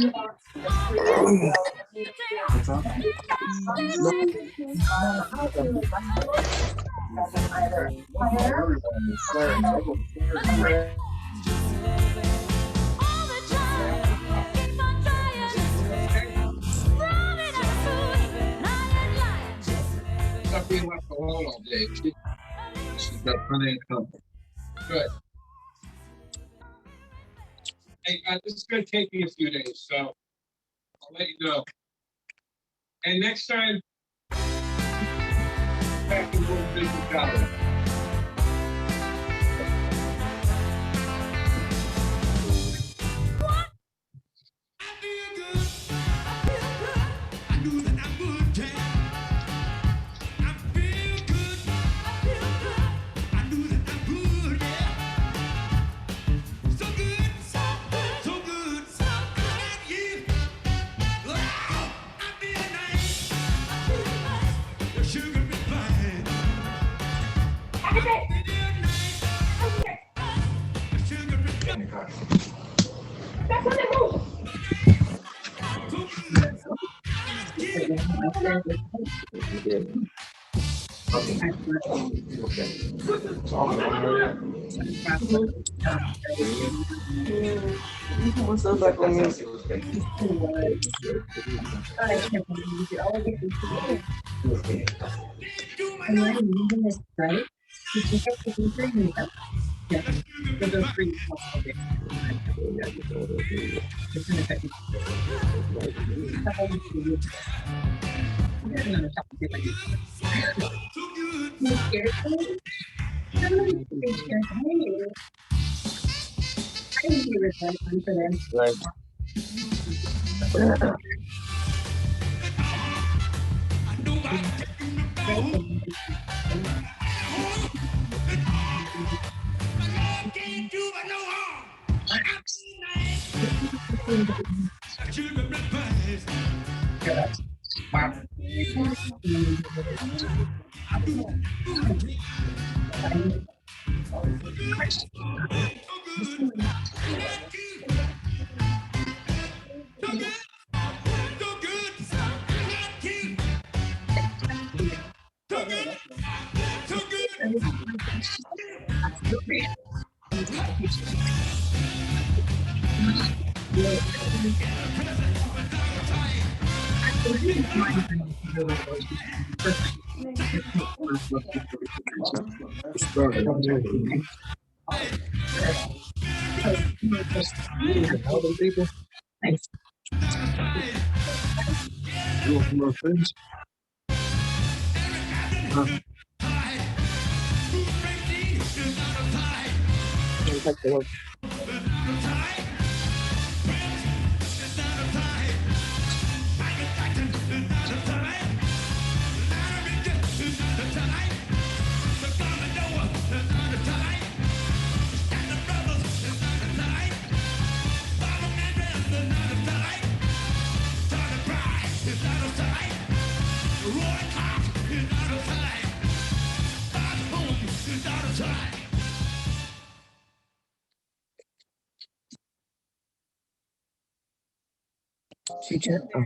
What's up? No, Stop being left alone all day. She's got plenty of company. Good. Hey, this is going to take me a few days, so I'll let you know. And next time, back to work business gallery. what's up, back on music? Right. People. You want some more friends? Teacher. All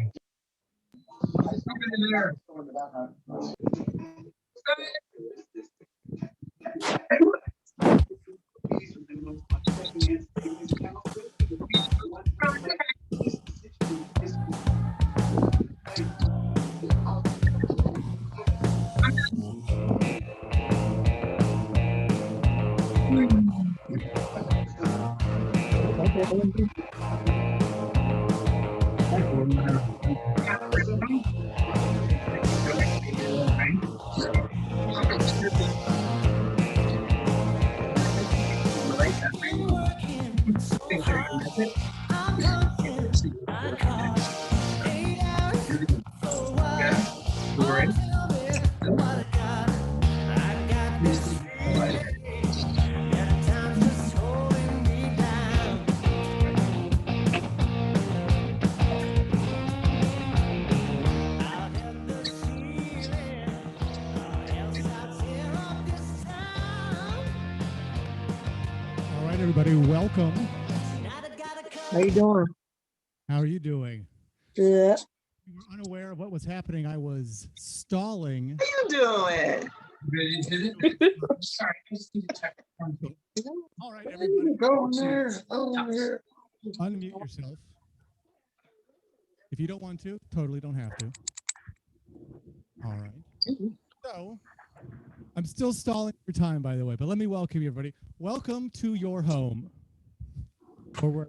right, everybody, welcome. How you doing? How are you doing? Good. You were unaware of what was happening. I was stalling. How you doing? Sorry, I just need to check. All right, everybody, Go there. Go there. unmute yourself. If you don't want to, totally don't have to. All right. So, I'm still stalling for time, by the way, but let me welcome you, everybody. Welcome to your home. Or where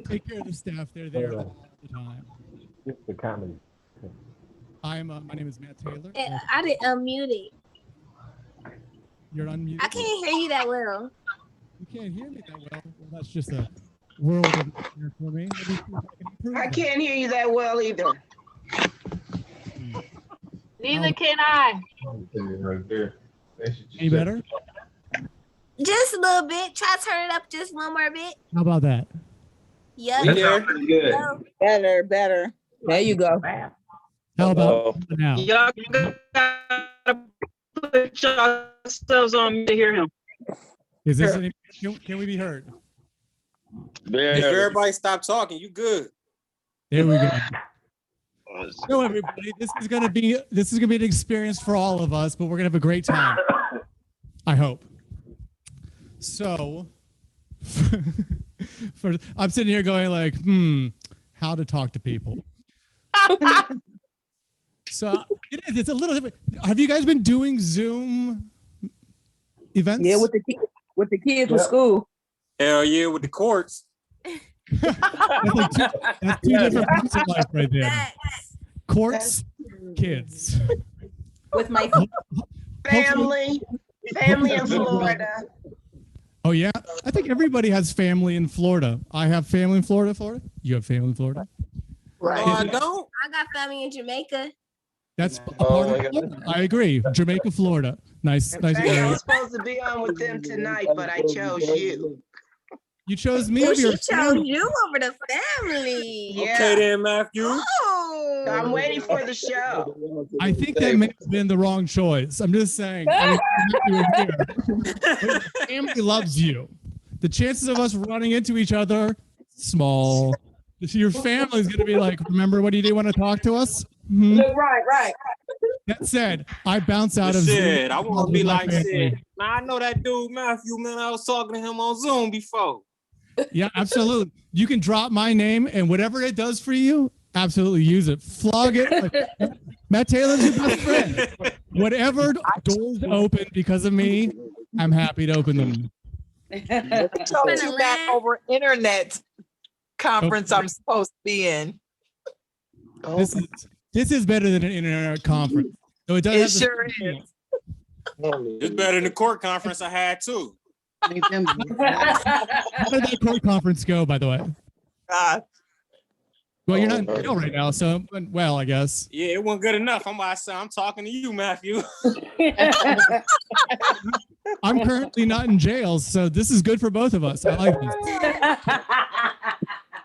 take care of the staff. They're there all the time. The comedy. My name is Matt Taylor. I didn't unmute it. You're unmuted. I can't hear you that well. You can't hear me that well. Well, that's just a world of nightmare for me. Let me see if I can improve I that. can't hear you that well either. Neither can I. Right there. Any better? Just a little bit. Try to turn it up just one more bit. How about that? Yep. That sounds pretty good. So, Better. There you go. How about now? Y'all gotta put yourselves on me to hear him. Is this can we be heard? If everybody stop talking, you good. There we go. So everybody, this is gonna be an experience for all of us, but we're gonna have a great time. I hope. So, I'm sitting here going like, how to talk to people. So it's a little different. Have you guys been doing Zoom events? Yeah, with the kids with school. Hell yeah, with the courts. that's two different parts of life right there. that's- Courts, kids. With my family in Florida. Oh yeah, I think everybody has family in Florida. I have family in Florida. Florida. You have family in Florida. No, I don't. I got family in Jamaica. That's a part of Florida. I agree. Jamaica, Florida. Nice In fact, I area. was supposed to be on with them tonight, but I chose you. You chose me. Well, over your she chose you over the family. Yeah. Okay then, Matthew. Oh. I'm waiting for the show. I think that may have been the wrong choice. I'm just saying. I mean, you were here. But your family loves you. The chances of us running into each other, small. Your family's gonna be like, remember what you did want to talk to us? Hmm? Right. That said, I bounce out of Shit, Zoom I want to be with my like family. shit. Now I know that dude Matthew, man. I was talking to him on Zoom before. Yeah, absolutely. You can drop my name and whatever it does for you, absolutely use it. Flog it. Like, Matt Taylor's your best friend. Whatever doors open because of me, I'm happy to open them. Told you back over internet conference I'm supposed to be in. This is better than an internet conference. So it does It have the- sure is. It's better than the court conference I had too. How did that court conference go, by the way? God. Well, you're not in jail right now, so well, I guess. Yeah, it wasn't good enough. I'm talking to you, Matthew. I'm currently not in jail, so this is good for both of us. I like this.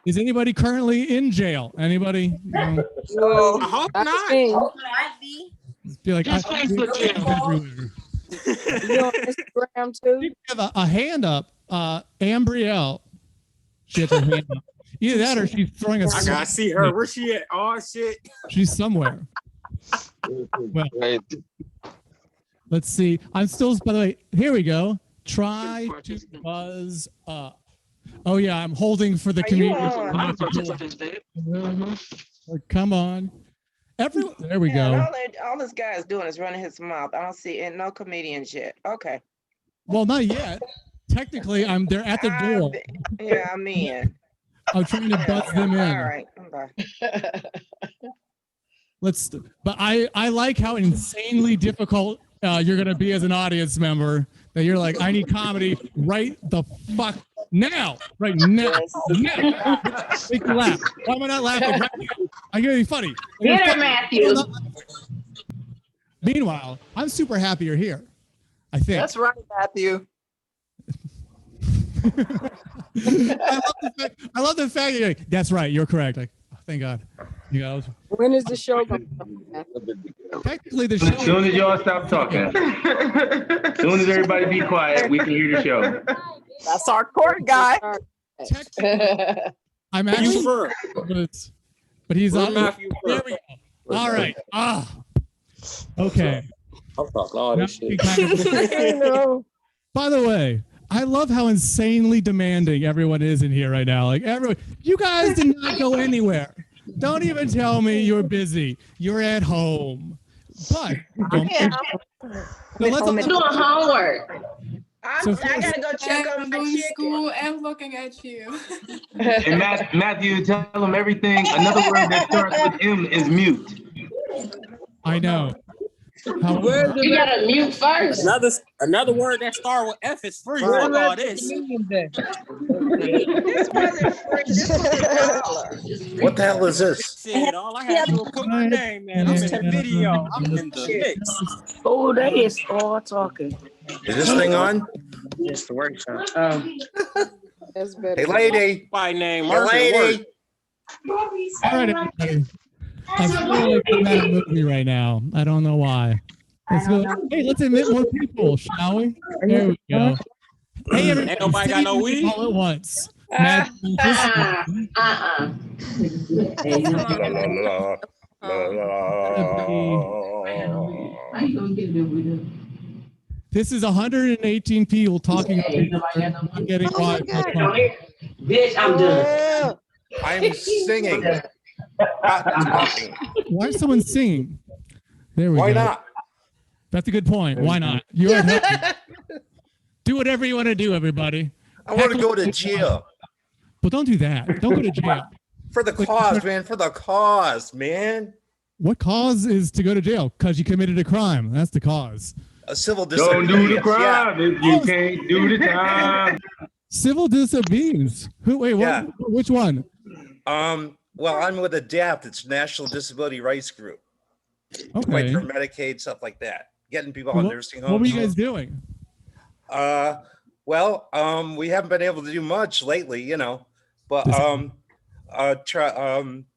Is anybody currently in jail? Anybody? No. I hope not. Might be. Be like, Just I, Facebook jail. everywhere. You on Instagram too? We have a hand up. Ambrielle. She has her hand up. Either that or she's throwing a I gotta see her. Where she at? Oh shit. She's somewhere. Well, let's see. I'm still, by the way, here we go. Try to buzz up. Oh, yeah, I'm holding for the Are you comedian. on? Come on. There we Yeah, go. all this guy is doing is running his mouth. I don't see no comedians yet. Okay. Well, not yet. Technically, they're at the door. Yeah, I'm in. I'm trying to buzz them in. All right. Bye. But I like how insanely difficult you're gonna be as an audience member. That you're like, I need comedy right the fuck now, right now. Make me laugh. Why am I not laughing? Right now? I'm gonna be funny. Get her, Matthew. Meanwhile, I'm super happy you're here. I think. That's right, Matthew. I love the fact that you're like, that's right, you're correct. Like, oh, thank God. You know, When is the show going? technically the As show. soon as y'all stop talking, as soon as everybody be quiet, we can hear the show. That's our court guy. Technically, I'm You actually, first. but he's Where on. Matthew There first. we go. All right. Okay. I'm talking all Now this we shit. kind of- By the way, I love how insanely demanding everyone is in here right now. Like everyone, you guys did not go anywhere. Don't even tell me you're busy. You're at home. But Yeah, so let's Doing homework. So I gotta go check on I'm my going to chicken. school and looking at you. And Matthew, tell them everything. Another word that starts with M is mute. I know. How, You gotta mute first. Another word that start with F is free. Fuck all this. This wasn't free. This was $1. What the hell is this? Shit, all I had to do was put my name, man. I'm in the video. I'm in the mix. Oh, they is all talking. Is this thing on? It's the workshop. Hey, lady. My name, Hey, Marshall lady. Work. all right, everybody. I feel like I'm at a movie right now. I don't know why. Hey, let's admit more people, shall we? There we go. Hey, everybody. Ain't nobody got no weed? All at once. Matthew, this is 118 people talking. I'm getting quiet. Bitch, I'm done. I'm singing. Not talking. Why is someone singing? There we Why go. not? That's a good point. Why not? You're at home. Do whatever you want to do, everybody. I want to go to jail. But don't do that. Don't go to jail. For the cause, man. For the cause, man. What cause is to go to jail? Because you committed a crime. That's the cause. A civil Don't do the disobedience. crime if you can't do the time. Civil disobedience. Who? Wait, what? Yeah. Which one? Well, I'm with ADAPT. It's National Disability Rights Group. Fight Okay. for Medicaid, stuff like that. Getting people on nursing homes. What were you guys doing? Well, we haven't been able to do much lately, you know, but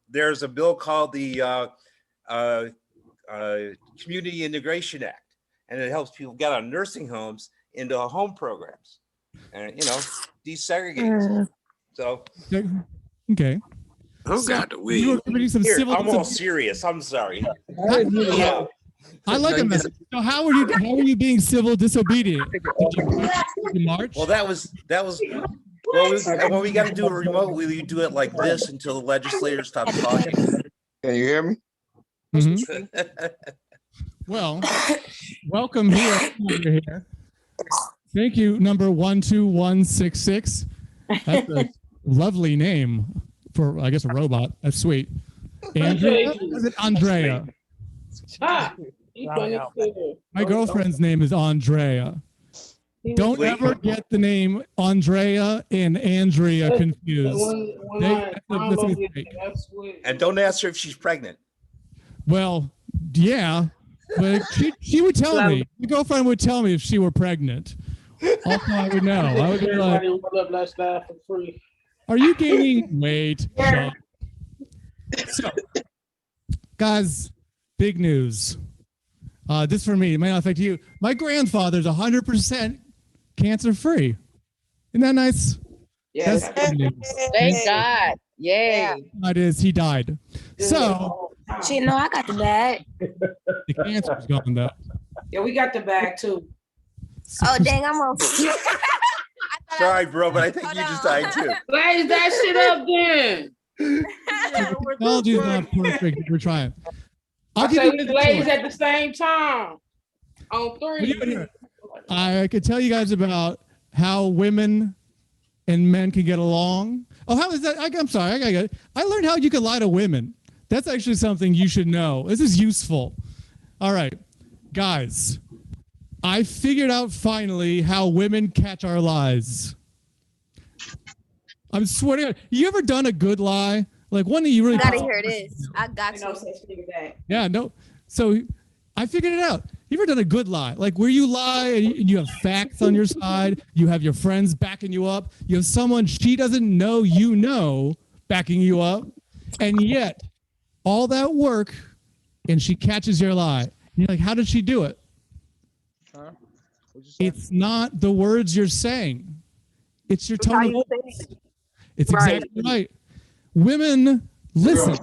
there's a bill called the Community Integration Act, and it helps people get on nursing homes into home programs, and desegregate. So Okay. Who got the You weed? were committing some here, civil I'm all disobedience. serious. I'm sorry. Yeah. I like him. So how were you being civil disobedient? Did you march? Well, that was well, when we got to do it remotely, we do it like this until the legislators stop talking. Can you hear me? Mhm. Well, welcome here. You're here. Thank you, number 12166. That's a lovely name for, I guess, a robot. That's sweet. Andrea? Or is it Andrea? My girlfriend's name is Andrea. Don't Wait. ever get the name Andrea and Andrea confused. That's a mistake. And don't ask her if she's pregnant. Well, yeah, but she would tell me. My girlfriend would tell me if she were pregnant. Also, I would know. I would be like, are you gaining weight? Shut up. So, guys, big news. This for me, it may not affect you. My grandfather's 100% cancer-free. Isn't that nice? Yes. That's good news. Thank God. Yay. It is. He died. So Shit, no, I got the bag. the cancer's gone though. Yeah, we got the bag too. Oh, dang, I'm on. Sorry, bro, but I think you just died too. Blaze that shit up then. Technology is not perfect. We're trying. I'll I give say you we a blaze choice. at the same time. On three. I could tell you guys about how women and men can get along. Oh, how is that? I'm sorry. I learned how you can lie to women. That's actually something you should know. This is useful. All right, guys. I figured out finally how women catch our lies. I'm swearing. You ever done a good lie? Like one that you really I gotta hear this. I got Ain't no you. such thing as that. Yeah, no. So I figured it out. You ever done a good lie? Like where you lie and you have facts on your side, you have your friends backing you up, you have someone she doesn't know you know backing you up, and yet all that work and she catches your lie. And you're like, how did she do it? It's not the words you're saying. It's your That's how tone of you voice. say it. It's Right. exactly right. Women, listen.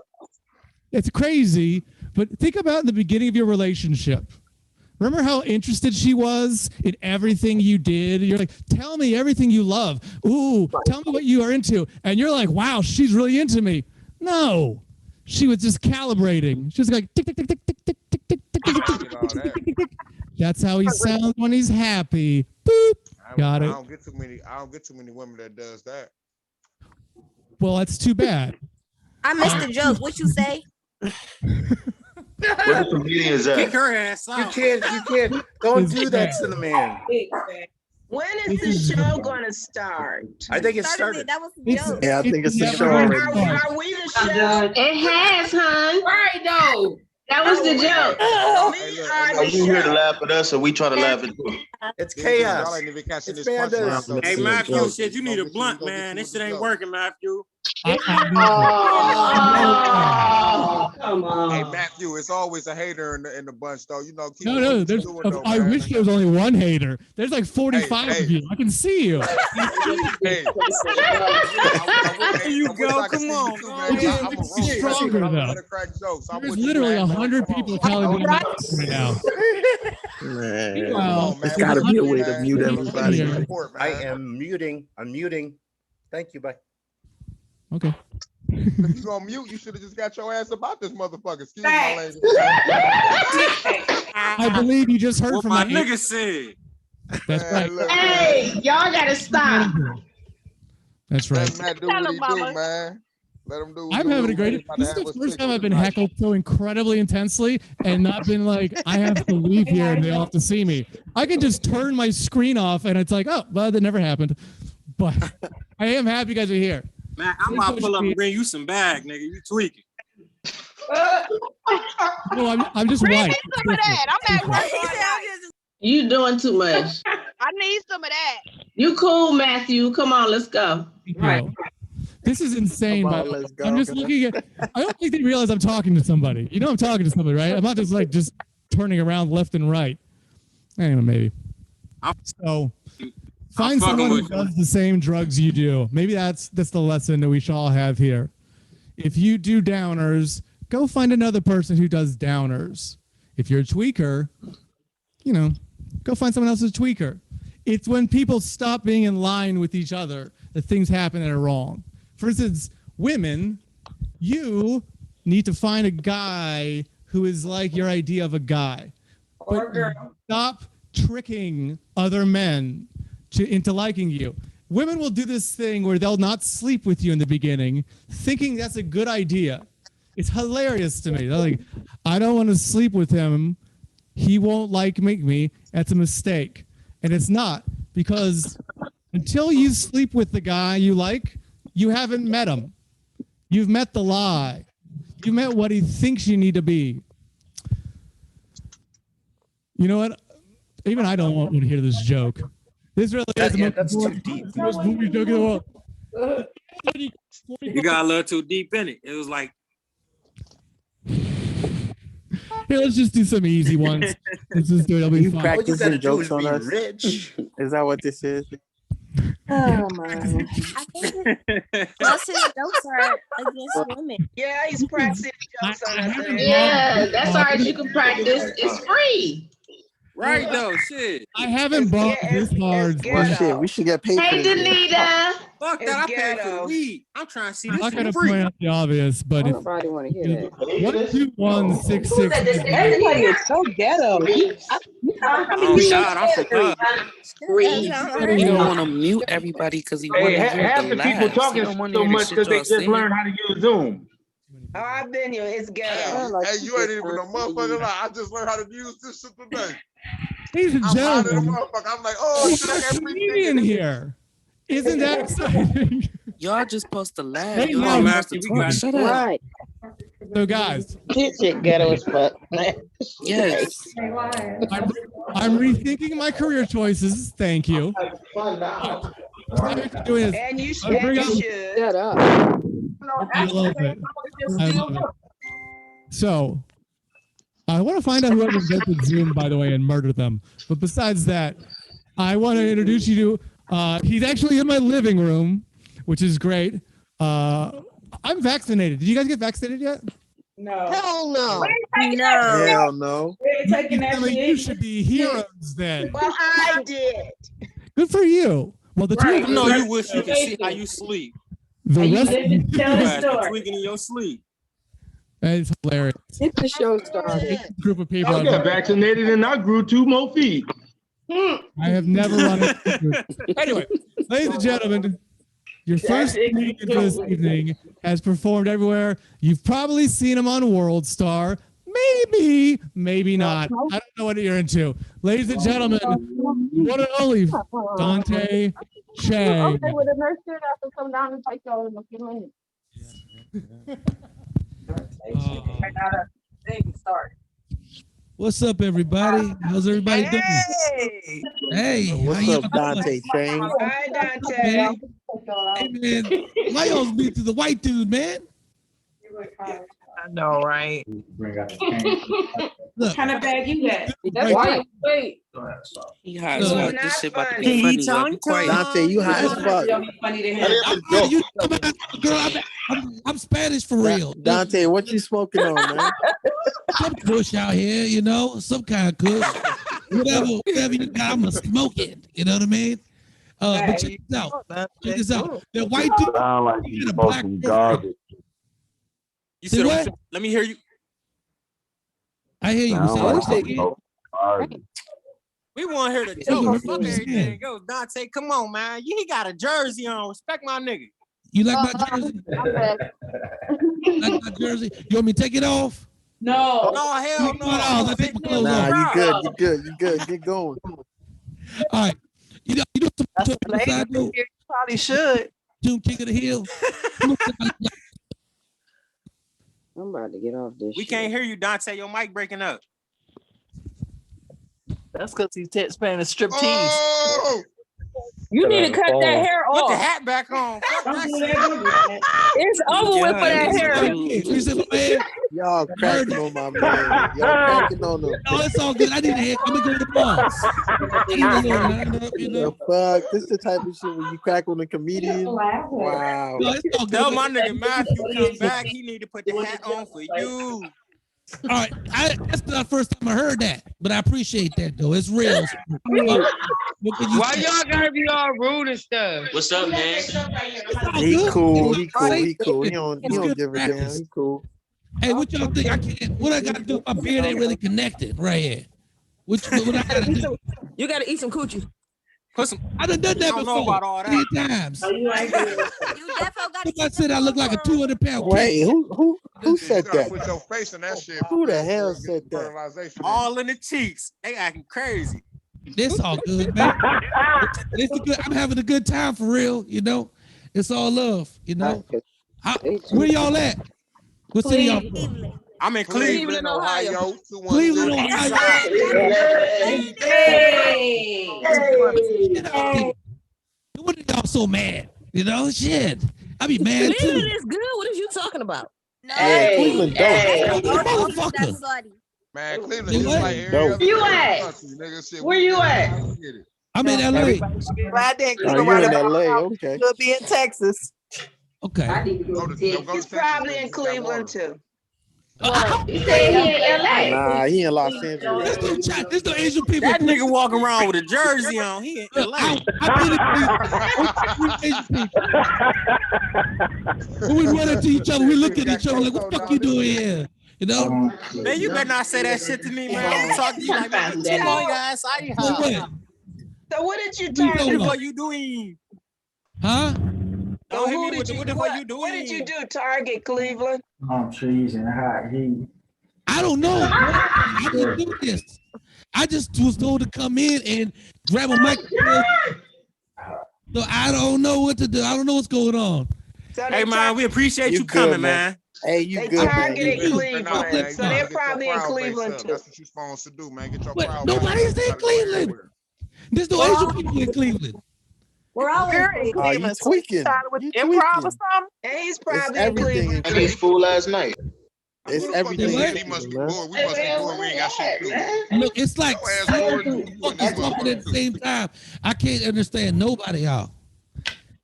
It's crazy, but think about the beginning of your relationship. Remember how interested she was in everything you did? You're like, tell me everything you love. Ooh, tell me what you are into. And you're like, wow, she's really into me. No, she was just calibrating. She was like, tick, tick, tick, tick, tick, tick, tick, tick, tick, tick, tick, tick, tick, tick, tick. That's how he sounds when he's happy. Boop. Got it. I don't get too many women that does that. Well, that's too bad. I missed the joke. What you say? Where the comedians Kick at? her ass You out. can't, don't do that to the man. When is this show gonna start? I think it Started started. it. That was the It's- joke. Yeah, I think it's the never show gonna already. start. Are we the show? It has, hon. Right, though. That was the joke. We are Are the you here to show. laugh at us or we try to laugh at you? It's Y'all chaos. ain't even catching It's this punchline, madness. though. Hey, This is a Matthew, joke. shit, you need a Don't get blunt, you man. with This the shit ain't joke. working, Matthew. Oh, come Hey on. Matthew, it's always a hater in the bunch, though. You know, keep No, doing no. what There's. you're doing, though, I man. wish there was only one hater. There's like 45 Hey, of you. I can see you. Hey, There you go. Come on. Go I'm ahead a with roast the shit. Stronger, I'm though. gonna crack jokes. I'm There's with you, literally man. 100 Come on. people telling me right now. Man, Meanwhile, there's man. got to be a way to Man. mute Come everybody. here. man. Support, I man. am muting. I'm muting. Thank you. Bye. Okay. If you gonna mute, you should have just got your ass about this motherfucker. Excuse my Facts. language. I believe you just heard What from my my nigga said. That's Man, right. look, Hey, y'all gotta stop. That's let right. Matt do Tell what him, he mama. do, man. Let him do what I'm he having do. a great. He's about to This is have the us first pick time with I've been tonight. heckled so incredibly intensely and not been like, I have to leave here and they all have to see me. I can just turn my screen off and it's like, oh, well, that never happened. But I am happy you guys are here. Man, I'm about to pull up and bring you some bag, nigga. You tweaking. No, I'm just Bring white. me some of that. I'm at work He all said, night. You doing too much. I need some of that. You cool, Matthew. Come on, let's go. Thank Right. you. This is insane. Come By on, the way. let's go. I'm just looking at. I don't think they realize I'm talking to somebody. You know, I'm talking to somebody, right? I'm not just turning around left and right. Anyway, maybe. So find fucking someone who with you. does the same drugs you do. Maybe that's the lesson that we should all have here. If you do downers, go find another person who does downers. If you're a tweaker, go find someone else who's a tweaker. It's when people stop being in line with each other that things happen that are wrong. For instance, women, you need to find a guy who is like your idea of a guy. Or But girl. stop tricking other men into liking you. Women will do this thing where they'll not sleep with you in the beginning, thinking that's a good idea. It's hilarious to me. They're like, I don't want to sleep with him. He won't make me. That's a mistake. And it's not, because until you sleep with the guy you like, you haven't met him. You've met the lie. You met what he thinks you need to be. You know what? Even I don't want to hear this joke. This really is the most That's too boring- deep. most boring joke in the world. You got a little too deep in it. It was like, Here, let's just do some easy ones. Let's just do it. It'll be You fun. All you practicing gotta do jokes is on be us? rich. Is that what this is? Oh my. I think most of his jokes are against women. Yeah, he's practicing jokes on I us. haven't- Yeah, that's all right. You can practice. It's free. right though, shit. I haven't bought It's- this hard. it's Well, ghetto. shit, we should get paid for Hey, this. shit. Danita. Fuck It's that. I paid for the ghetto. weed. I'm trying to see I'm this not for going to free. point out the obvious, but if Nobody want to hear that. 12166. Everybody is so ghetto. Oh God, I'm from Thug. Free. You don't want to mute everybody because he Hey, half the people talking so much because they just learned how to use Zoom. Oh, I've been here. It's ghetto. Hey, you ain't even a motherfucker lie. I just learned how to use this shit today. Ladies and I'm out of the gentlemen, motherfucker. I'm like, oh, we shit, I got a got free comedian tickets. here. Isn't that exciting? Y'all just supposed to laugh. Hey, Y'all now, not supposed to Matthew, we talk. got- Shut up. Right. So, guys, This shit ghetto as fuck. Yes. I'm rethinking my career choices. Thank you. What I'm doing is And you I'll bring out- should. Shut up. I love it. I love it. So, I want to find out whoever invented Zoom, by the way, and murder them. But besides that, I want to introduce you to He's actually in my living room, which is great. I'm vaccinated. Did you guys get vaccinated yet? No. Hell no. No. Hell no. You should be heroes then. Well, I did. Good for you. Well, the two I of you, know you wish you could see how you sleep. the rest of you, You guys be tweaking in your sleep. it's hilarious. Get the show started. Group of people. I got vaccinated and I grew 2 more feet. I have never run into. Anyway, ladies and gentlemen, your first comedian for this evening has performed everywhere. You've probably seen him on World Star. Maybe, maybe not. I don't know what you're into. Ladies and gentlemen, one and only Dante Chang. Okay, well, the nurse should have to come down and take you in a few minutes. What's up, everybody? How's everybody doing? Hey. Hey, What's how up, Dante Chang? Hi, Dante. Hey, man, why y'all beat to the white dude, man? I know, right? Look, kind of bag you got? That's Why? Wait. He hot as No, fuck. This shit about to funny. be funny. Y'all be quiet. Dante, you high as fuck. Funny to him. you, girl, I'm Spanish for real. Dante, what you smoking on, man? Some kush out here, you know, some kind of kush. Whatever you got, I'm gonna smoke it. You know what I mean? But check this out. Check this out. The white dude, Sound like you got a black garbage. You Say said, what? let me hear you. I hear you. Say what you say. We want to hear the Hey, joke. what Fuck you everything. saying? Go, Dante, come on, man. He got a jersey on. Respect my nigga. You like my jersey? You like my jersey? You want me to take it off? No. No, hell no. I'll take my clothes Nah, off. you good. Get going. All right. You know That's some the side note? You probably should. Doom King of the Hill. I'm about to get off this. We can't hear you, Dante. Your mic breaking up. That's because he's Spanish strip tease. Oh, You need to cut that hair Put the off. hat back on. Fuck that shit. It's over with for that hair. You said, man, Y'all cracking on my man. Y'all cracking on him. no, it's all good. I need a hair. I'm gonna go to the boss. I need a little line up, you The know. fuck? This the type of shit when you crack on a comedian. Wow. No, it's all good. Tell my nigga Matthew come back. He need to put the hat on for you. All right, that's not the first time I heard that, but I appreciate that though. It's real. What can you Why say? y'all gotta be all rude and stuff? What's up, man? It's all He good. cool. It's He cool. great. He cool. He don't give a damn. Practice. He cool. Hey, what y'all think? I can't. What I gotta do? My beard ain't really connected right here. What I gotta do? You gotta eat some coochie. Put some. I done that I don't know before about all that. 3 times. You definitely I said I look like a 200-pound Wait, kid. who you said gotta that? put your face in that shit. Who the hell said that? Fertilization. All in the cheeks. They acting crazy. This all good, man. It's a good. I'm having a good time for real. You know, it's all love. You know, where y'all at? What city y'all from? I'm in Cleveland. Cleveland, Ohio. Cleveland, Ohio. What are y'all so mad? You know, shit. I be mad too. Cleveland is good. What is you talking about? Yeah, Cleveland dope. Motherfucker. Man, Cleveland just like every Dope. other You at? country, nigga. Shit, Where we you get at? it. We get it. I'm in LA. Glad they ain't you in LA. Okay. Could be in Texas. Okay. Go to He's Texas, probably in you got Cleveland water. too. He said he in LA. Nah, he in Los Angeles. There's no Asian people. That nigga walking around with a jersey on. He in Look, LA. I've been in Asian people. When we run into each other, we look at each other like, what the fuck you doing here? You know? Man, you better not say that shit to me, man. I'm talking to you like, man, come on, guys. So what? So what did you You target? know What you doing? Huh? Don't hit Who me did with the you, what the fuck you doing? what did you do? Target Cleveland? Trees and hot heat. I don't know. I didn't do this. I just was told to come in and grab a microphone. So I don't know what to do. I don't know what's going on. So Hey, man, we appreciate you You coming, good, man. man. Hey, you They good, man. targeted You good. Cleveland, so they're probably in Cleveland too. That's what you're supposed to do, man. Get your But crowd. nobody's back. in Cleveland. There's no Asian people in Cleveland. We're all in You Cleveland. tweaking. You And tweaking. he's It's probably in everything in Cleveland. I need food last night. It's What? everything. He must be bored. We must be bored. We ain't got shit to do. Look, it's like Your ass seven bored. motherfuckers talking at the same time. I can't understand nobody, y'all.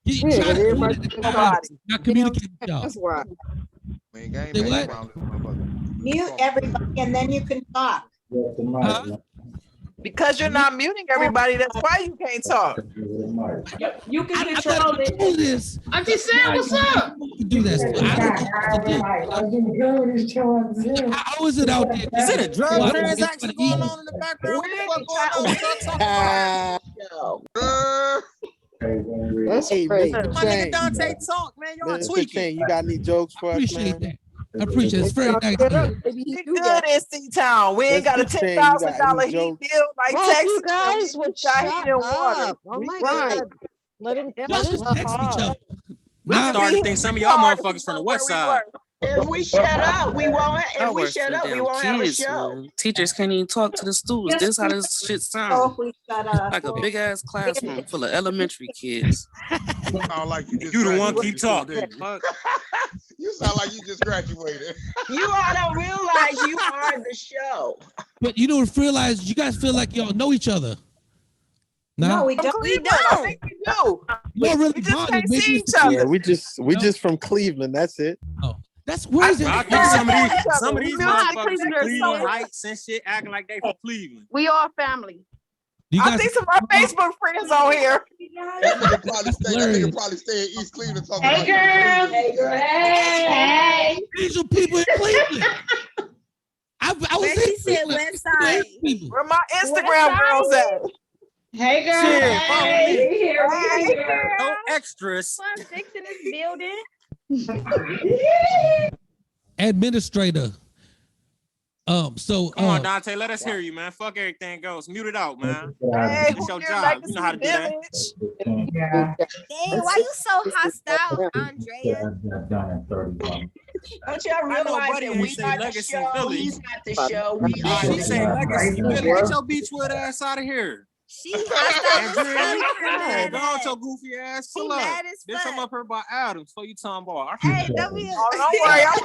You Yeah, try to do everybody it, nobody. not communicate with y'all. That's why. We ain't game Say banging what? around this motherfucker. Mute everybody and then you can talk. Huh? Because you're not muting everybody, that's why you can't talk. You can I control thought it. you do this. Auntie Sam, what's up? You do that. So I don't know what to do. How is it out there? Is it a Well, drug I don't transaction get going what on in the background? What the We're fuck going on? What y'all talking about? That's Hey, crazy. Mr. My nigga Chain. Dante talk, man. Y'all Mr. tweaking. Chain, you got any jokes for us, Appreciate man? that. I appreciate it. It's very nice to hear. We good in C-Town. We ain't got a Mr. Chain, you got $10,000 any heat jokes? bill like Well, Texas. you and guys we would got shut heat and water. up. Oh We my good. God. Let him Y'all let him just text each other. I'm Now, starting to think some of y'all motherfuckers from the west side. If we shut up, we won't. I If we work shut for up, we damn won't have a kids, show. man. Teachers can't even talk to the students. This how this shit So sound. if we shut up. Like a big ass classroom full of elementary kids. You sound like you just You the one graduated keep too, talking. didn't you? You sound like you just graduated. You all don't realize you are the show. but you don't realize you guys feel like y'all know each other. No, we From don't. Cleveland, I think we do. Y'all really We just bonded. can't Maybe see it's each other. Yeah, we just from Cleveland. That's it. That's where is it? I think some of these We know how motherfuckers Cleveland from is. Cleveland Heights and shit acting like they from Cleveland. We all family. You I guys, think some of our Facebook friends on here. That nigga hilarious. probably stay in East Cleveland talking Hey, about girl. Hey, girl. Hey. these are people in Cleveland. I was Where in she said Cleveland. west side. People. Where my Instagram girls at? Hey, girl. Shit, follow me. Hey. We here. We Hey, here. No extras. Fun six in this building. Administrator. So Come on, Dante, let us hear you, man. Fuck everything goes. Mute it out, man. Hey, It's your who job. You know how to do that. Dang, why you so hostile, Andrea? Don't y'all I know realize Buddy that ain't we say are the Legacy show? Village. He's not the show. We are She the say show. Legacy Village. Get your Beachwood ass out of here. She hostile. Andrea, She go on mad. your goofy ass. She Chill out. mad as Bitch, I'm fuck. up here by Adams. So you talking about? Hey, don't be. Oh, don't worry. I'm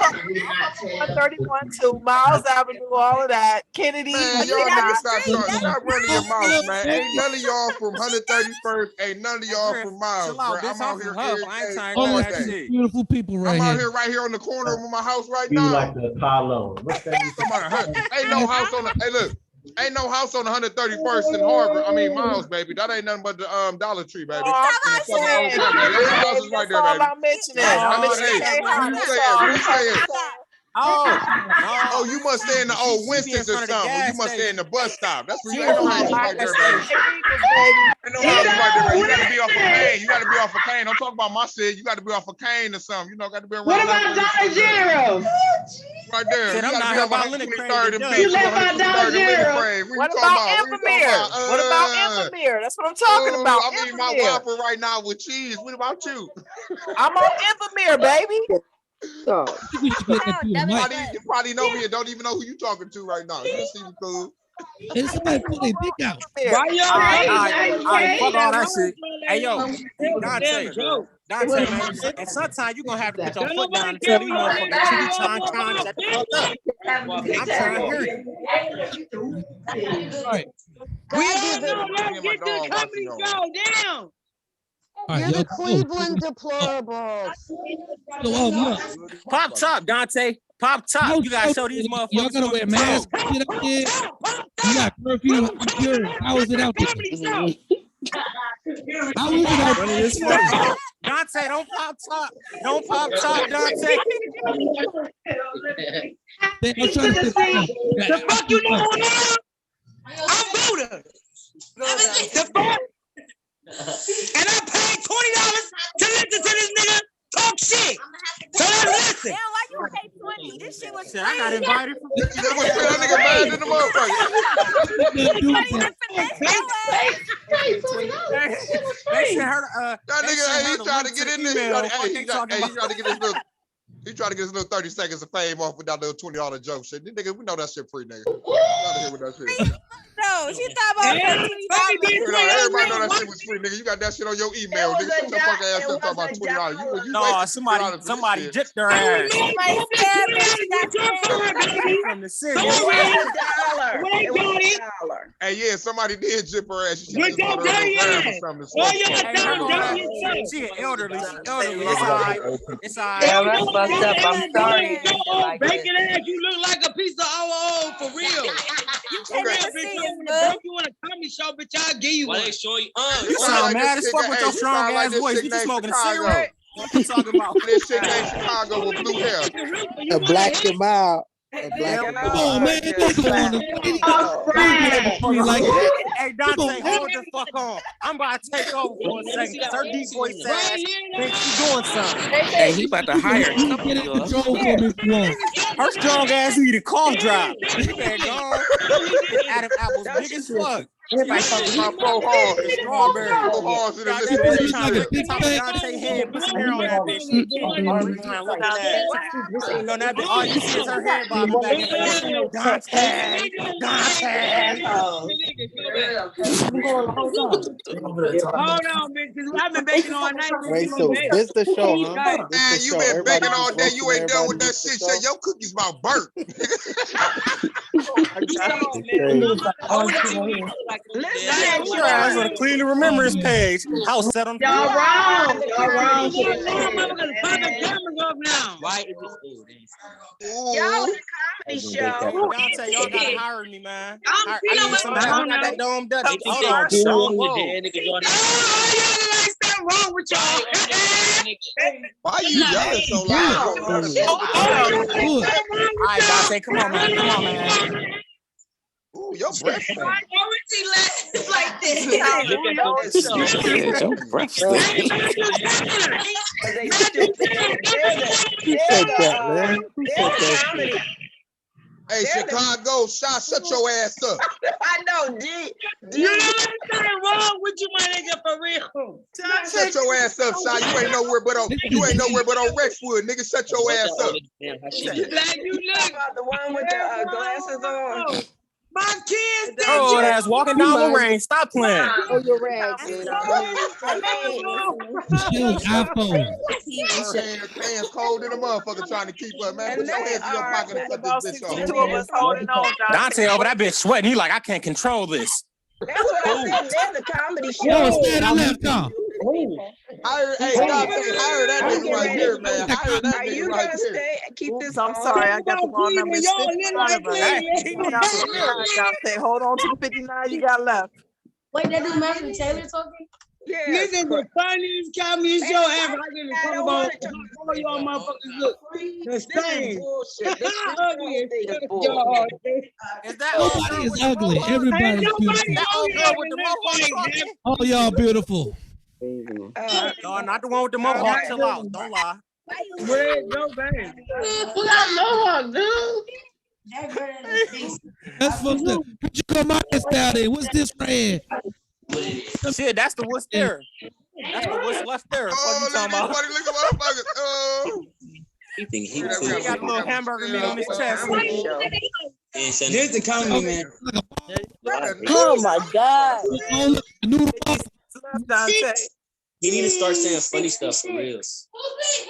from 131 too. Miles Avenue, all of that. Kennedy. Man, y'all niggas stop running your mouth, man. Ain't none of y'all from 131st. Ain't none of y'all from Miles, Chill out, bro. bitch. I'm out I'm here from Huff. every I ain't day, trying to all do oh, that day. shit. beautiful people right I'm out here. here right here on the corner of my house right now. like the Apollo. What's that? Ain't no house on the. Hey, look. Ain't no house on 131st in Harvard. I mean, Miles, baby. That ain't nothing but the Dollar Tree, baby. Oh, I'm just saying, Them houses right that's there, all baby. I'm mentioning. I I'm mean, just hey, saying, we say it. Oh, You must stay in the old She be in Winston's or front of the something. gas You must stay in the bus stop. That's where She you ain't no in houses front of right the there, gas baby. Ain't no houses right there, baby. You gotta be off of Kane. You gotta be off of Kane. Don't talk about my shit. You gotta be off of Kane or something. You know, got to be around. What about Dollar General? Right there. Shit, You I'm gotta not be here off about of Leonard Craig 123rd and and Dutch. bitch. You left out Dollar General. What about Evermere? What about Evermere? That's what I'm talking about. I mean, my Evermere. Whopper right now with cheese. What about you? I'm on Evermere, baby. You probably know me and don't even know who you talking to right now. You see me, cool. And somebody put their dick out. Why y'all? All right, fuck all that shit. Hey, yo, Dante, man. And sometimes you gonna have to put your foot down and tell these motherfuckers chitty chon chon shut the fuck up. I'm trying to hear you. Right. We all know don't get good company show. Damn. You're the Cleveland deplorables. So, look. Pop top, Dante. Pop top. You gotta show these motherfuckers. Y'all gotta wear masks. Get up there. You got curfew. How is it out there? How is it out there? Dante, don't pop top. Don't pop top, Dante. I'm trying to The fuck you know now? I'm Buddha. The fuck? And I paid $20 to listen to this nigga talk shit. So let's listen. Damn, why you pay 20? This shit was free. I got invited from That nigga mad in the motherfucker. They sent her. That nigga, he trying to get in there. He trying to get his little. He trying to get his little 30 seconds of fame off with that little $20 joke shit. Nigga, we know that shit free, nigga. Out of here with that shit. though. She thought about $15. Everybody know that shit was free, nigga. You got that shit on your email, nigga. Shut your fucking ass up talking about $20. You No, wasted somebody $20 for this shit. dipped their ass. Somebody said that she got From the city. It was a dollar. Hey, yeah, somebody did jip her ass. She Where just bought your her a daddy little at? gram or something. Where your Hey, daddy? she elderly. She elderly. It's all right. It's all Yeah, right. that's fucked up. I'm sorry. you did like this. Bacon ass, you look like a piece of OO for real. You For can't real, even bitch. see You his want butt. you want a comedy show, bitch? I'll give you Why one. they show you? You sound mad as fuck with your strong ass voice. You just smoking a cigarette? What you talking about? This shit named Chicago with blue hair. A black and mild. A black and Come mild. on, man. Like that. Hey, Dante, hold the fuck on. I'm about to take over for a second. Her deep voice ass thinks she doing something. Hey, he about to hire a couple Get in of us. control for me if you want. Her strong ass need a cough drop. She been gone. Adam Apple's big as fuck. Everybody talking about pro hard. Strawberry. Pro hard to the Got that listen. bitch trying to top Dante head, put some hair on that bitch. Look at that. No, that bitch, all you see is her head bobbing back and forth. Dante. Hold on, bitch, because I've been baking all night. Wait, so this the show, huh? Man, This the you show. been Everybody baking all just day. You roasting ain't done with everybody. that This the shit. show. Shit, your cookies about burnt. Your ass would have cleaned the remembrance page. House set on Y'all wrong. Y'all wrong. Why is this? Y'all was a comedy show. Dante, y'all gotta hire me, man. I'm I need feeling somebody who got that dome Dutch. They think Hold they on. strong Whoa. with that nigga doing wrong with y'all? Why you yelling so loud? All right, Dante, come on, man. Come on, man. Ooh, your breath stank. Why would she laugh like this? Yeah, your breath stink. Who said that, man? Who said that shit? Hey, Chicago, shut your ass up. I know, D. You know nothing wrong with you, my nigga, for real. Shut your ass up, Shy. You ain't nowhere but on Rexwood, nigga. Shut your ass up. Like you look. The one with the glasses on. My kids. Oh, that's walking down the rain. Stop playing. Oh, your rags. Shoot, iPhone. Hands cold in the motherfucker trying to keep up, man. Put your hands in your pocket and cut this bitch Two of off. us holding on. Dante over that bitch sweating. He like, I can't control this. That's what I said. There's a comedy show. Yo, stand I left off. Hey, stop hire that nigga right here, man. Hire that Are nigga you right gonna here. stay? Keep this. I'm sorry, I got the wrong number. It's Y'all 59 look of us. like Dante, hold on to the 59 you got left. Wait, that dude Matthew Taylor talking? Yeah. This is the funniest comedy show ever. I didn't talk about all y'all motherfuckers look the same. Is that Nobody is ugly. Everybody's beautiful. that old girl with the mohawk? All y'all beautiful. No, not the one with the mohawk. Chill out. Don't lie. Where go, baby? Who got mohawk, dude? That's fucked up. How'd you come out this style then? What's this red? Shit, that's the what's there. That's the what's left there. What you talking about? Look at motherfuckers. He think he He got a little hamburger meat on his chest. This is the comedy, man. Oh my God. Oh, look, the noodle puff. Dante. He need to start saying funny stuff for real.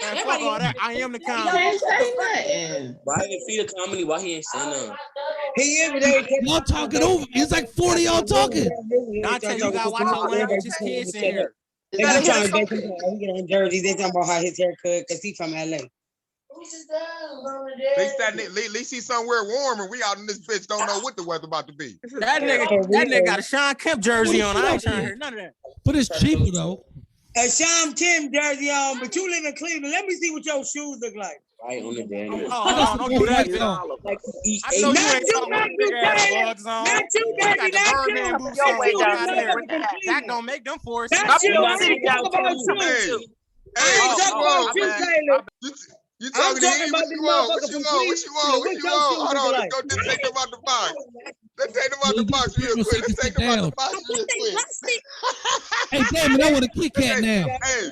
Man, fuck all that. I am the He comedy. can't say nothing. Why he feed a comedy? Why he ain't saying nothing? He is, but they Y'all talking over. It's like 40 y'all talking. Dante, you gotta watch your language. His kids in here. They keep trying to get him he get on Jersey. They talking about how his haircut because he from LA. At least he's somewhere warm and we out in this bitch don't know what the weather about to be. That nigga got a Sean Kemp jersey on. I ain't trying to hear none of that. But it's cheaper though. A Sean Kim jersey on, but you live in Cleveland. Let me see what your shoes look like. Right on the Danny. Oh, don't do that, bitch. I know you ain't talking about big ass bugs on. Not you, You got baby. the Not Birdman you. boots Yo, on. wait, You out there. Dante. That don't make them force. Not you. Yo, I'm city talking gal about too. you. Hey, I'm talking about you, Taylor. you I'm talking to talking him? about What the you want? What motherfucker you from want? What you want? What you want? Hold on, let's go just take them out the box. Let's take them out the box real quick. Let's take them out the box real quick. Hey, damn it, I want a Kit Kat now. Hey,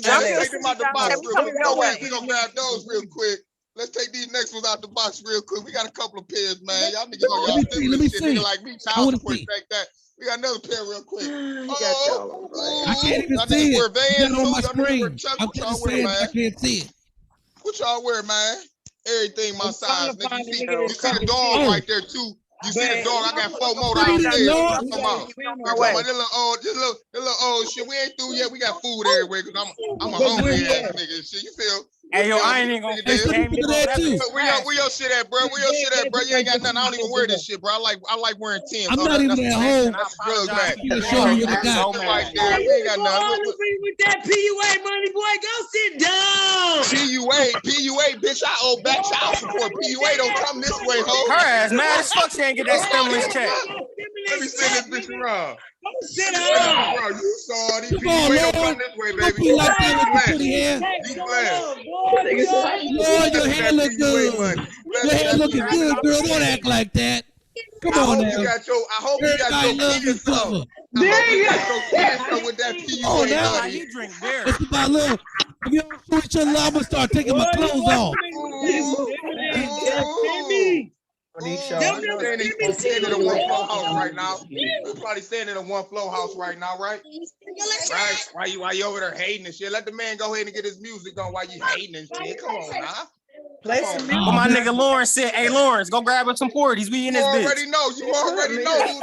let's take them out the box real quick. We're gonna grab those real quick. Let's take these next ones out the box real quick. We got a couple of pairs, man. Y'all niggas on y'all Let me shit, see. nigga like me. I Child wanna support see. like that. We got another pair real quick. I can't even Y'all see niggas wear it. Vans You got it on too? my Y'all niggas wear screen. Chucks? I'm What just y'all wear, saying I man? can't see it. What y'all wear, man? Everything my size, nigga. You see the dog Oh. right there too. You see the dog? I got 4 more Look at downstairs. that What dog. you talking about? We talking about this little old shit. We ain't through yet. We got food everywhere because I'm a hungry ass nigga and shit. You feel? Hey, yo, I ain't even gonna Hey, game look at that too. Where your shit at, bro? Where your shit at, bro? You ain't got nothing. I don't even wear this shit, bro. I like wearing Timbs. I'm not even at home. That's drug bag. You can show me what I got. Right there. We ain't got nothing. With that PUA money, boy, go sit down. PUA, bitch. I owe back child support. PUA don't come this way, ho. Her ass mad as fuck. She ain't get that stimulus check. Let me send this bitch around. Sit down. Bro, you saw these Come on, PUA don't Lord. come this way, Don't baby. be like that with your pretty hair. Be glad. Lord, your hair look good. Your hair looking good, girl. Don't act like that. Come I on hope now. I hope you got Everybody your loves kids his some. cover. I hope you got your kids some with that PUA Oh, now. money. He drink beer. It's about little. If you don't shoot each other, I'm gonna start taking my clothes off. Probably staying in a one floor house right now. We're probably staying in a one floor house right now, right? Right? Why you over there hating and shit? Let the man go ahead and get his music on while you hating and shit. Come on now. Play some But my nigga Lawrence said, "Hey Lawrence, go grab us some 40s. We in You this bitch." already know. You already know. Yeah,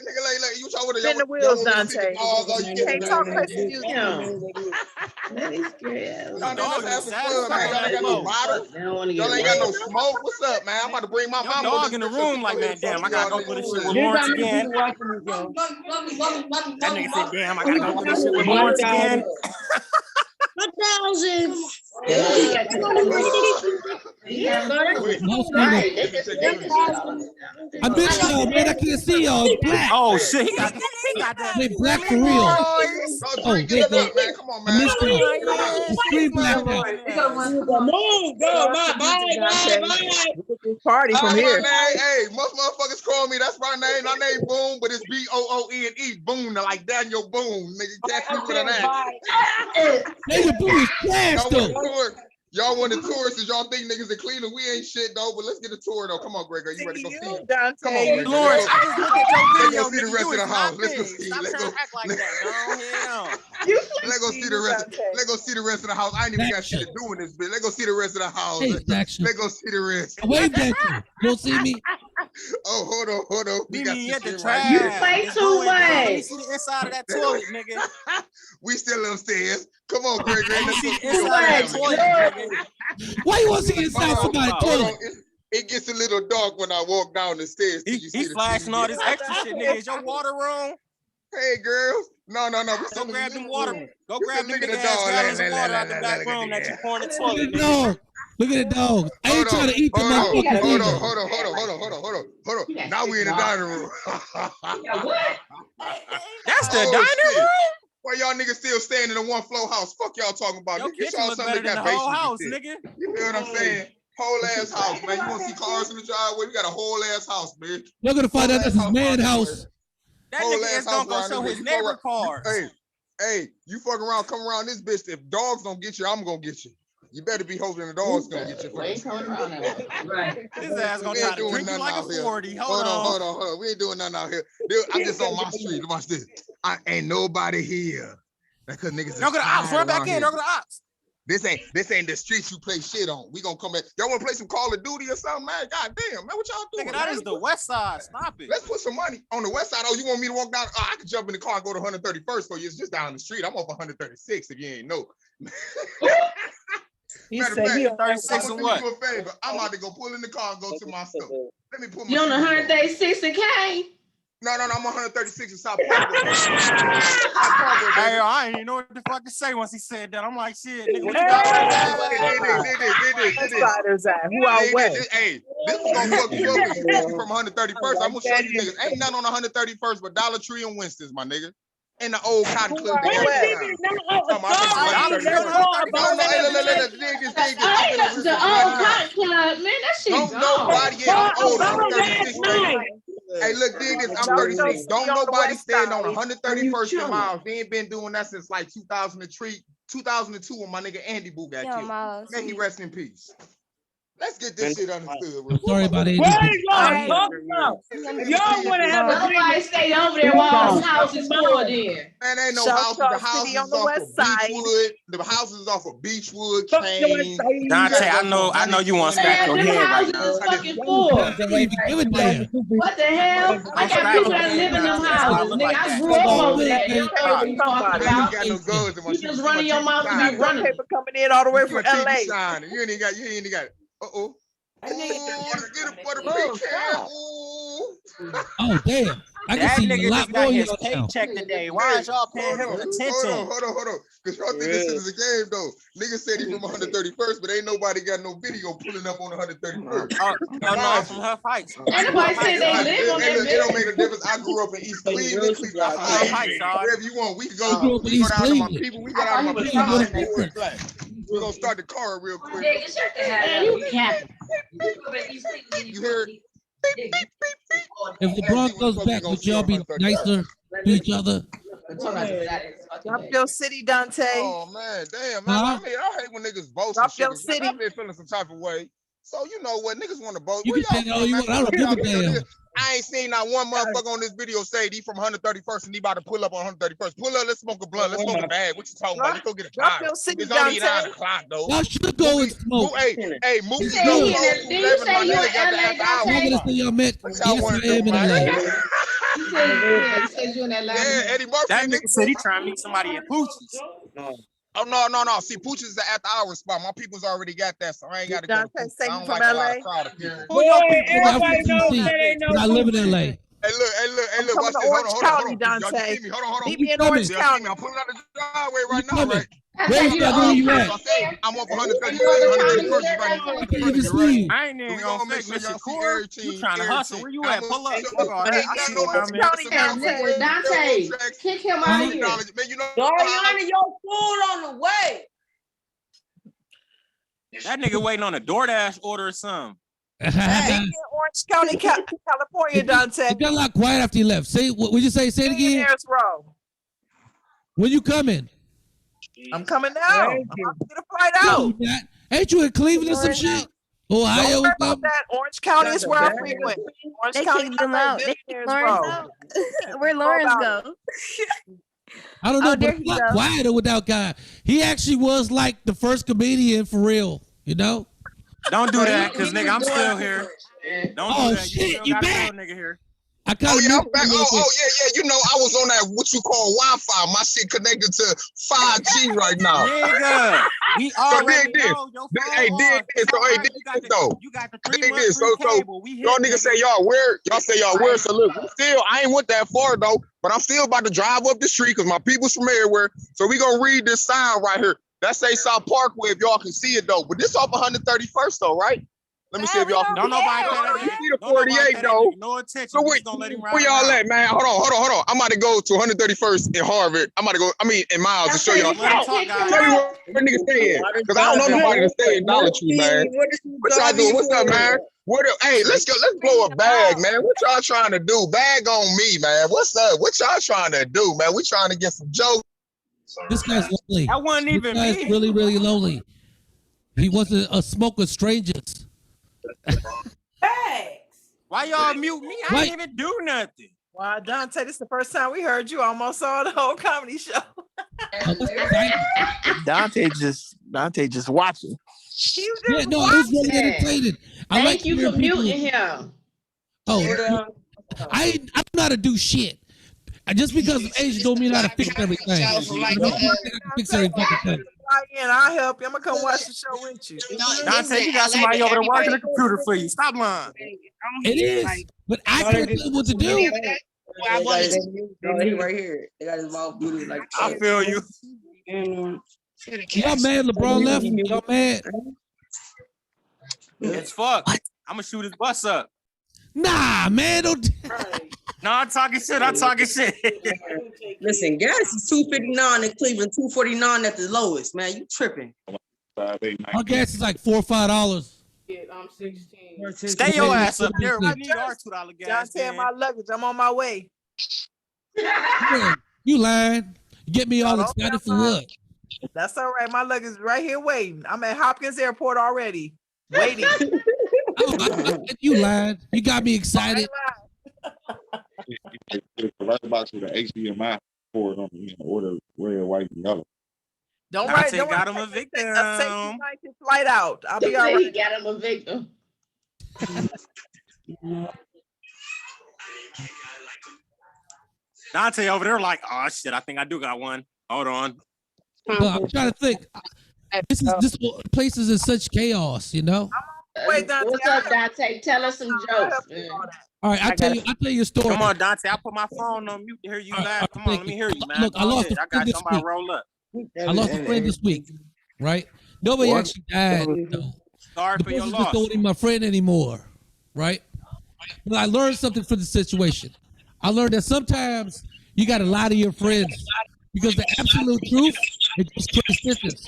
nigga. Like you talking Spin the wheels, Dante. Can't talk crazy music. Y'all niggas having fun, man. Y'all ain't got no bottle. Y'all ain't got no smoke. What's up, man? I'm about to bring my mama. Dog in the room like, man, damn, I gotta go through this shit with Lawrence again. That nigga said, damn, I gotta go through this shit with Lawrence again. 1,000. I missed y'all, man. I can't see y'all. It's black. Oh shit, he got that. They black for real. Oh, there you go. man. Come on, I man. missed y'all. It's three black out. Move, go, bye. Party from here. Hey, most motherfuckers call me. That's my name. My name Boone, but it's Boone. Boone, like Daniel Boone. Nigga, catch me with an ass. Nigga, boo is trash though. Y'all want the tour since y'all think niggas in Cleveland. We ain't shit though, but let's get a tour though. Come on, Gregor. You ready to go see it? Come on, Gregor. Lawrence, I just looked at your video. Let's go see the rest of the house. Let's go see. Stop trying to act like that. Let's go see the rest. Let's go see the rest of the house. I ain't even got shit to do in this bitch. Let's go see the rest of the house. Hey, Let's go see the rest. Wave that you. Don't see me. Oh, hold on. We got at the shit trash. right You play too much. Let me see the inside of that toilet, nigga. We still upstairs. Come on, Gregor. Let's see the inside of that toilet, nigga. Why you want to see inside somebody's toilet? It gets a little dark when I walk down the stairs. He flashing all this extra shit, nigga. Is your water room? Hey, girls. No. Go grab them water. Go grab them big ass gallons of water out the back room that you pour in the toilet, Look at the nigga. dog. Look at the dog. I ain't trying to eat the motherfucking Hold on. Now we in the dining room. That's the dining room? Why y'all niggas still staying in a one floor house? Fuck y'all talking about. Your Get kitchen y'all look something better that than the got whole house, basement. nigga. You feel what I'm saying? Whole ass house, man. You want to see cars in the driveway? We got a whole ass house, man. You're gonna find out this is man house. That nigga is gonna go show his neighbor cars. Hey, you fuck around, come around this bitch. If dogs don't get you, I'm gonna get you. You better be hoping the dogs gonna get you first. His ass gonna try to drink you like a 40. Hold on. We ain't doing nothing out here. Dude, I'm just on my street. Watch this. I ain't nobody here. That's because niggas. Don't go to ops. Run back in. Don't go to ops. This ain't the streets you play shit on. We gonna come back. Y'all wanna play some Call of Duty or something, man? God damn, man, what y'all doing? Nigga, that is the west side. Stop it. Let's put some money on the west side. Oh, you want me to walk down? Oh, I could jump in the car and go to 131st for you. It's just down the street. I'm off 136 if you ain't know. He Matter said of fact, he on 36 or what? do a favor. I'm about to go pull in the car and go to my store. Let me put my You on shoes 136 and K? No, I'm 136 in South Park. Hey, I ain't even know what the fuck to say once he said that. I'm like, shit, nigga, what you got? Outsiders at who out west. Hey, this was gonna fuck you up if you from 131st. I'm gonna show you niggas. Ain't nothing on 131st but Dollar Tree and Winston's, my nigga. And the old cotton club. The old cotton club, man, that shit don't gone. nobody, I'm old, I'm 36, baby. Hey, look, dig this, I'm 36. Don't nobody stand on 131st and Miles. They ain't been doing that since like 2002 when my nigga Andy Boo got killed. May he rest in peace. Let's get this shit understood. I'm sorry about it. What are y'all talking about? If y'all want to have a Nobody stay over there while his house is full there. Man, ain't no South houses. The Charles houses City on is the off west of side. Beechwood. The houses off of Beechwood, Fuck your Kane. west side. Dante, I know you want to scratch your Man, them head right houses now. is fucking full. Give it there. What the hell? I got people that live in them houses. Nigga, I grew up over there. You know what you talking I ain't about. got no guns in my You just running your mouth to be running. Paper coming in all the way from LA. You ain't got it. Uh-oh. Let's get it for the pecan. Oh damn! I That can see a nigga lot just got more his y'all now. paycheck today. Why is y'all paying him attention? Hold on. Because y'all think this shit is a game, though. Nigga said he from 131st, but ain't nobody got no video pulling up on 131st. Oh, no, from her fights. Ain't nobody said they live on that It don't make a difference. I grew up in East Cleveland. Wherever you want, we can go. You grew up in We go East down to my Cleveland. people. We got out of my people. We're gonna start the car real quick. You heard? If LeBron goes back, would y'all be nicer to each other? Drop your city, Dante. Oh man, damn. Man, I hate when niggas boast. Drop and shit. your city. I've been feeling some type of way. So you know what, niggas want to boast. You Where can say y'all all you from, want. I don't man? give a damn. I ain't seen not one motherfucker on this video say he from 131st and he about to pull up on 131st. Pull up, let's smoke a blunt, let's smoke a bag. What you talking about? Let's go get a Drop tire. your city, It's only Dante. 9 o'clock though. Y'all should go and smoke. Hey, Mookie, You say you in LA, I'm Dante? gonna say y'all met. Yes, I am in LA. You said you in Atlanta. Yeah, Eddie Murphy. That nigga said he trying to meet somebody at Poochie's. Oh no. See, Poochie's is the after hours spot. My people's already got that, so I ain't got to go. To Dante, Poochie's. say I you don't from like a lot LA? of crowd of people. Who your people? Everybody knows that ain't no I live in LA. Hey, look. Watch Coming to this. Orange Hold County, on. Y'all Dante. see me? Hold on. Meet me in coming? Orange Y'all see County. me? I'm pulling out the driveway right now, coming? right? Where you at? I'm up 131st, 131st right now. I can't even see you. I ain't even gonna make Mr. Core. You trying to hustle? Where you at? Pull up. Fuck all that. I see what I'm in. Dante, kick him out of here. Dariana, your food on the way. That nigga waiting on a DoorDash order or something. Meet me in Orange County, California, Dante. It got a lot quiet after you left. Say what would you say? Say it again. Millionaires Row. When you coming? I'm coming now. I'm about to get a flight out. Ain't you in Cleveland or some shit? Ohio Don't or worry about something? that. Orange County is where I frequent. Orange They County, kicked them LA, out. They kicked Millionaires Lawrence Row. out. Where'd Lawrence go? I don't know, Oh, there but he it's not goes. quieter with that guy. He actually was like the first comedian for real, you know? Don't do that, cause nigga, I'm still here. Don't Oh, do that. shit, still you got a back? real nigga here. I kind Oh of yeah, I'm back. Yeah. You know, I was on that what you call Wi-Fi. My shit connected to 5G right now. Nigga, we already know your phone. Hey, dig this. So hey, dig this though. You got the Dig 3 month this. free So cable. We hit, y'all niggas say y'all where? Y'all say y'all where? So look, I ain't went that far though, but I'm still about to drive up the street because my people's from everywhere. So we gonna read this sign right here. That say South Parkway if y'all can see it though. But this off 131st though, right? Let me see if y'all can. Don't nobody You see the 48 though. No attention. So wait, where y'all at, man? Hold on. I'm about to go to 131st in Harvard. I'm about to go, in Miles to show y'all. Show me where niggas stay at. Because I don't know nobody to stay in Dollar Tree, man. What y'all doing? What's up, man? Hey, let's blow a bag, man. What y'all trying to do? Bag on me, man. What's up? What y'all trying to do, man? We trying to get some jokes. This guy's lonely. That wasn't even This guy's me. really, really lonely. He wants a smoke with strangers. Why y'all mute me? I didn't even do nothing. Wow, Dante, this is the first time we heard you. Almost saw the whole comedy show. Dante just watching. He was Yeah, just no, it was really watching. entertaining. I Thank like you hearing for muting people- him. Oh, I'm not to do shit. Just because I'm Asian don't mean how to fix everything. I can fix every fucking thing. I'll help you. I'm gonna come watch the show with you. Dante, you got somebody over there working the computer for you. Stop lying. It is, but I can't tell what to do. He right here. They got his mouth muted like. I feel you. Y'all mad LeBron left? Y'all mad? It's fuck. I'm gonna shoot his bus up. Nah, man, don't. No, I'm talking shit. Listen, gas is $2.59 in Cleveland, $2.49 at the lowest. Man, you tripping? My gas is like $4 or $5. I'm 16. Stay your ass up there. We need our $2 gas. Dante, my luggage. I'm on my way. You lying? You get me all excited for what? That's all right. My luggage is right here waiting. I'm at Hopkins Airport already. Waiting. You lied. You got me excited. Right about to the HDMI port on the order red, white, and yellow. Don't Dante write. Don't got worry. him a victim. A safety blanket flight out. I'll be all He right. got him a victim. Dante over there like, oh shit, I think I do got one. Hold on. I'm trying to think. This place is in such chaos, you know. Wait, Dante. What's up, Dante? Tell us some jokes, man. All right, I'll tell you a story. Come on, Dante. I put my phone on mute to hear you laugh. Come on, let me hear you, man. Look, I lost a I got friend this somebody week. roll up. I lost a friend this week, right? Nobody actually died. Sorry The for your person just loss. don't even my friend anymore, right? But I learned something from the situation. I learned that sometimes you got to lie to your friends because the absolute truth it just carries distance.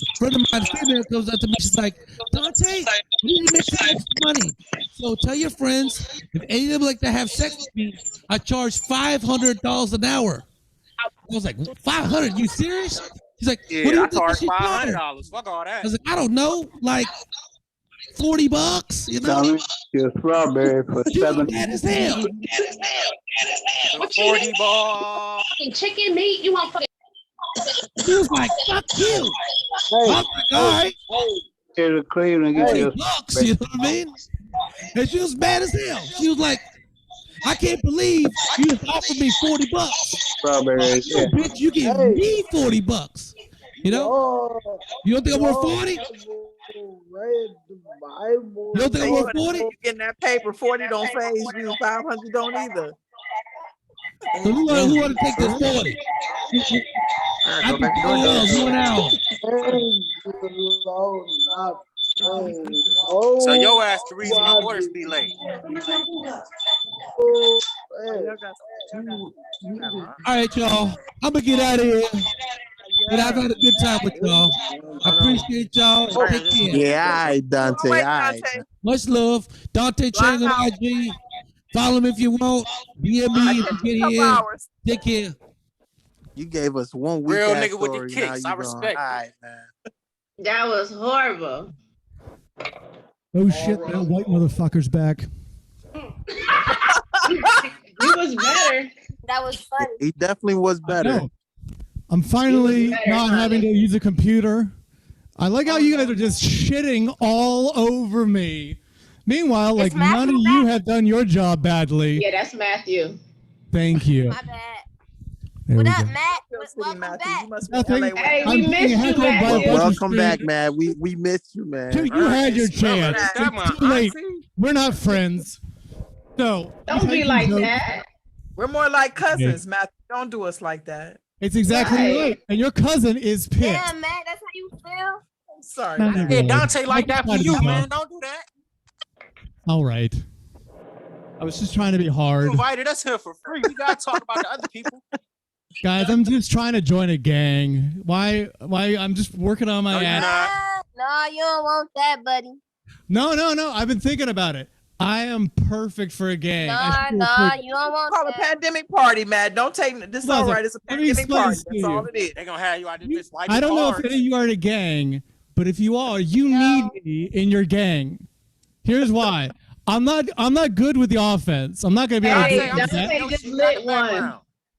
A friend of mine, female, comes up to me. She's like, Dante, you need to make some extra money. So tell your friends if any of them like to have sex with me, I charge $500 an hour. I was like, 500? You serious? She's like, what do Yeah, you I think charge she charge? $500. Fuck all I that. was like, I don't know, like $40, you know? Tommy, your strawberry for But you was 7. mad as hell. The 40 ball. Fucking chicken meat. You want fucking? She was like, fuck you. I was like, all right, Here to Cleveland, get your $40, you know what I mean? And she was mad as hell. She was like, I can't believe you just offered me $40. strawberries. Yo, bitch, you give me $40. You know? You don't think I'm worth 40? You don't think I'm worth 40? You getting that paper? 40 don't phase you. 500 don't either. So who want to take this 40? I can go else, you and Al. So your ass the reason my orders be late. All right, y'all. I'm gonna get out of here. But I've had a good time with y'all. I appreciate y'all. Take care. Yeah, all right, Dante. All right. Much love. Dante Chang on IG. Follow him if you want. DM me if you get here. Take care. You gave us 1 week. Real nigga with the kicks. I respect it. All right, man. That was horrible. Oh shit, that white motherfucker's back. You was better. That was funny. He definitely was better. No. I'm finally not having to use a computer. I like how you guys are just shitting all over me. Meanwhile, like none of you have done your job badly. Yeah, that's Matthew. Thank you. My bad. There we What up, go. Matt? Welcome back. Nothing. Hey, I'm we missed being you, heckled by a Matthew. bunch of Welcome back, strangers. man. We missed you, man. Dude, you had your chance. Come It's on, too late. auntie. We're not friends. So Don't be like so- that. We're more like cousins, Matthew. Don't do us like that. It's exactly right. And your cousin is pissed. Yeah, Matt, that's how you feel? I'm sorry. Not Matt. even Yeah, really. Dante like that for you, Not man. even. Don't do that. All right. I was just trying to be You hard. invited us here for free. We gotta talk about the other people. Guys, I'm just trying to join a gang. Why I'm just working on my No, you're ass. not. No, you don't want that, buddy. No. I've been thinking about it. I am perfect for a gang. I No, should no, recruit- you don't want Call a that. pandemic party, Matt. Don't take this. Is Listen, all right. It's a let me pandemic explain party. this to That's all you. it is. They gonna have you out this bitch like I don't know if cards. any of you are in a gang, but if you are, you need me in your gang. Here's why. I'm not good with the offense. I'm not gonna be able to Hey, do Dante that. just lit one.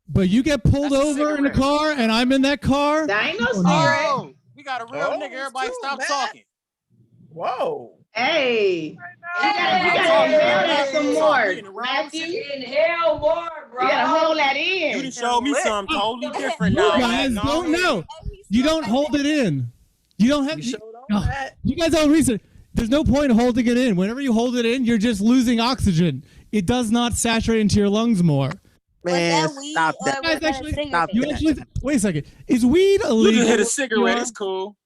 But you get pulled That's a over in a cigarette. car and I'm in that car. That ain't no Oh, no. cigarette. Oh, we got a real Oh, nigga. Everybody it's stop too talking. Whoa. Hey, you gotta inhale that some more, Matthew. Inhale more, bro. You gotta hold that in. You done showed me something totally different You now. guys man. don't know. You don't hold it in. You don't have. You You, showed no. on that. You guys don't reason. There's no point in holding it in. Whenever you hold it in, you're just losing oxygen. It does not saturate into your lungs more. Man, Was that weed stop or that. Guys, was that a actually, cigarette? Stop You that. actually wait a second. Is weed You illegal? just hit a where you cigarette. are? It's cool.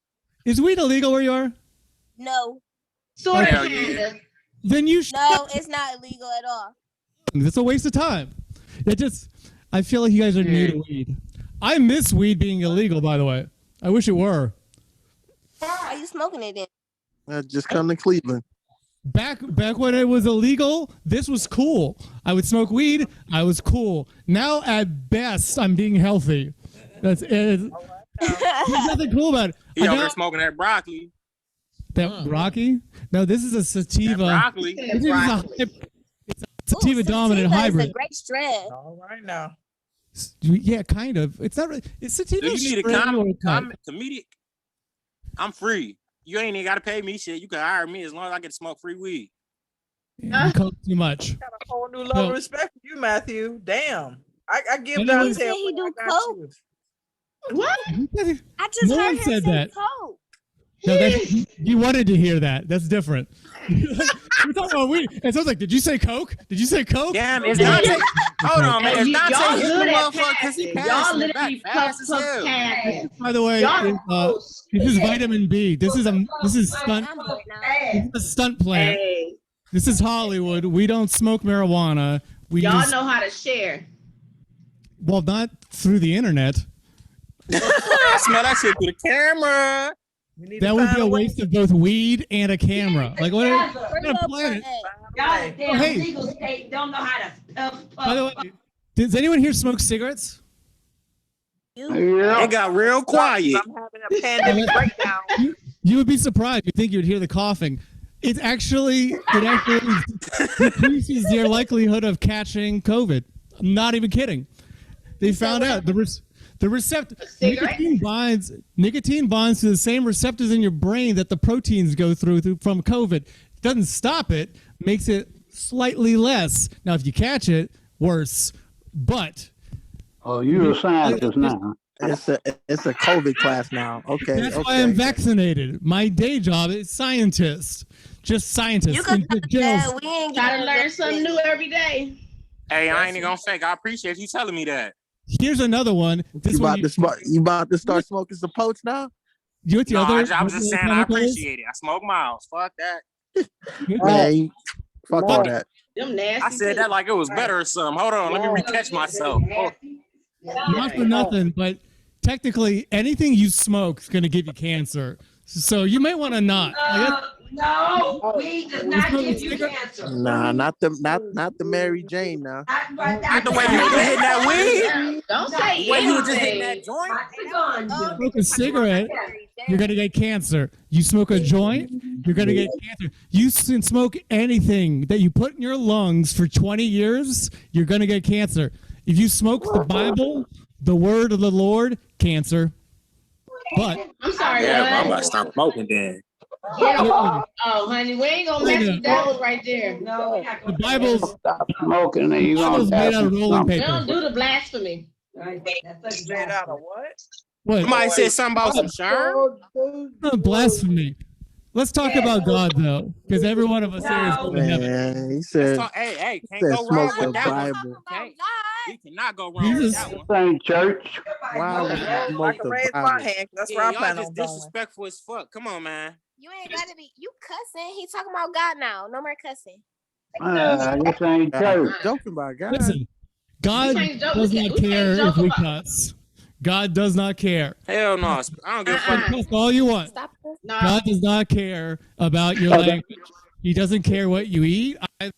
Is weed illegal where you are? No, Sort of, Hell yeah. kinda. Then you should. no, it's not illegal at all. That's a waste of time. It just. I feel like you guys are new to weed. I miss weed being illegal. By the way, I wish it were. Why are you smoking it then? Just come to Cleveland. Back when it was illegal, this was cool. I would smoke weed. I was cool. Now, at best, I'm being healthy. That's it. There's nothing cool about it. He I over got- there smoking that broccoli. That Rocky? No, this is a sativa. broccoli. This is a, it's a sativa dominant Sativa is hybrid. a great strain. All right now. Yeah, kind of. It's not really. It's sativa. Do you need a strain type. comedic? I'm free. You ain't even got to pay me shit. You can hire me as long as I get to smoke free weed. Yeah, you coke too much. Got a whole new level of respect for you, Matthew. Damn. I give Anyone- Dante. He said he do coke. What? I just No heard one him said say that. coke. No, that's, you wanted to hear that. That's different. We're talking about weed. And so I was like, did you say coke? Did you say coke? Damn, it's Dante. Hold on, man. It's Y'all Dante hitting the good at motherfucker because he passing. Y'all passing it back literally fast as cup hell. passing. By the way, Y'all this is vitamin B. This is stunt. I'm good now. This is a stunt plant. Hey, This is Hollywood. We don't smoke marijuana. We y'all just, know how to share. well, not through the internet. I smell that shit through the camera. We need That to would find be a way- waste of both weed and a camera. Like what kind Free of up planet? for that. Y'all damn hey. legal state don't know how to puff. By the way, does anyone here smoke cigarettes? It got real quiet. I'm having a pandemic breakdown. You would be surprised. You think you'd hear the coughing. It actually decreases your likelihood of catching COVID. I'm not even kidding. They found out the receptor nicotine binds to the same receptors in your brain that the proteins go through from COVID. It doesn't stop it, makes it slightly less. Now, if you catch it, worse. But Oh, you're a scientist now. It's a COVID class now. Okay. that's why I'm vaccinated. My day job is scientist. Just scientist. You can in jails. we ain't Gotta getting learn something new every day. Hey, I ain't even gonna fake. I appreciate you telling me that. Here's another one. This You one about to start smoking some poach now? you with the No, other. I'm just saying I appreciate it. I smoke miles. Fuck that. Man, fuck all that. Them nasty. I said that like it was better or something. Hold on, let me retouch myself. Oh, Not for nothing, but technically anything you smoke is going to give you cancer. So you may want to not. No, weed does not give you cancer. Nah, not the Mary Jane now. not the way you was hitting that weed. Don't say The way you was just hitting anything. that joint. Smoke a cigarette, you're going to get cancer. You smoke a joint, you're going to get cancer. You can smoke anything that you put in your lungs for 20 years, you're going to get cancer. If you smoke the Bible, the word of the Lord, cancer. But I'm sorry, Yeah, what? I'm about to stop smoking then. Oh, honey, we ain't gonna mess with that one right there. No, the Bible's Stop smoking and you're Bible's gonna made die out of from rolling something. we don't paper. do the blasphemy. Made out of what? What? Somebody said something about some sherm. Blasphemy. Let's talk about God though, because every one of us here is going to heaven. Man, he said, Hey, can't said go wrong smoke the with that one. Bible. We cannot go wrong with that one. This ain't church. Why would you I smoke can the raise my Bible? hand. That's Yeah, where I y'all plan just on going. disrespectful as fuck. Come on, man. You ain't gotta be. You cussing. He talking about God now. No more cussing. This ain't church. Joking about God. Listen, God can't joke- does we not can't care joke if we about- cuss. God does not care. Hell no. I don't give a fuck. Cuss all you want. Stop this. No, God does not care about your language. He doesn't care what you eat. He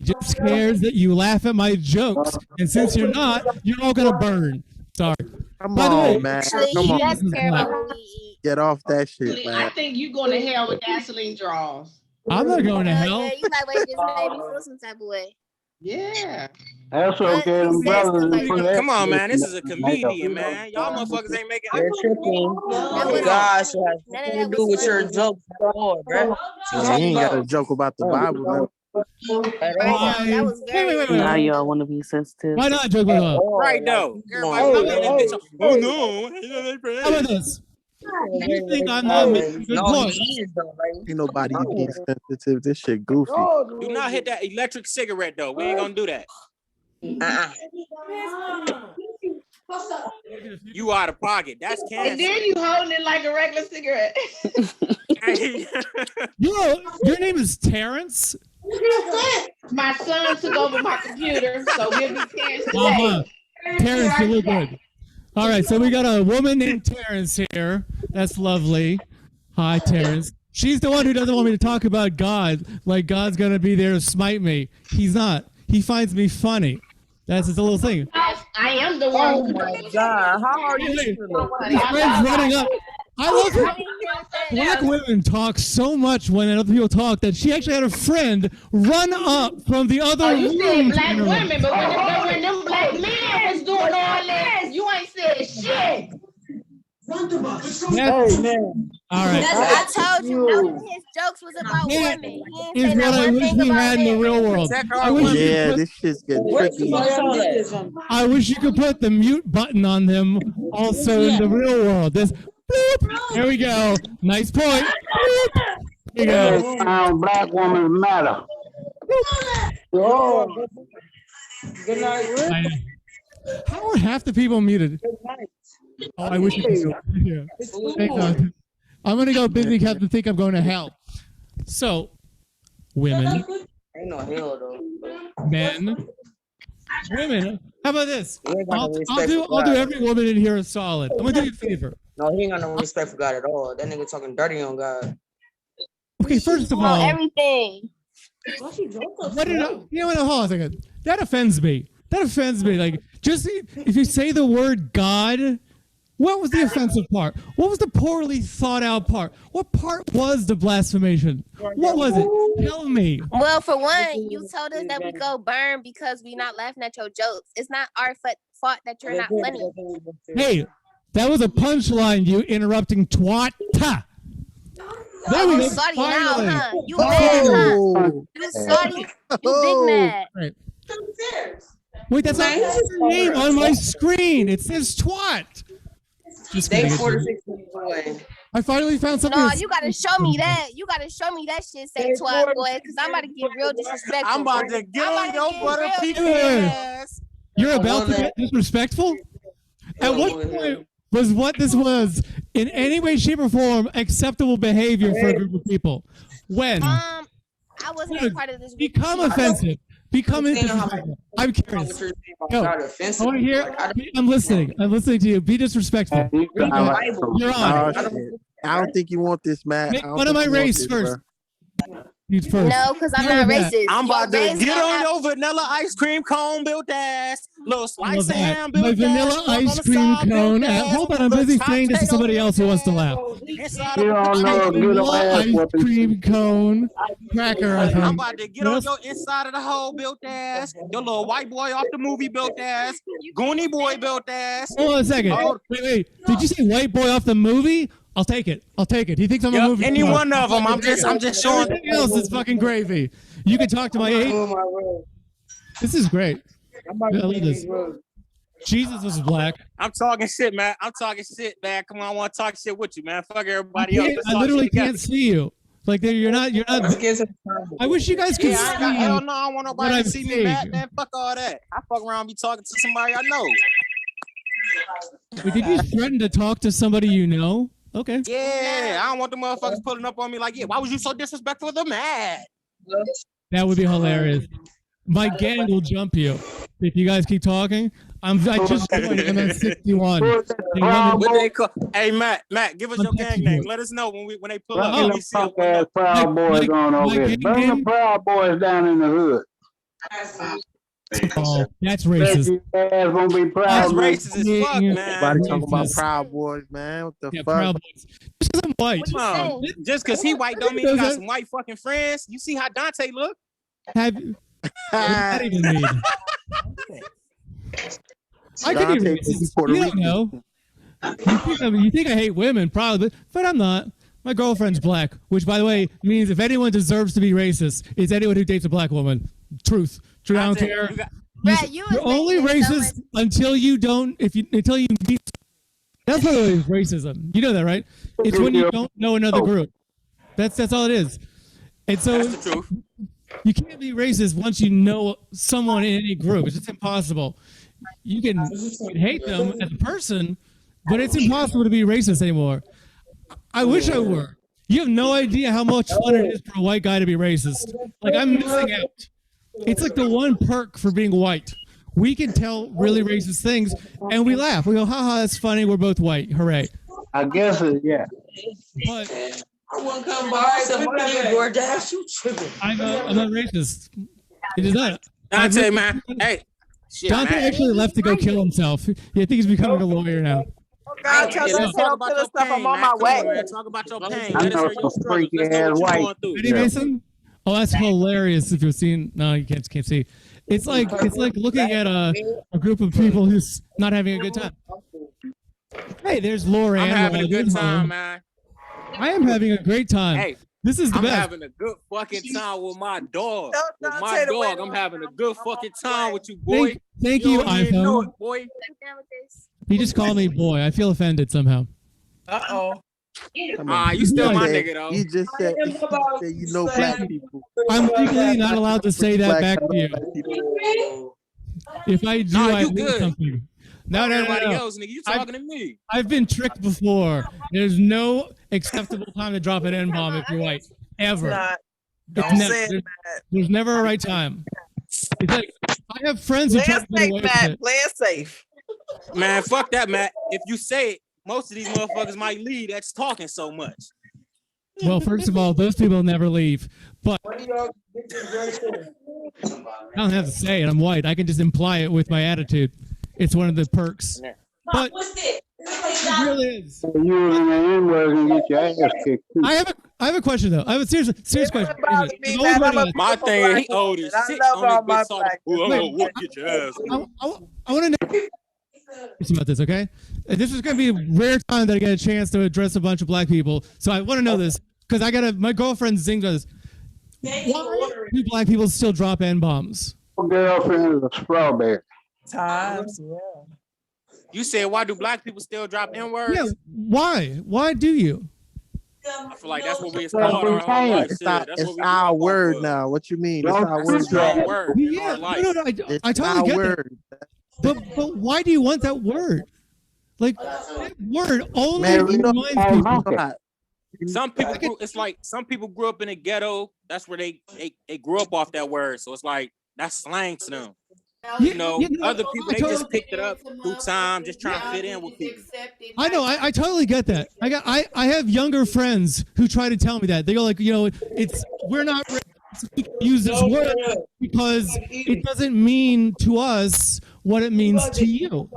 just cares that you laugh at my jokes. And since you're not, you're all gonna burn. Sorry. Come By the way, on, man. Actually, Come he on. does care about what we eat. Get off that shit, I man. think you going to hell with gasoline draws. I'm not going to hell. Yeah, you like, wait, this made me feel some type of way. Yeah. That's okay, them brothers. Come on, man. This is a comedian, man. Y'all motherfuckers ain't making. You're tripping. God should have nothing to do with your jokes at all, bro. Yeah, you ain't got a joke about the Bible, man. Why? That was very. Wait. Now y'all want to be sensitive. Why not joke with us? Right though. Everybody looking at this bitch. Oh no. How about this? You think I'm not making a good point? Ain't nobody being sensitive. This shit goofy. Do not hit that electric cigarette though. We ain't gonna do that. You out of pocket. That's And cancer. then you holding it like a regular cigarette. Your name is Terrence? My son took over my computer, so we'll be Terrence today. Uh-huh. Terrence, you look good. All right, so we got a woman named Terrence here. That's lovely. Hi, Terrence. She's the one who doesn't want me to talk about God, like God's going to be there to smite me. He's not. He finds me funny. That's his little thing. I am the one. Oh my God. How are you? His friend's running up. I love him. Black women talk so much when other people talk that she actually had a friend run up from the other You room. said to black interrupt. women, but when them black men was doing all that, you ain't said shit. That's- all right. That's, I told you, none of his jokes was about That women. He ain't is say what not I one wish thing we about had in the men. real world. I wish, you Yeah, could put, this shit's getting tricky. I wish you could put the mute button on them also in the real world. This bloop. There we go. Nice point. Bloop. There you go. Black women matter. Oh. Good night, Rick. How are half the people muted? Oh, I wish you could. Yeah. Hang on. I'm gonna go busy because I think I'm going to hell. So, women, Ain't no hell though. men, women. How about this? He ain't got no I'll respect do for God. every woman in here a solid. I'm gonna do you a favor. No, he ain't got no respect for God at all. That nigga talking dirty on God. Okay, first of On all, everything. what did I, you know what? Hold on a second. That offends me. That offends me. Like, just if you say the word God, what was the offensive part? What was the poorly thought out part? What part was the blasphemation? What was it? Tell me. Well, for one, you told us that we go burn because we not laughing at your jokes. It's not our fault that you're not funny. Hey, that was a punchline, you interrupting twat. Ta. There we You go. sorry now, Finally. huh? You mad, huh? You sorry. You big mad. Right. Wait, that's not your name on my screen. It says twat. Just Stay kidding. 46 minutes away. I finally found something. No, that's- you gotta show me that. You gotta show me that shit, say twat boy, because I'm about to get real disrespectful. I'm about to get on your butter real PK ass. You're about to get disrespectful? At what point was what this was in any way, shape, or form acceptable behavior for a group of people? When? I wasn't a part of this. Become offensive. Become disrespectful. I'm curious. Go. I want to hear. I'm listening. I'm listening to you. Be disrespectful. You're on. Oh, shit. I don't think you want this, Matt. Make I don't fun of think my you want race this, first. bro. You first. No, because I'm Tell not me that. racist. I'm about to Your race get don't on have- your vanilla ice cream cone built ass. Little Love slice of that. ham My built vanilla ass. ice cream cone. Hold on, I'm busy saying this to somebody else who wants to laugh. Inside You don't know a good Vanilla ass ice whooping. cream cone cracker. I I'm think. about to get on your inside of the hole built ass. Your little white boy off the movie built ass. Goonie boy built ass. Hold on a second. Oh. Wait. Did you say white boy off the movie? I'll take it. He thinks I'm a Yep, movie. any star. one of them. I'm just showing. Everything else is fucking gravy. You can talk to my age. This is great. I love this. Jesus was black. I'm talking shit, man. I'm talking shit, man. Come on, I want to talk shit with you, man. Fuck everybody else. Let's I talk literally shit together. can't see you. Like you're not. I wish you guys could Yeah, see. hell no, I don't want what nobody I'm to see me, seeing. man. Fuck all that. I fuck around, be talking to somebody I know. Wait, did you threaten to talk to somebody you know? Okay. Yeah, I don't want the motherfuckers pulling up on me like, yeah, why was you so disrespectful to Matt? That would be hilarious. My gang will jump you if you guys keep talking. I just joined. I'm at 61. What they call? Hey, Matt, give us your gang name. Let us know when they pull up. Bring Let them me see 'em. punk ass Proud Boys on over here. Bring the Proud Boys down in the hood. Oh, that's racist. Ass won't be proud. That's man. racist as fuck, man. Everybody talking about Proud Boys, man. What the Yeah, fuck? Proud Boys. Just 'cause I'm white. Come on. Just because he white don't mean he got some white fucking friends. You see how Dante look? Have you? What does that even mean? I could be Dante racist. is Puerto You don't know. You think I hate women, probably, but I'm not. My girlfriend's black, which, by the way, means if anyone deserves to be racist, it's anyone who dates a black woman. Truth. True. I don't care. Brad, you You're only racist until you don't. Until you meet. That's what it is. Racism. You know that, right? It's when you don't know another group. That's all it is. And so That's the truth. you can't be racist once you know someone in any group. It's just impossible. You can hate them as a person, but it's impossible to be racist anymore. I wish I were. You have no idea how much fun it is for a white guy to be racist. Like, I'm missing out. It's like the one perk for being white. We can tell really racist things, and we laugh. We go, haha, that's funny. We're both white. Hooray. I guess yeah. But I won't come by. Somebody DoorDash, you tripping. I'm not racist. It is not. Dante, man. Hey. Shit, Dante man. actually left to go kill himself. I think he's becoming a lawyer now. God, tell Yeah, them let's to talk go about to your the stuff. pain, I'm on man. my Come way. on, man. Talk about your pain. I Let us know hear your some struggles. Let's know freaky-ass what you're white going through. Eddie Mason? Oh, that's hilarious if you've seen. No, you can't see. It's like looking at a group of people who's not having a good time. Hey, there's Laura. I'm having a good there's time, Home. man. I am having a great time. Hey, this is the I'm best. having a good fucking time with my dog. With Dante my the way dog, I'm having a good fucking time with you, boy. Thank you, don't even know iPhone. it, boy. He just called me boy. I feel offended somehow. Uh-oh. You still my nigga, though. You just said you know black people. I'm legally not allowed to say that back to you. If I do, Nah, I you lose good. something. No. Everybody else, nigga, you talking to me. I've been tricked before. There's no acceptable time to drop an N-bomb if you're white. Ever. Don't say it, There's never a right time. It's like, I have friends who Play try it to get safe, away with Matt. it. Play it safe. Man, fuck that, Matt. If you say it, most of these motherfuckers might leave. That's talking so much. Well, first of all, those people never leave. But I don't have to say it. I'm white. I can just imply it with my attitude. It's one of the perks. But it really is. You in the N-word and get your ass kicked. Too. I have a question though. I have a serious question. My thing, he old as shit on this bitch talking. What get your ass? I want to know about this, okay? This is going to be a rare time that I get a chance to address a bunch of black people. So I want to know this because my girlfriend Zing does. Why do black people still drop N-bombs? Girlfriend is a strawberry. Times, yeah. You said, why do black people still drop N-words? Yeah, why? Why do you? I feel like that's what we called our whole life. It's our word now. What you mean? It's our word. It's our word in our life. No, I totally get word. that. But why do you want that word? Like that word only Man, you know, reminds people. Some people, it's like some people grew up in a ghetto. That's where they grew up off that word. So it's like that's slang to them. You know, other people they just picked it up through time, just trying to fit in with people. I know, I totally get that. I have younger friends who try to tell me that. They go like, we're not ready to use this word because it doesn't mean to us what it means to you.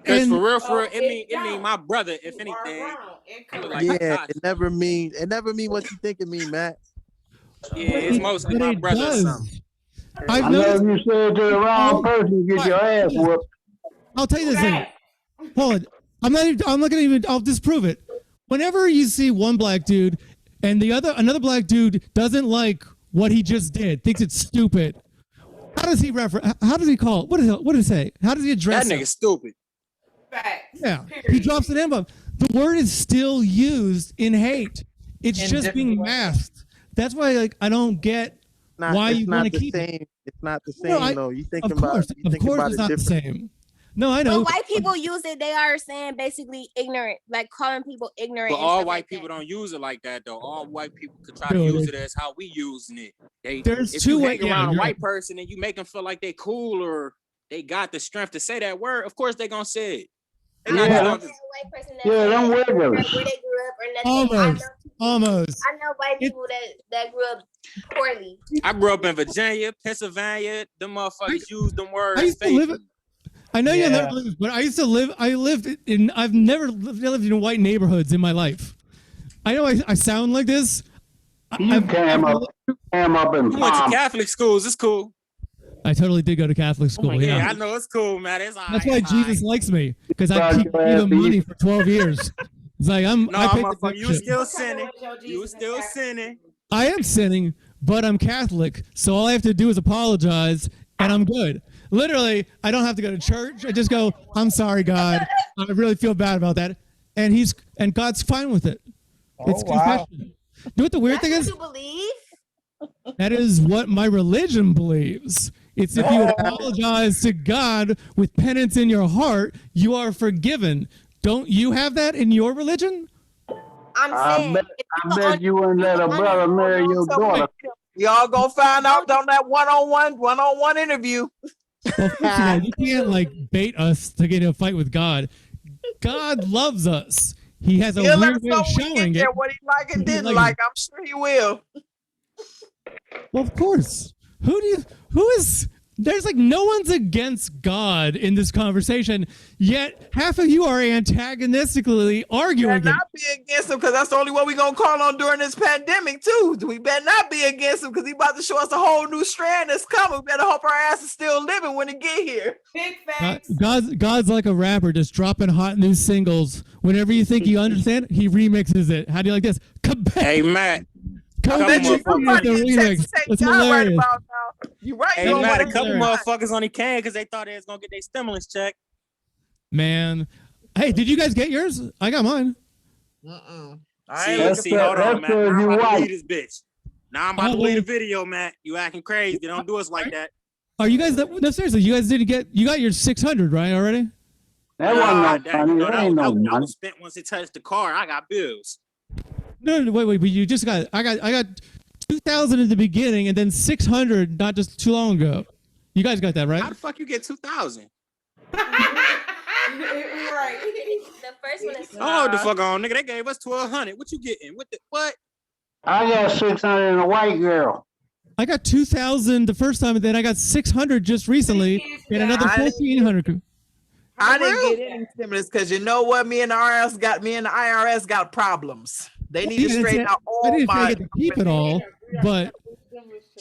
Because for real, it mean my brother, if anything. It never mean what you think it mean, Matt. Yeah, it's mostly my brother or something. I know you said to the wrong person, you get your ass whooped. I'll tell you this thing. Hold on. I'll disprove it. Whenever you see one black dude and another black dude doesn't like what he just did, thinks it's stupid, how does he call it? What does it say? How does he address that nigga stupid. Yeah, he drops an M-bomb. The word is still used in hate. It's just being masked. That's why I don't get why you want to keep it. It's not the same, though. You think of about course it's not the same. No, I know. When white people use it, they are saying basically ignorant, like calling people ignorant. But all white people don't use it like that, though. All white people could try to use it as how we using it. If you hang around a white person and you make them feel like they cool or they got the strength to say that word, of course they gonna say it. Them wiggles. Almost. I know white people that grew up poorly. I grew up in Virginia, Pennsylvania. Them motherfuckers use them words. I know you never lived, but I've never lived in white neighborhoods in my life. I know I sound like this. You came up in You went to Catholic schools. It's cool. I totally did go to Catholic school. Yeah, I know it's cool, man. It's all That's why Jesus likes me, because I keep giving money for 12 years. It's like you still sinning. You still sinning. I am sinning, but I'm Catholic, so all I have to do is apologize, and I'm good. Literally, I don't have to go to church. I just go, I'm sorry, God. I really feel bad about that, and God's fine with it. It's confession. You know what the weird thing is? You believe? That is what my religion believes. It's if you apologize to God with penance in your heart, you are forgiven. Don't you have that in your religion? I bet you wouldn't let a brother marry your daughter. Y'all gonna find out on that one-on-one interview. Well, first of all, you can't bait us to get in a fight with God. God loves us. He has a weird way of showing it. What he like and didn't like. I'm sure he will. Well, of course. Who is There's like no one's against God in this conversation, yet half of you are antagonistically arguing. Better not be against him, because that's the only one we gonna call on during this pandemic too. We better not be against him, because he about to show us a whole new strand that's coming. We better hope our ass is still living when it get here. Big facts. God's like a rapper, just dropping hot new singles. Whenever you think you understand, he remixes it. How do you like this? Hey, Matt. It's hilarious. You right. Hey, Matt, a couple motherfuckers only came because they thought they was gonna get their stimulus check. Man, hey, did you guys get yours? I got mine. See, hold on, Matt. Now I'm about to leave this bitch. Now I'm about to leave the video, Matt. You acting crazy. They don't do us like that. Are you guys? No, seriously, you guys didn't get. You got your 600 right already. That wasn't no money. That was spent once it touched the car. I got bills. No, wait, but you just got. I got 2,000 in the beginning, and then 600 not just too long ago. You guys got that right? How the fuck you get 2,000? Right. The first one is. Oh, the fuck on, nigga. They gave us 1,200. What you getting? What? I got 600 in a white girl. I got 2,000 the first time, and then I got 600 just recently, and another 1,400. I didn't get any stimulus because you know what? Me and the IRS got problems. They need to straighten out all I didn't my. get to keep it all, but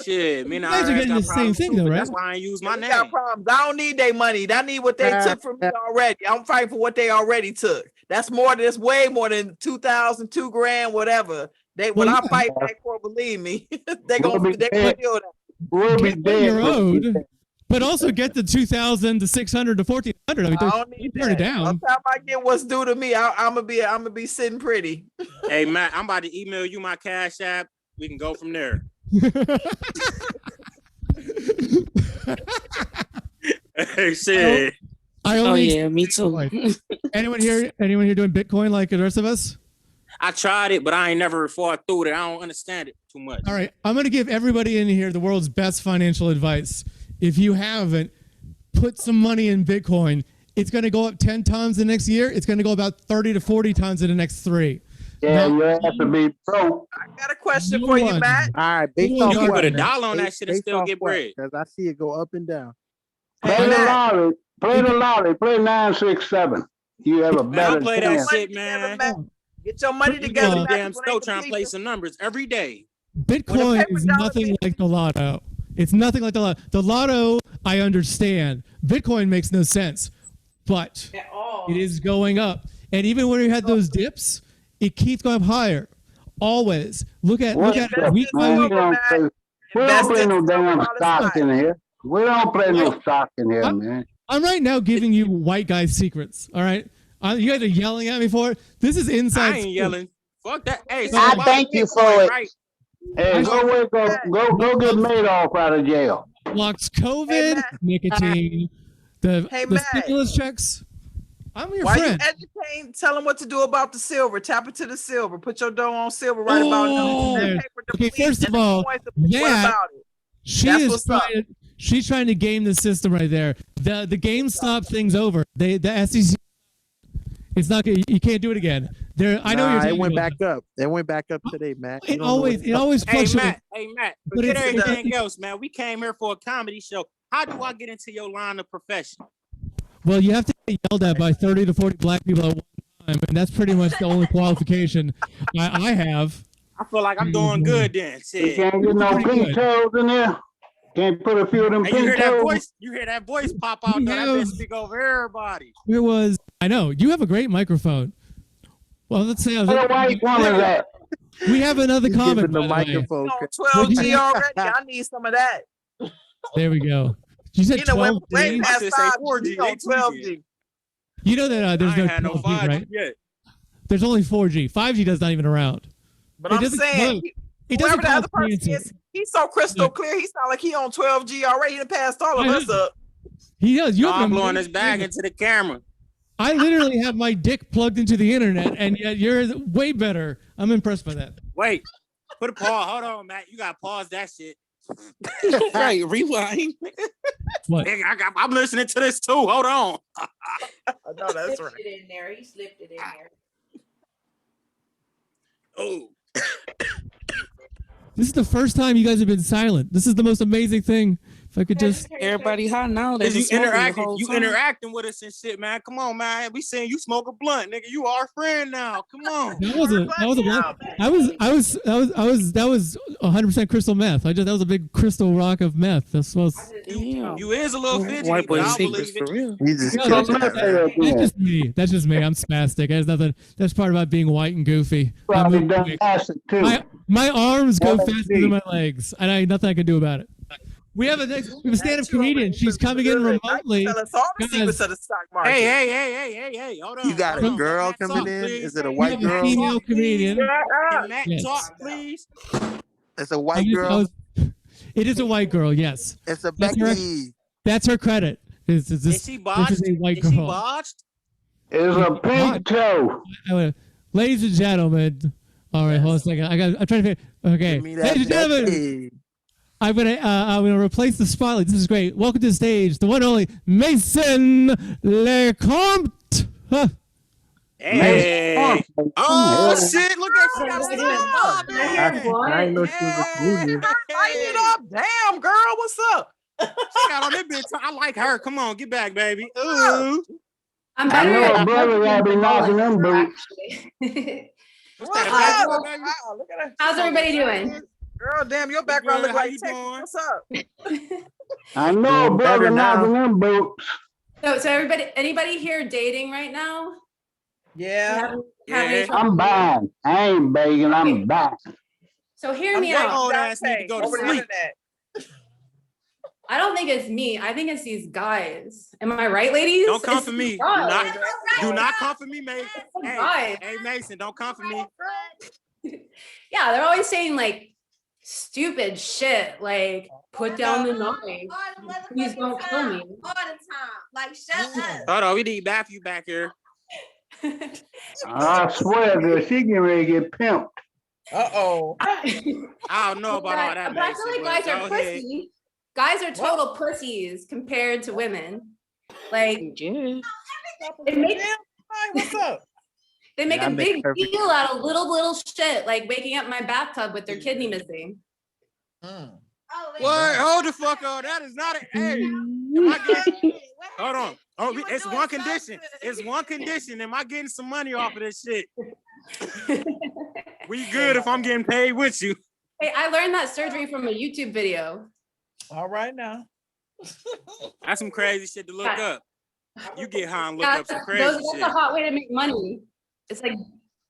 shit, me and you guys are getting the same thing though, right? That's why I ain't use my name. Got problems. I don't need their money. I need what they took from me already. I'm fighting for what they already took. That's way more than 2,000, $2,000, whatever. When I fight back for, believe me, they gonna deal that. We'll be dead. But also get the 2,000 to 600 to 1,400. I mean, don't need turn it down. By the time I get what's due to me, I'm gonna be sitting pretty. Hey Matt, I'm about to email you my Cash App. We can go from there. Hey, shit. Me too. Anyone here doing Bitcoin like the rest of us? I tried it, but I ain't never fought through it. I don't understand it too much. All right, I'm gonna give everybody in here the world's best financial advice. If you haven't, put some money in Bitcoin. It's going to go up 10 times the next year. It's going to go about 30 to 40 times in the next 3. Yeah, you have to be broke. I got a question for you, Matt. All right, based You off can what, put a man? dollar on that shit and still get bread. Because I see it go up and down. Play the lottery. Play 967. You have a Man, better I play that chance. shit, man. Get your money together. I'm damn still trying to play some numbers every day. Bitcoin is nothing like the lotto. It's nothing like the lotto. The lotto, I understand. Bitcoin makes no sense, but it is going up. And even when we had those dips, it keeps going up higher. Always. Look at it week by week. We don't play no damn stock in here. We don't play no stock in here, man. I'm right now giving you white guy secrets. All right, you guys are yelling at me for it. This is inside. I ain't yelling. Fuck that. Hey, I thank you for it. Right? Hey, go get Madoff out of jail. Blocks COVID, nicotine, the stimulus checks. I'm your Why friend. you educating? Tell them what to do about the silver. Tap into the silver. Put your dough on silver right about now. Okay, first of all, she's trying to game the system right there. The GameStop thing's over. The SEC. It's not. You can't do it again. I know it went back up. It went back up today, Matt. It always fluctuates. Hey Matt. Forget everything else, man. We came here for a comedy show. How do I get into your line of profession? Well, you have to get yelled at by 30 to 40 black people at one time, and that's pretty much the only qualification I have. I feel like I'm doing good then. Shit. You can't get no pink toes in there. Can't put a few of them Hey, you hear pink that toes. voice? You hear that voice pop out there? That bitch speak over everybody. It was. I know you have a great microphone. Well, let's say What a white one is that? we have another comment. The by the way. microphone. 12G already. I need some of that. There we go. You said 12G. Way past I should say 5G, 4G, on 12G. You know that there's I no ain't had no 12G, 5G right? yet. There's only 4G. 5G does not even around. But It I'm doesn't saying, close. It doesn't whoever the other cause person cancer. is, he's so crystal clear. He sound like he on 12G already. He done passed all of I us know. up. He does. You No, have I'm an blowing amazing this bag thing. into the camera. I literally have my dick plugged into the internet, and yet you're way better. I'm impressed by that. Wait, put a pause. Hold on, Matt. You gotta pause that shit. Right, rewind. What? Nigga, I'm listening to this too. Hold on. No, that's right. It in there. He slipped it in there. Oh. This is the first time you guys have been silent. This is the most amazing thing If I could just. Everybody hot now. They Cause you been smoking the interacting, whole you time. interacting with us and shit, man. Come on, man. We saying you smoke a blunt, nigga. You our friend now. Come on. That was a blunt. That was 100% crystal meth. That was a big crystal rock of meth. That's was. You is a little fidgety, White but boy I secrets believe for it. real. That's just me. That's just me. I'm spastic. That's nothing. That's part about being white and goofy. Probably done acid too. My arms go Yeah, faster than my legs, and I nothing I can do about it. We have a stand-up comedian. She's coming in remotely. Tell us all the secrets of the stock market. Hey, hold on. You got a hold on. girl Matt, coming talk, in? please. Is it a We white have a girl? female comedian. Can Matt Yes. talk, please? It's a white girl. It is a white girl. Yes. It's a That's her, Becky. that's her credit. Is Is this? she This botched? is a white Is she girl. botched? It's a pink toe. Ladies and gentlemen. All right, hold on a second. I'm trying to figure. Okay, Give me that ladies and gentlemen. Becky. I'm gonna replace the spotlight. This is great. Welcome to the stage, the one and only Mason Lecomte. Huh. Hey. Oh shit! Look at you. I didn't know she was a comedian. Light it up. Damn, girl. What's up? She got on that bitch. I like her. Come on, get back, baby. Ooh. I'm I better know at a brother gotta be knocking them boots. What's up? Wow, Baby? Wow, look at her. How's everybody doing? Girl, damn, your background Good. look How like you Texas. doing? What's up? I know a Doing better brother now. knocking them boots. So anybody here dating right now? Yeah. Have any trouble? I'm buying. I ain't begging, I'm buying. So hear I'm me waiting out. on that ass need to go to Over the sleep. internet. I don't think it's me. I think it's these guys. Am I right, ladies? Don't come It's for me. these Do guys. not come for me, Mason. Hey, Guys. hey, Mason, don't come for me. Yeah, they're always saying like stupid shit, like put down the knife. Please don't kill me. All the time. Like, shut up. Hold on, we need Matthew back here. I swear that she getting ready to get pimped. Uh-oh. I don't know about all that, But I Mason. feel like guys are go ahead. pussy. Guys are total pussies compared to women. Like they make What's up? they make Yeah, I a make big perfect- deal out of little shit, like waking up my bathtub with their kidney missing. What? Hold the fuck on. That is not a. Hey, am I getting? Hold on. Oh, it's one condition. It's one condition. Am I getting some money off of this shit? We good if I'm getting paid with you. Hey, I learned that surgery from a YouTube video. All right now. That's some crazy shit to look up. You get high and look Yeah, up some crazy that's shit. a hot way to make money. It's like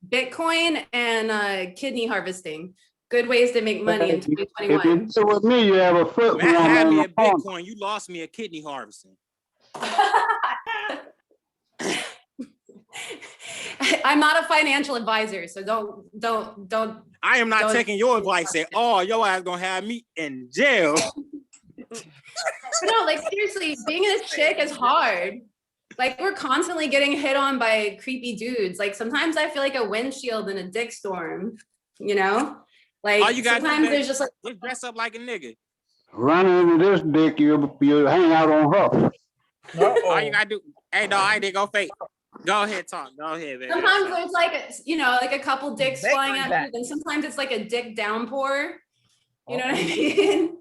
Bitcoin and kidney harvesting. Good ways to make money in If you 2021. do with me, you have a foot Matt wrong had on me the at phone. Bitcoin. You lost me at kidney harvesting. I'm not a financial advisor, so don't. I am not don't- taking your advice at all. Your ass gonna have me in jail. But no, like seriously, being a chick is hard. Like we're constantly getting hit on by creepy dudes. Like sometimes I feel like a windshield in a dick storm. You know, like All you gotta do, sometimes baby, there's just like just dress up like a nigga. Run into this dick, you'll hang out on her. All you gotta do, hey dog, I did go fake. Go ahead, talk. Go ahead, baby. sometimes there's like like a couple dicks They flying bring at back. you, and sometimes it's like a dick downpour. You know what I mean?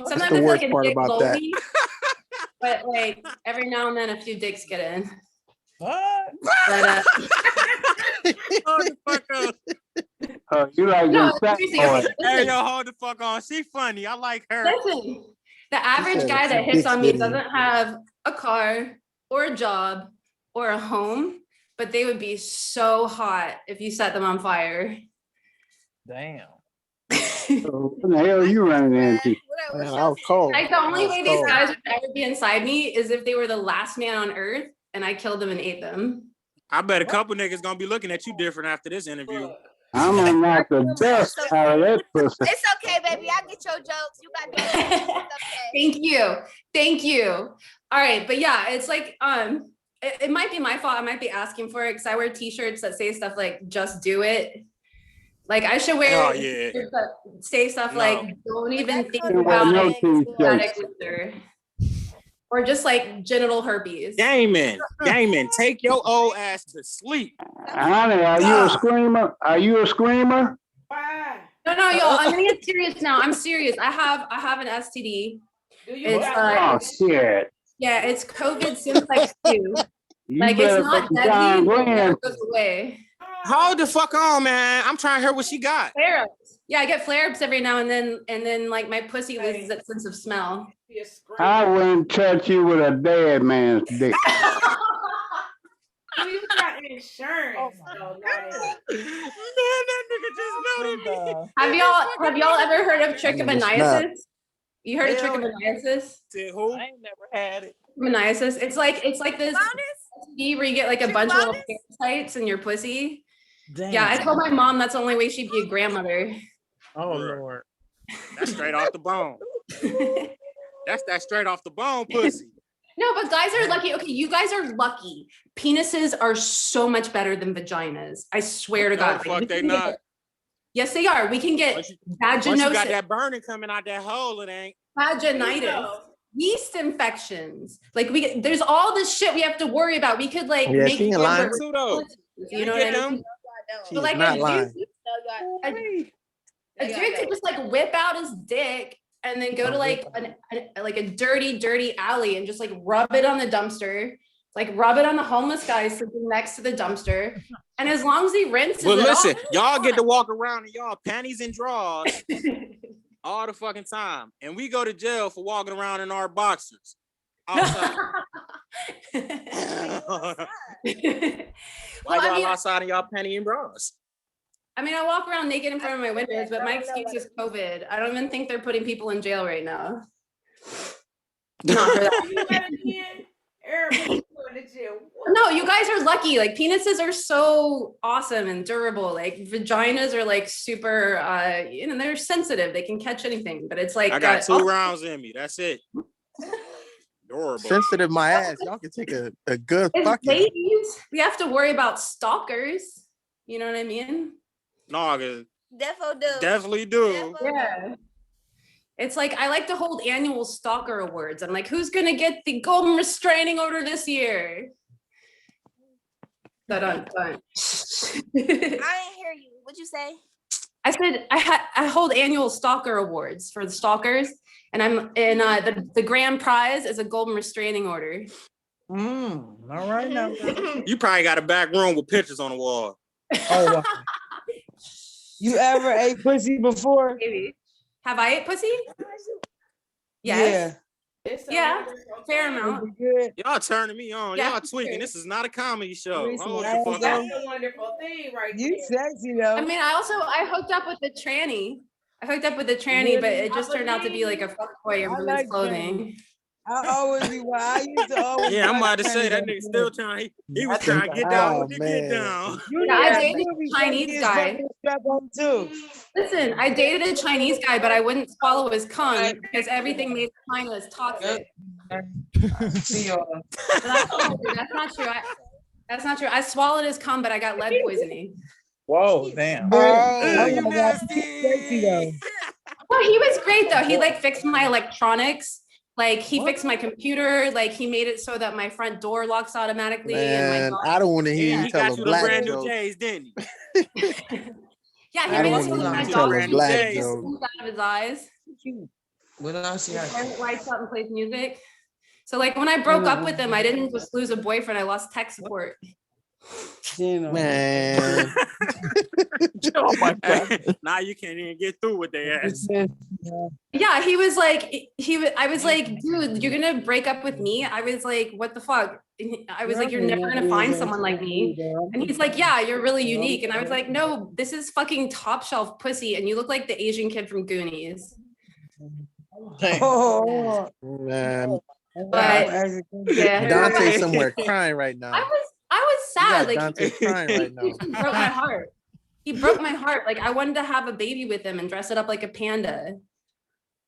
Sometimes the it's worst like a part dick about that. lonely, but like every now and then a few dicks get in. What? But, Hold the fuck on. You like No, them fat seriously, boys. Hey, yo, hold the fuck on. She funny. I like her. listen, the average said guy a that few hits dicks on me get in. doesn't have a car or a job or a home, but they would be so hot if you set them on fire. Damn. So what the hell are you running into? Man, I was cold. Like the only I was way these cold. guys would ever be inside me is if they were the last man on earth and I killed them and ate them. I bet a couple niggas gonna be looking at you different after this interview. I'm gonna knock the dust out of that pussy. It's okay, baby. I get your jokes. You got jokes. It's okay. Thank you. All right, but yeah, it's like it might be my fault. I might be asking for it because I wear t-shirts that say stuff like "just do it." Like I should wear Oh, yeah. t-shirts that say stuff No. like "don't even think You wear about no it." t-shirts. Static Luther. Or just like genital herpes. Gaming, take your old ass to sleep. Honey, are you a screamer? Are you a screamer? No, y'all. I'm gonna get serious now. I'm serious. I have an STD. It's Oh, shit. yeah, it's COVID simplex 2. You Like it's better not take John deadly, but it Glenn. never goes away. Hold the fuck on, man. I'm trying to hear what she got. Flare-ups. Yeah, I get flare-ups every now and then like my pussy loses its sense of smell. I wouldn't touch you with a dead man's dick. You got insurance. though, like. That nigga just noted me. Have y'all ever heard of trichomoniasis? You heard of Hell trichomoniasis? Said who? I ain't never had it. Trichomoniasis. It's like this STD where you get like a bunch of little parasites in your pussy. Damn. Yeah, I told my mom that's the only way she'd be a grandmother. Oh Lord. That's straight off the bone. That's that straight off the bone pussy. No, but guys are lucky. Okay, you guys are lucky. Penises are so much better than vaginas. I swear to No, God. the fuck We they can get- not. Yes, they are. We can get Once you got vaginosis, that burning coming out that hole, it ain't. vaginitis, yeast infections. Like there's all this shit we have to worry about. We could like Yeah, make she ain't sure lying. we're- Too though. You know what I mean? She's But like not a lying. dude could just like whip out his dick and then go to like a dirty alley and just like rub it on the dumpster, like rub it on the homeless guy sitting next to the dumpster. And as long as he rinses Well, it listen, off, y'all get to walk around in y'all panties and drawers all the fucking time, and we go to jail for walking around in our boxers outside. Why Well, I y'all mean- outside in y'all panty and drawers? I mean, I walk around naked in front of my windows, but my excuse is COVID. I don't even think they're putting people in jail right now. Not for that. No, you guys are lucky. Like penises are so awesome and durable. Like vaginas are like super, they're sensitive. They can catch anything. But it's like I got 2 rounds in me. That's it. Adorable. Sensitive my ass. Y'all can take a good As fucking. ladies, we have to worry about stalkers. You know what I mean? No, definitely do. Yeah. It's like I like to hold annual stalker awards. I'm like, who's gonna get the golden restraining order this year? I didn't hear you. What'd you say? I said I hold annual stalker awards for the stalkers, and the grand prize is a golden restraining order. All right now. You probably got a back room with pictures on the wall. Oh, wow. You ever ate pussy before? Maybe. Have I ate pussy? Yes. Yeah. Fair amount. Y'all turning me on. Yeah, Y'all tweaking. sure. This is not a comedy show. Listen, Hold I the fuck don't- on. A wonderful thing, right? You sexy though. I mean, I hooked up with the tranny. I hooked up with the tranny, but it just turned out to be like a fuckboy in I women's like clothing. I always be. I used to always. Yeah, I'm about to like say that trannies. nigga still trying. He was trying to get down with the get down. You Yeah, I know, dated you be a Chinese sexy as guy. fucking strap on too. Listen, I dated a Chinese guy, but I wouldn't swallow his cum because everything made China is toxic. See y'all. But that's not true. That's not true. I swallowed his cum, but I got lead poisoning. Whoa, damn. Oh, you sexy though. Well, he was great though. He like fixed my electronics. Like he fixed my computer. Like he made it so that my front door locks automatically. Man, and my I don't want to hear Yeah, you he tell got a you the black brand new joke. J's, didn't he? yeah, he I made don't it so want that to my hear you tell a dog black J's. joke. comes out of his eyes. When I see how And lights up and plays music. So like when I broke up with him, I didn't just lose a boyfriend. I lost tech support. Man. Oh my God. Now you can't even get through with their ass. Yeah, he was like, I was like, dude, you're gonna break up with me? I was like, what the fuck? I was like, you're never gonna find someone like me. And he's like, yeah, you're really unique. And I was like, no, this is fucking top shelf pussy, and you look like the Asian kid from Goonies. Oh, Man. But yeah, Dante's somewhere crying right now. I was sad. You got Like Dante crying right now. he broke my heart. He broke my heart. Like I wanted to have a baby with him and dress it up like a panda.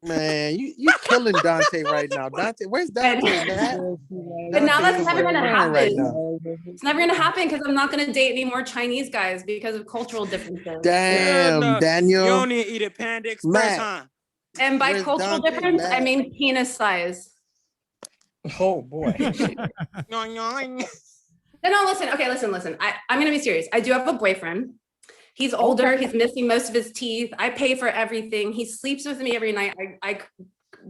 Man, you killing Dante right now. Dante, where's Dante at? But now that's never gonna happen. Right now. It's never gonna happen because I'm not gonna date any more Chinese guys because of cultural differences. Damn, You Daniel. don't need to eat a Panda Express, Matt. huh? And by Where's cultural Dante, difference, I Matt? mean penis size. Oh boy. Yoing, yoing. No, listen. Okay, listen. I'm gonna be serious. I do have a boyfriend. He's older. He's missing most of his teeth. I pay for everything. He sleeps with me every night. I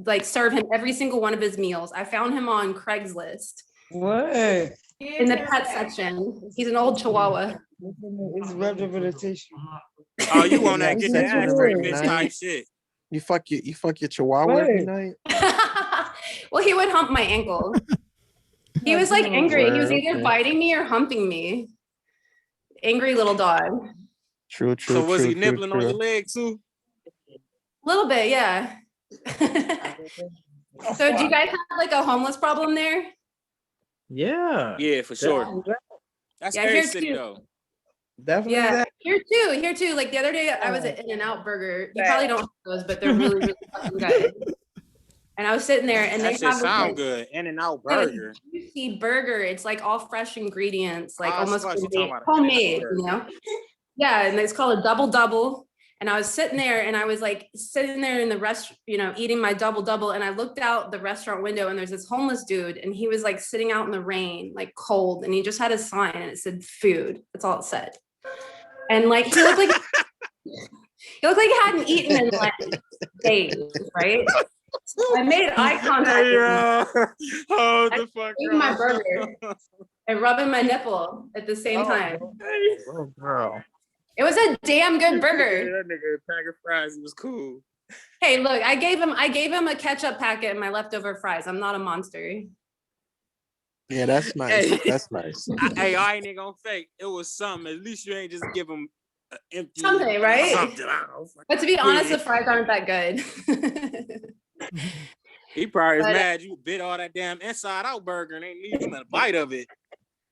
like serve him every single one of his meals. I found him on Craigslist. What? In the pet section. He's an old Chihuahua. It's representation. Oh, you want that Yeah, get that's that ass what straight it bitch is. type shit. You fuck your chihuahua every night? Well, he would hump my ankle. He was like angry. He was either Okay. biting me or humping me. Angry little dog. True. So was he nibbling on your leg too? A little bit, yeah. So do you guys have like a homeless problem there? Yeah. Yeah, for sure. That's Yeah, every here city too. though. Definitely. Yeah, here too. Like the other day, I was at In-N-Out Burger. You probably don't have those, but they're really, really fucking good. And I was sitting there, and That they shit have this, sound like, good. In-N-Out yeah, like, burger. juicy burger. It's like all fresh ingredients, like Oh, I almost thought you were talking about a homemade, burger. you know? Yeah, and it's called a double. And I was sitting there, and I was like sitting there in the restaurant, you know, eating my double, and I looked out the restaurant window, and there's this homeless dude, and he was like sitting out in the rain, like cold, and he just had a sign, and it said food. That's all it said. And like he looked like he hadn't eaten in like days, right? So I made eye contact with him. Hold the fuck Eating my burger and rubbing my nipple at the same time. Oh, girl. It was a damn good burger. That nigga pack of fries. It was cool. Hey, look, I gave him a ketchup packet and my leftover fries. I'm not a monster. Yeah, that's nice. Hey. That's nice. Hey, I ain't even gonna fake. It was something. At least you ain't just give him an empty Something, right? Something. I don't know. But to be honest, Yeah. the fries aren't that good. He probably is But, mad you bit all that damn inside out burger and ain't leaving a bite of it.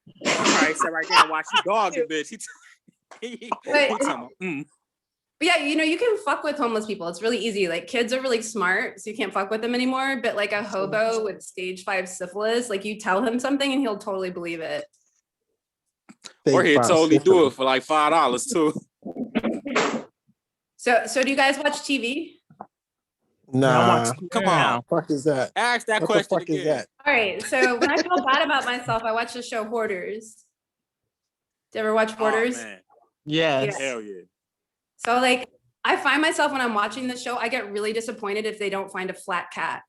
He probably sat right there and watched you dog the bitch. He talking about, But yeah, you know, you can fuck with homeless people. It's really easy. Like kids are really smart, so you can't fuck with them anymore. But like a hobo with stage 5 syphilis, like you tell him something and he'll totally believe it. Or he'd totally do it for like $5 too. So do you guys watch TV? Nah. Come on. Fuck is that? Ask that What the question fuck is again. that? All right. So when I feel bad about myself, I watch the show Hoarders. Do you ever watch Hoarders? Oh, man. Yes. Hell yeah. So like I find myself when I'm watching the show, I get really disappointed if they don't find a flat cat,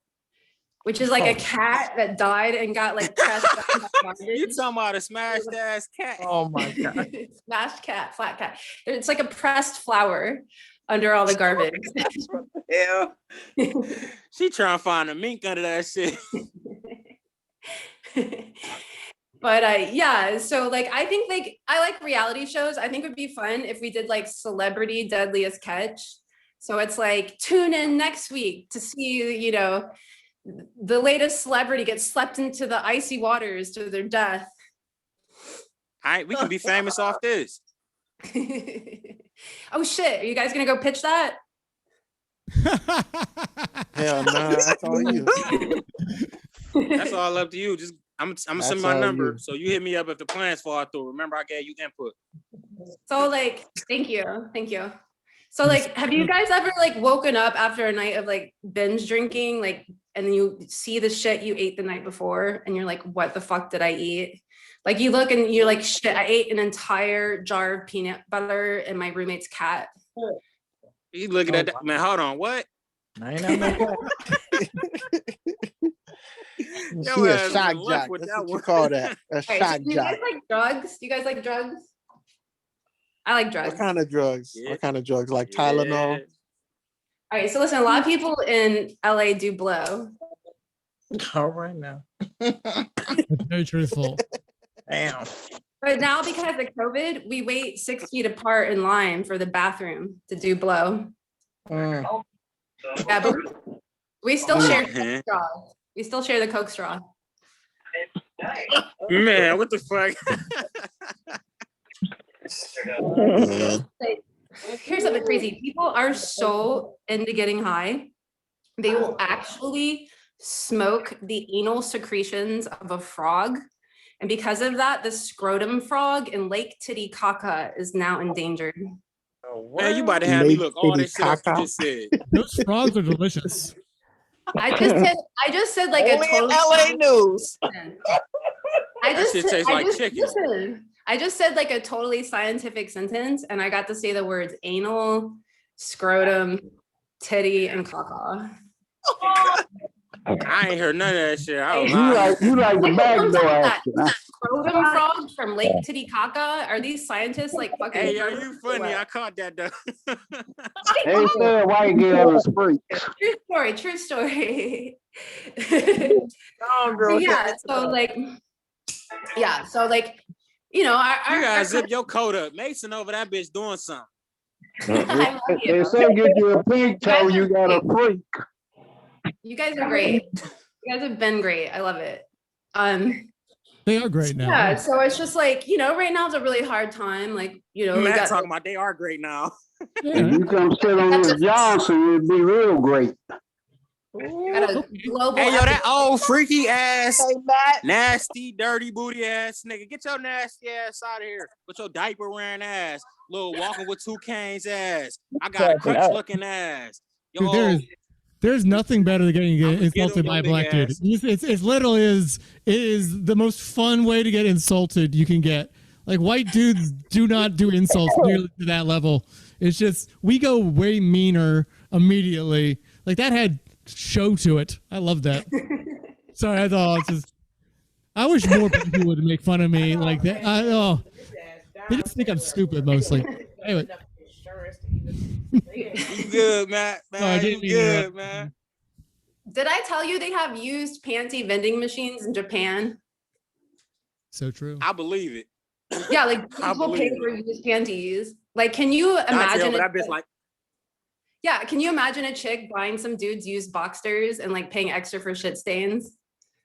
which is like a cat that died and got like pressed down by garbage. You talking about a smashed ass cat? Oh my god. Smashed cat, flat cat. It's like a pressed flower under all the garbage. Hell. She trying to find a mink under that shit. But yeah, so like I think like I like reality shows. I think it would be fun if we did like Celebrity Deadliest Catch. So it's like tune in next week to see, you know, the latest celebrity gets swept into the icy waters to their death. We can be famous off this. Oh shit, are you guys gonna go pitch that? Hell no, that's all you. That's all up to you. Just I'm gonna send That's my all number. you. So you hit me up if the plans fall through. Remember, I gave you input. So like, thank you. So like, have you guys ever like woken up after a night of like binge drinking, like, and then you see the shit you ate the night before, and you're like, what the fuck did I eat? Like you look and you're like, shit, I ate an entire jar of peanut butter and my roommate's cat. You looking at that man? Hold on, what? I ain't know that. She a shock jock. That's what you call that. A All right, so shock do you jock. guys like drugs? Do you guys like drugs? I like drugs. What kind of drugs? What kind of drugs? Like Tylenol? All right, so listen, a lot of people in LA do blow. All right now. That's very truthful. Damn. But now because of COVID, we wait 6 feet apart in line for the bathroom to do blow. Yeah, but we still share Coke straws. We still share the Coke straw. Man, what the fuck? Like, here's something crazy. People are so into getting high. They will actually smoke the anal secretions of a frog. And because of that, the scrotum frog in Lake Titicaca is now endangered. Man, you about to have me look all this shit up you just said. Those frogs are delicious. I just said like Only a total in LA news. I That shit tastes like chicken. Listen, I just said like a totally scientific sentence, and I got to say the words anal, scrotum, titty, and caca. I ain't heard none of that shit. I was You like the backdoor action. Huh? Scrotum frog from Lake Titicaca? Are these scientists like fucking? Hey, yo, you funny. I caught that though. They said white girl is freak. True story. Oh, girl. Yeah, so like, you know, You gotta zip your coat up. Mason over that bitch doing something. They say get you a pink toe, you got a freak. You guys are great. You guys have been great. I love it. They are great now. Yeah, so it's just like, you know, right now it's a really hard time. Like, you know, we Matt got, talking about they are great now. If you come sit on this Johnson, it'd be real great. got a global. Hey, yo, that old freaky ass, Hey, Matt. nasty, dirty booty ass nigga. Get your nasty ass out of here with your diaper wearing ass. Little walking with 2 canes ass. I got a crutch looking ass. Yo, Dude, there's nothing better than getting insulted by a black dude. It's literally it is the most fun way to get insulted you can get. Like, white dudes do not do insults nearly to that level. It's just we go way meaner immediately. Like, that had show to it. I love that. Sorry, I thought it's just. I wish more people would make fun of me like that. They just think I'm stupid mostly. Anyway. you good, Matt? Man, you good, man. Did I tell you they have used panty vending machines in Japan? So true. I believe it. Yeah, like I people believe pay for used panties. Like, can you imagine? That bitch like. Yeah, can you imagine a chick buying some dude's used boxers and like paying extra for shit stains?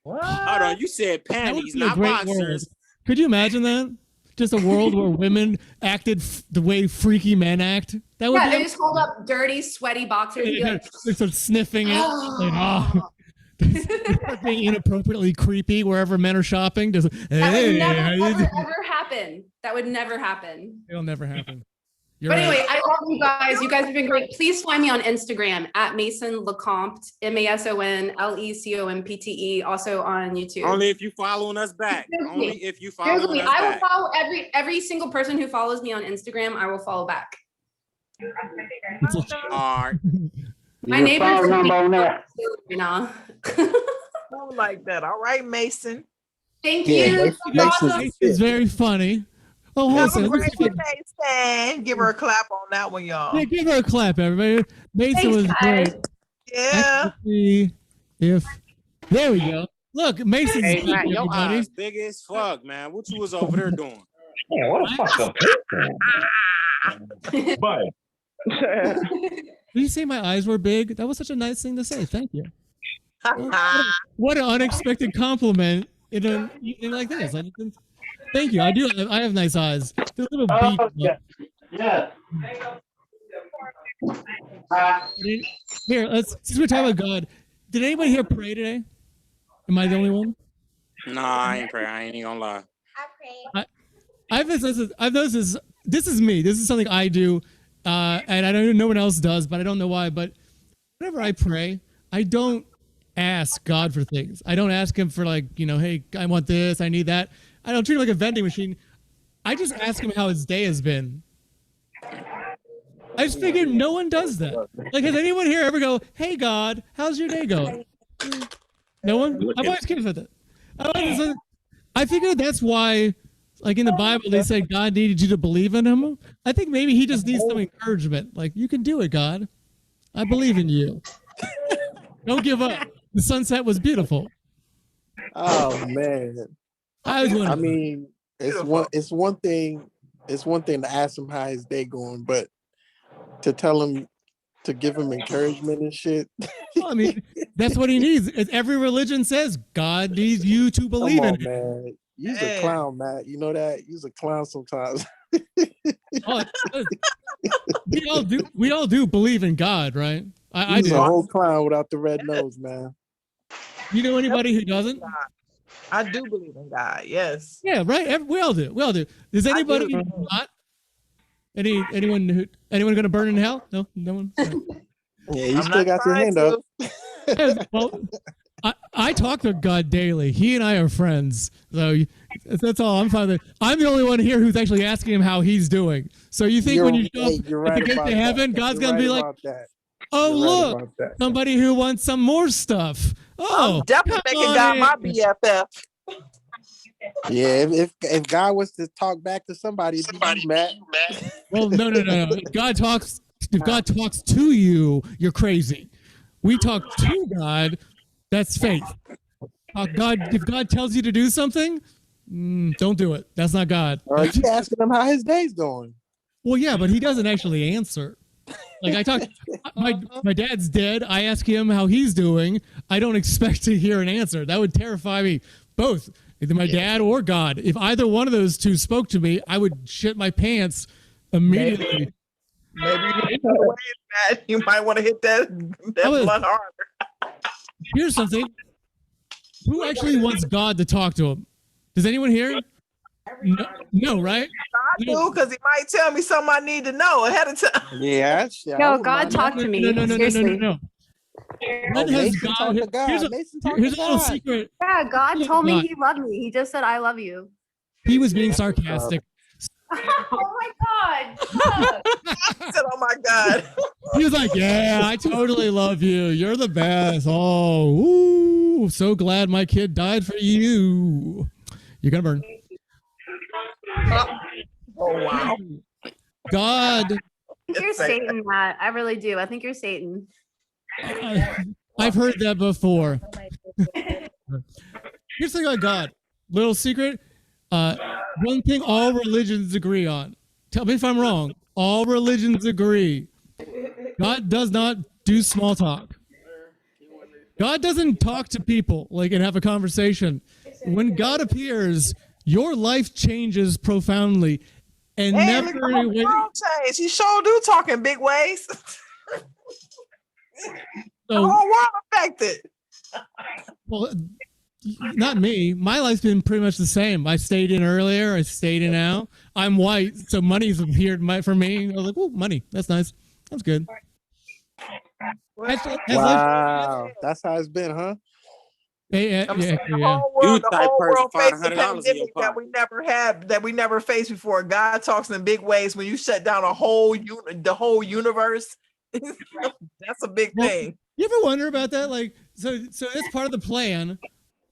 What? Hold on, you said panties, not boxers. Could you imagine that? Just a world where women acted the way freaky men act. That would Yeah, be they just hold up dirty, sweaty boxers and be like, they start sniffing it. Like, being inappropriately creepy wherever men are shopping. Just, that would never, hey, ever happen. That would never happen. it'll never happen. You're But right. anyway, I love you guys. You guys have been great. Please find me on Instagram at Mason Lecomte, MASON also on YouTube. Only if you following us back. Only if you following us I will back. follow every single person who follows me on Instagram. I will follow back. All right. My neighbors You know, like that. All right, Mason. Thank Yeah, you. It's very funny. Oh, listen. Mason. Give her a clap on that one, y'all. Yeah, give her a clap, everybody. Mason was great. Yeah. Let's see if there we go. Look, Mason's Hey, back, Matt, your everybody. eyes big as fuck, man. What you was over there doing? Yeah, what the fuck up? Did you say my eyes were big? That was such a nice thing to say. Thank you. What an unexpected compliment in an evening like this. Thank you. I do. I have nice eyes. They're a little beat. Yeah. Here, since we're talking about God, did anybody here pray today? Am I the only one? Nah, I ain't pray. I ain't even gonna lie. I've noticed this is me. This is something I do, and I don't. No one else does, but I don't know why. But whenever I pray, I don't ask God for things. I don't ask Him for, like, you know, hey, I want this, I need that. I don't treat it like a vending machine. I just ask Him how His day has been. I just figured no one does that. Like, has anyone here ever go, hey God, how's your day going? No one? I've always curious about that. I figured that's why, like, in the Bible, they say God needed you to believe in Him. I think maybe He just needs some encouragement. Like, you can do it, God. I believe in you. Don't give up. The sunset was beautiful. Oh man. I mean, it's one thing to ask him how his day going, but to tell him, to give him encouragement and shit. Well, I mean, that's what he needs. Every religion says God needs you to believe Come on, in it. man. You's a clown, Matt. You know that? You's a clown sometimes. We all do believe in God, right? I He's do. a whole clown without the red nose, man. You know anybody who doesn't? I do believe in God. Yes. Yeah, right. We all do. We all do. Does anybody not? Anyone going to burn in hell? No one. Sorry. Yeah, you still got your hand up. Yeah, well, I talk to God daily. He and I are friends. So that's all. I'm fine with it. I'm the only one here who's actually asking him how he's doing. So you think when you show up at the gate to heaven, God's going to be like, oh, look, somebody who wants some more stuff. Oh, I'm definitely making God my BFF. Yeah, if God was to talk back to somebody, it'd be you, Matt. Well, no. If God talks to you, you're crazy. We talk to God. That's faith. If God tells you to do something, don't do it. That's not God. You asking him how his day's going. Well, yeah, but he doesn't actually answer. Like I talk, my dad's dead. I ask him how he's doing. I don't expect to hear an answer. That would terrify me. Both, either my dad or God. If either one of those two spoke to me, I would shit my pants immediately. Maybe you might want to hit that blunt harder. Here's something. Who actually wants God to talk to him? Does anyone hear? No, right? I do, because he might tell me something I need to know ahead of time. Yeah. No, God talk to me. No. When has God? Here's a little secret. Yeah, God told me he loved me. He just said, "I love you." He was being sarcastic. Oh my God! I said, "Oh my God!" He was like, "Yeah, I totally love you. You're the best. Oh, ooh, so glad my kid died for you. You're gonna burn." Oh wow! I God. think you're Satan, Matt. I really do. I think you're Satan. I've heard that before. Here's the thing about God. Little secret. One thing all religions agree on. Tell me if I'm wrong. All religions agree. God does not do small talk. God doesn't talk to people like and have a conversation. When God appears, your life changes profoundly. And never in a way. Change. He sure do talk in big ways. The whole world affected. Well, not me. My life's been pretty much the same. I stayed in earlier. I stayed in now. I'm white, so money's appeared for me. I was like, "Oh, money. That's nice. That's good." Wow, that's how it's been, huh? Yeah. The whole world faces a pandemic that we never faced before. God talks in big ways when you shut down the whole universe. That's a big thing. You ever wonder about that? Like, so that's part of the plan.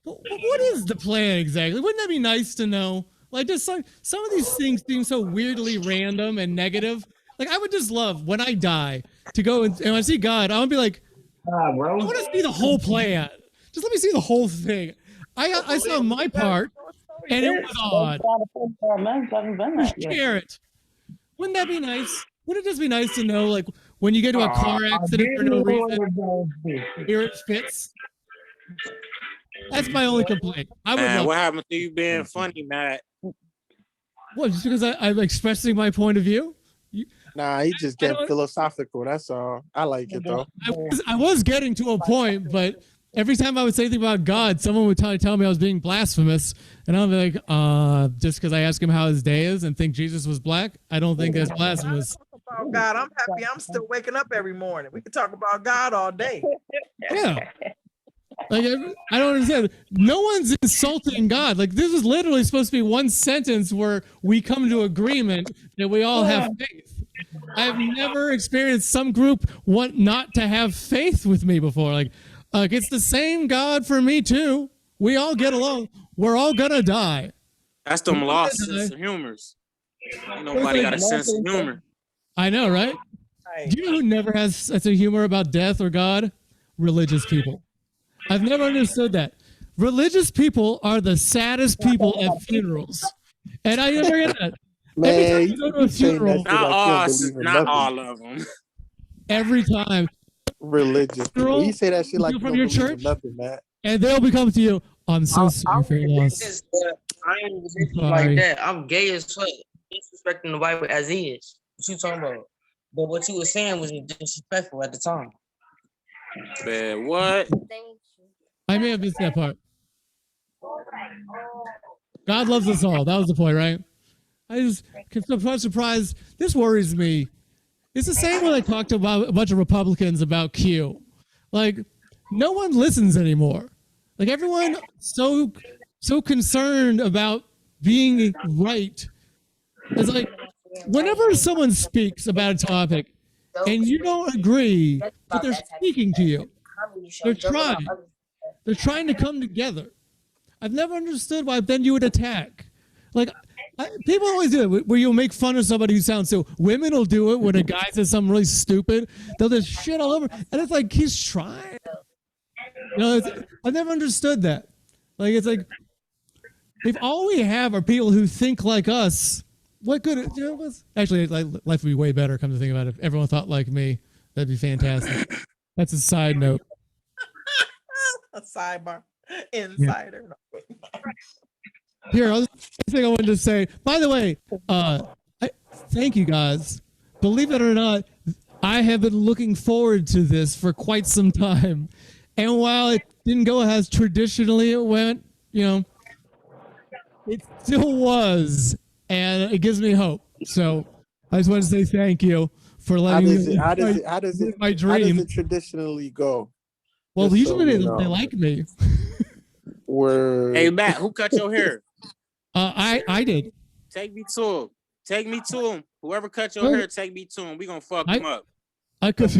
What is the plan exactly? Wouldn't that be nice to know? Like, just some of these things seem so weirdly random and negative. Like, I would just love when I die to go and when I see God, I would be like, I want to see the whole plan. Just let me see the whole thing. I saw my part, and it was odd. Share it. Wouldn't that be nice? Wouldn't it just be nice to know, like, when you get to a car accident for no reason, here it fits? That's my only complaint. What happened to you being funny, Matt? What, just because I'm expressing my point of view? Nah, he just get philosophical. That's all. I like it though. I was getting to a point, but every time I would say anything about God, someone would tell me I was being blasphemous, and I'll be like, just because I ask him how his day is and think Jesus was black, I don't think that's blasphemous. Oh God, I'm happy. I'm still waking up every morning. We can talk about God all day. Yeah. Like, I don't understand. No one's insulting God. Like, this is literally supposed to be one sentence where we come to agreement that we all have faith. I've never experienced some group want not to have faith with me before. Like, it's the same God for me too. We all get along. We're all gonna die. That's them lost sense of humors. Ain't nobody got a sense of humor. I know, right? Do you know who never has sense of humor about death or God? Religious people. I've never understood that. Religious people are the saddest people at funerals. And I never get that. Man, every time you go to a funeral, not all of them. Every time. Religious people. You say that shit like from your church, nothing, Matt. And they'll be coming to you. I'm so sorry for your loss. I ain't like that. I'm gay as fuck. Disrespecting the Bible as is. What you talking about? But what you were saying was disrespectful at the time. Man, what? I may have missed that part. God loves us all. That was the point, right? I'm surprised. This worries me. It's the same when I talked about a bunch of Republicans about Q. Like, no one listens anymore. Like everyone so concerned about being right. It's like whenever someone speaks about a topic and you don't agree, but they're speaking to you. They're trying to come together. I've never understood why then you would attack. Like people always do it where you'll make fun of somebody who sounds so. Women will do it when a guy says something really stupid. They'll just shit all over, and it's like he's trying. You know, I've never understood that. Like it's like if all we have are people who think like us, what good? You know, actually, life would be way better. Come to think about it, if everyone thought like me, that'd be fantastic. That's a side note. A sidebar, insider. Here, other thing I wanted to say. By the way, thank you guys. Believe it or not, I have been looking forward to this for quite some time. And while it didn't go as traditionally it went, you know, it still was, and it gives me hope. So I just want to say thank you for letting me. How does it traditionally go? Well, Just usually so they like me. Hey Matt, who cut your hair? I did. Take me to him. Take me to him. Whoever cut your hair, take me to him. We gonna fuck him up. I could.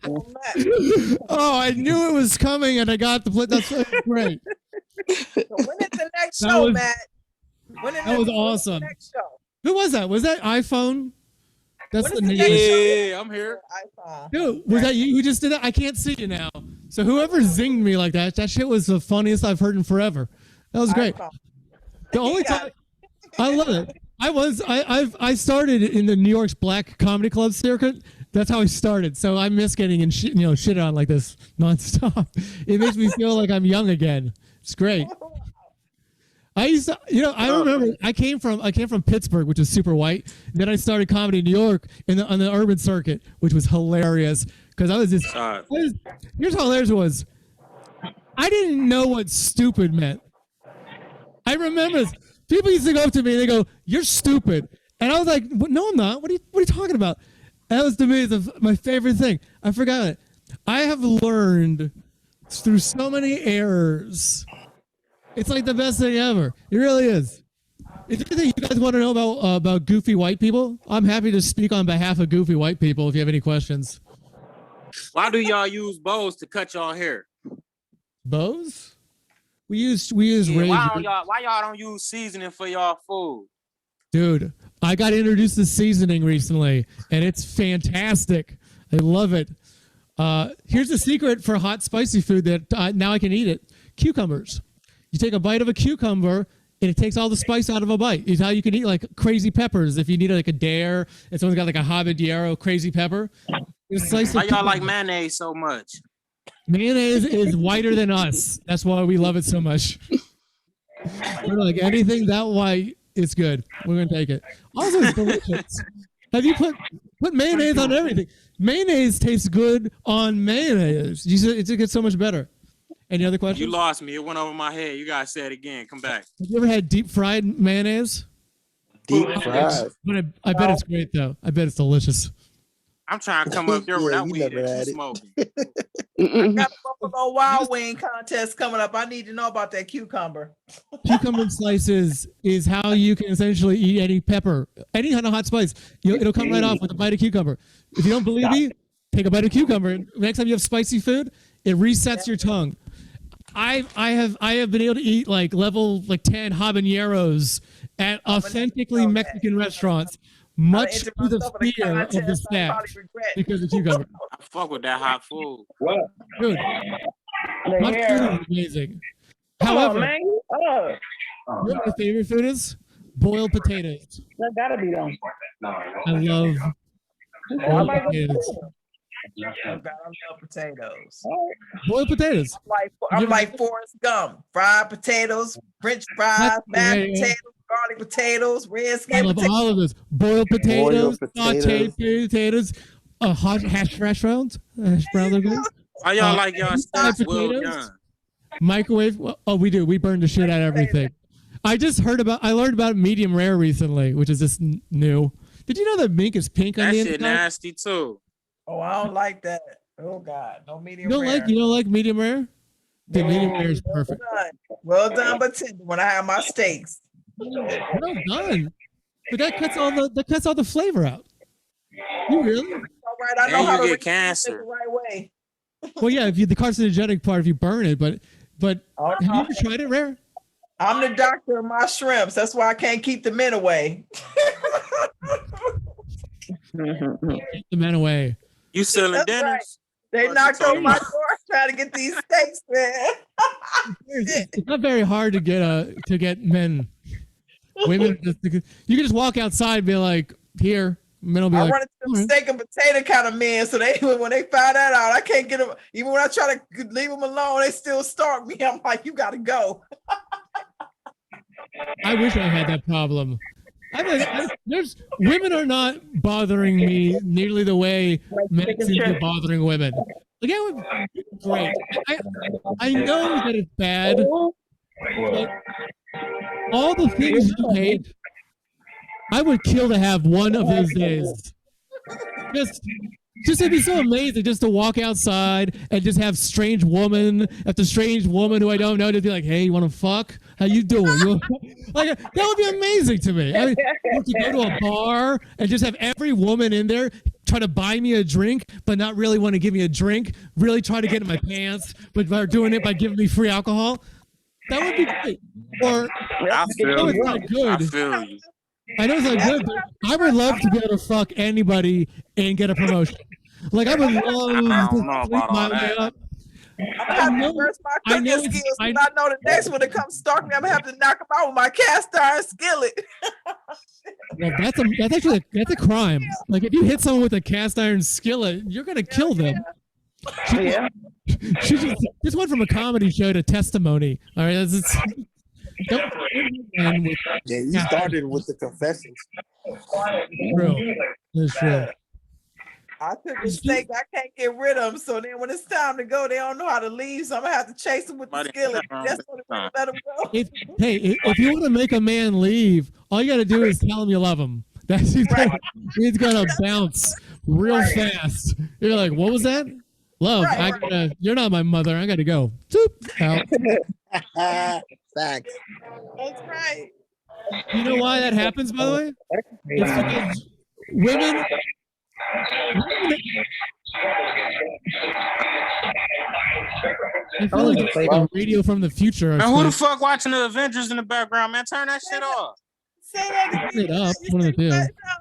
Oh, I knew it was coming, and I got the play. That's great. So when is the next show, Matt? That was awesome. Next show? Who was that? Was that iPhone? That's the name. Yeah, I'm here. Dude, was that you who just did that? I can't see you now. So whoever zinged me like that shit was the funniest I've heard in forever. That was great. The only time I love it. I started in the New York's Black Comedy Club circuit. That's how I started. So I miss getting shit on like this nonstop. It makes me feel like I'm young again. It's great. I used to, I remember I came from Pittsburgh, which is super white. Then I started comedy in New York on the urban circuit, which was hilarious because I was just. Here's how hilarious it was. I didn't know what stupid meant. I remember this. People used to go up to me and they go, "You're stupid," and I was like, "No, I'm not. What are you talking about?" That was to me my favorite thing. I forgot it. I have learned through so many errors. It's like the best thing ever. It really is. If anything you guys want to know about goofy white people, I'm happy to speak on behalf of goofy white people if you have any questions. Why do y'all use bows to cut y'all hair? Bows? We use razor. Why y'all don't use seasoning for y'all food? Dude, I got introduced to seasoning recently, and it's fantastic. I love it. Here's a secret for hot, spicy food that now I can eat it. Cucumbers. You take a bite of a cucumber, and it takes all the spice out of a bite. It's how you can eat like crazy peppers. If you need like a dare, and someone's got like a habanero crazy pepper. Why y'all like mayonnaise so much? Mayonnaise is whiter than us. That's why we love it so much. We're like anything that white, it's good. We're gonna take it. Also, it's delicious. Have you put mayonnaise on everything? Mayonnaise tastes good on mayonnaise. It gets so much better. Any other questions? You lost me. It went over my head. You gotta say it again. Come back. Have you ever had deep fried mayonnaise? Deep fried. But I bet it's great though. I bet it's delicious. I'm trying to come up there with that weed that you smoking. I got a Buffalo Wild Wing contest coming up. I need to know about that cucumber. Cucumber slices is how you can essentially eat any pepper, any kind of hot spice. It'll come right off with a bite of cucumber. If you don't believe me, take a bite of cucumber. Next time you have spicy food, it resets your tongue. I have been able to eat level 10 habaneros at authentically Mexican restaurants, much to the fear of the staff because of cucumber. I fuck with that hot food. Dude, my food is amazing. However, you know what my favorite food is? Boiled potatoes. That gotta be them. I love boiled potatoes. I love potatoes. Boiled potatoes. I'm like Forrest Gump. Fried potatoes, French fries, mashed potatoes, garlic potatoes, red skin I love potatoes. all of this. Boiled potatoes, sauteed potatoes, hot hash browns. Hash browns are good. How y'all like y'all stuff well done? Microwave. Oh, we do. We burn the shit out of everything. I learned about medium rare recently, which is just new. Did you know that mink is pink on That the shit inside? nasty too. Oh, I don't like that. Oh God, no medium You don't rare. like medium rare? The medium rare is perfect. Well done, but tender when I have my steaks. Well done. But that cuts all the flavor out. You really? All right, I know And how you to get reheat it cancer. the right way. Well, yeah, if you the carcinogenic part if you burn it, but have you ever tried it, Rare? I'm the doctor of my shrimps. That's why I can't keep the men away. Keep the men away. You selling That's dinners? right. They knocked on my door trying to get these steaks, man. It's not very hard to get men. Women, you can just walk outside and be like, here. Men will be I like, run into them steak and potato kind of men, so they when they find that out, I can't get them. Even when I try to leave them alone, they still stalk me. I'm like, you gotta go. I wish I had that problem. There's women are not bothering me nearly the way men seem to be bothering women. Like, that would be great. I know that it's bad, but all the things you hate, I would kill to have one of those days. Just it'd be so amazing just to walk outside and just have strange woman after strange woman who I don't know to be like, hey, you want to fuck? How you doing? Like, that would be amazing to me. I mean, to go to a bar and just have every woman in there try to buy me a drink, but not really want to give me a drink, really try to get in my pants, but they're doing it by giving me free alcohol. That would be great. Or I feel it's you. not good. I feel you. I know it's not good, but I would love to be able to fuck anybody and get a promotion. Like, I would love to sleep my way up. I'm gonna have to reverse my cooking skills, but I know the next one that comes stalk me, I'm gonna have to knock him out with my cast iron skillet. Well, that's a crime. Like, if you hit someone with a cast iron skillet, you're gonna kill them. Yeah. She just went from a comedy show to testimony. All right, You started with the confessions. True. That's true. I took a steak, I can't get rid of them. So then when it's time to go, they don't know how to leave. So I'm gonna have to chase them with the skillet. Just to let them go. If you want to make a man leave, all you got to do is tell him you love him. That's he's gonna bounce real fast. You're like, what was that? Love. You're not my mother. I gotta go. Zoop, out. Facts. That's right. You know why that happens, by the way? It's because women. I feel like it's like a radio from the future. Man, who the fuck watching the Avengers in the background, man? Turn that shit off. Turn it up. One of the two.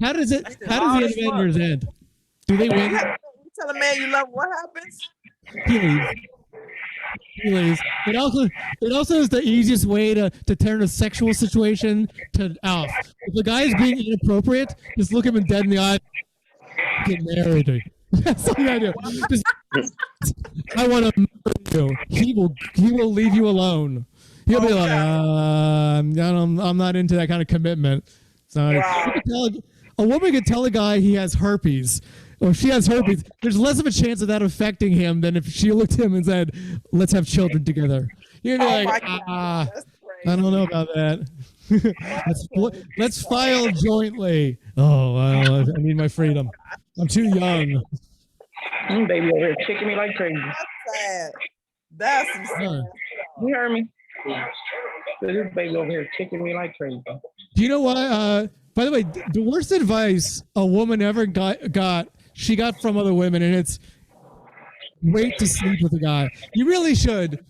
How does the Avengers end? Do they win? You tell a man you love him, what happens? He leaves. It also is the easiest way to turn a sexual situation to off. If the guy is being inappropriate, just look him dead in the eye. Get married. That's all you gotta do. Just, I want to marry you. He will leave you alone. He'll be like, I'm not into that kind of commitment. So a woman could tell a guy he has herpes. Or if she has herpes, there's less of a chance of that affecting him than if she looked at him and said, let's have children together. You're gonna be like, I don't know about that. let's file jointly. Oh, I need my freedom. I'm too young. Baby over here kicking me like crazy. That's sad. That's some sad. You heard me? This baby over here kicking me like crazy. Do you know why? By the way, the worst advice a woman ever got she got from other women, and it's wait to sleep with a guy. You really should.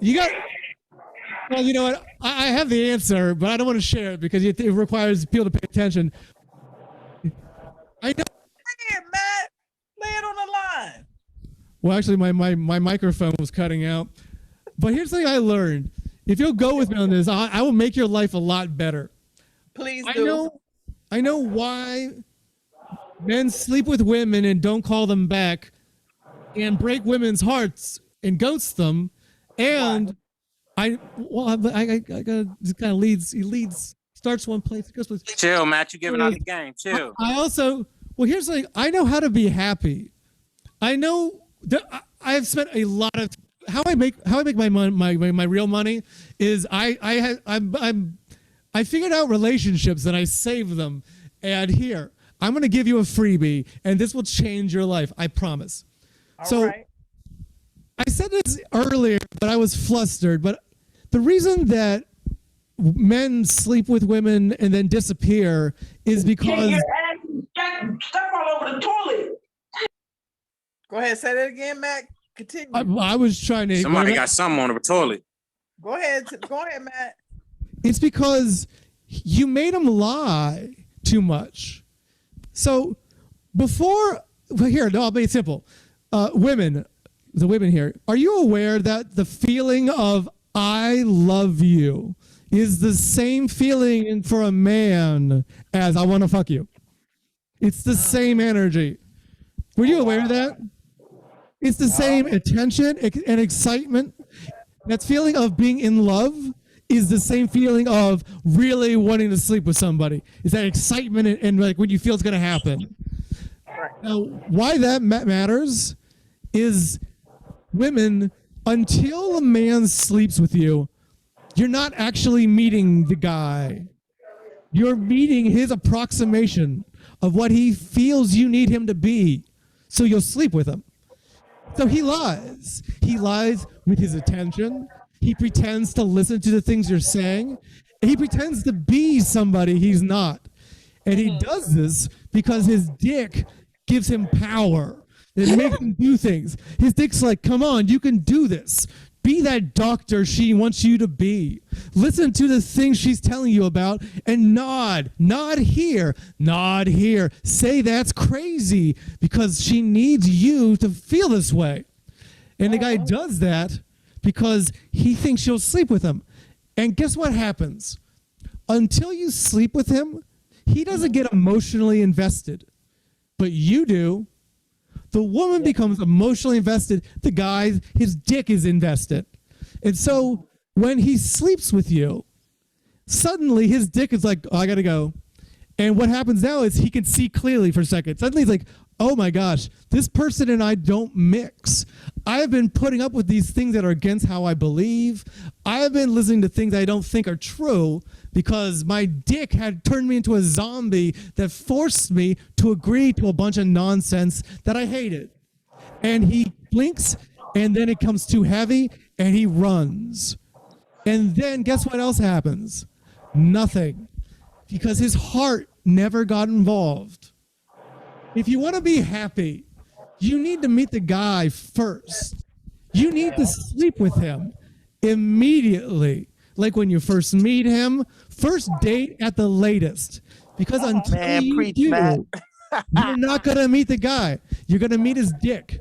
Well, you know what? I have the answer, but I don't want to share it because it requires people to pay attention. I know. Matt, lay it on the line. Well, actually, my microphone was cutting out. But here's the thing I learned. If you'll go with me on this, I will make your life a lot better. Please do. I know why men sleep with women and don't call them back and break women's hearts and ghost them. And I got this kind of leads, starts one place, goes place. Chill, Matt. You giving out the game. Chill. Here's the thing. I know how to be happy. I know that I've spent a lot of how I make my money, my real money is I figured out relationships and I save them. And here, I'm going to give you a freebie and this will change your life. I promise. So right. I said this earlier, but I was flustered. But the reason that men sleep with women and then disappear is because Step all over the toilet. Go ahead, say that again, Matt. Continue. I was trying to. Somebody got something on the toilet. Go ahead, Matt. It's because you made them lie too much. So before, well, here, no, I'll make it simple. Women, the women here, are you aware that the feeling of I love you is the same feeling for a man as I want to fuck you? It's the same energy. Were you aware of that? It's the same attention and excitement. That feeling of being in love is the same feeling of really wanting to sleep with somebody. It's that excitement and like when you feel it's going to happen. Now, why that matters is women, until a man sleeps with you, you're not actually meeting the guy. You're meeting his approximation of what he feels you need him to be. So you'll sleep with him. So he lies. He lies with his attention. He pretends to listen to the things you're saying. And he pretends to be somebody he's not. And he does this because his dick gives him power. It makes him do things. His dick's like, come on, you can do this. Be that doctor she wants you to be. Listen to the things she's telling you about and nod here, nod here. Say that's crazy because she needs you to feel this way. And the guy does that because he thinks you'll sleep with him. And guess what happens? Until you sleep with him, he doesn't get emotionally invested, but you do. The woman becomes emotionally invested. The guy, his dick is invested. And so when he sleeps with you, suddenly his dick is like, oh, I got to go. And what happens now is he can see clearly for a second. Suddenly he's like, oh my gosh, this person and I don't mix. I have been putting up with these things that are against how I believe. I have been listening to things I don't think are true because my dick had turned me into a zombie that forced me to agree to a bunch of nonsense that I hated. And he blinks, and then it comes too heavy, and he runs. And then guess what else happens? Nothing. Because his heart never got involved. If you want to be happy, you need to meet the guy first. You need to sleep with him immediately. Like when you first meet him, first date at the latest. Because until you do, you're not going to meet the guy. You're going to meet his dick.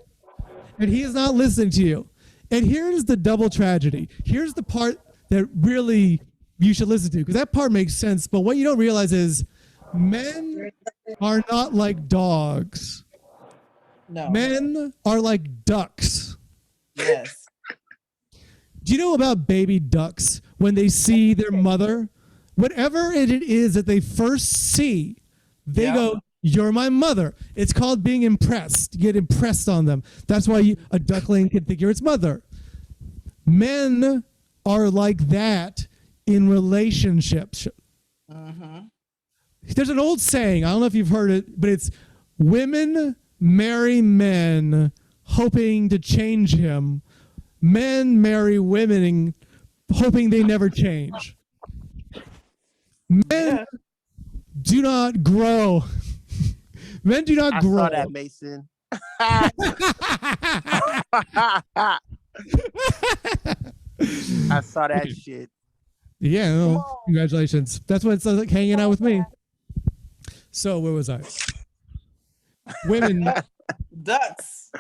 And he is not listening to you. And here's the double tragedy. Here's the part that really you should listen to, because that part makes sense. But what you don't realize is men are not like dogs. No. Men are like ducks. Yes. Do you know about baby ducks when they see their mother? Whatever it is that they first see, they go, you're my mother. It's called being impressed. You get impressed on them. That's why a duckling can think you're its mother. Men are like that in relationships. There's an old saying, I don't know if you've heard it, but it's women marry men hoping to change him. Men marry women hoping they never change. Men do not grow. Men do not grow. I saw that, Mason. I saw that shit. Yeah, no, congratulations. That's what it's like hanging out with me. So where was I? Women. Ducks.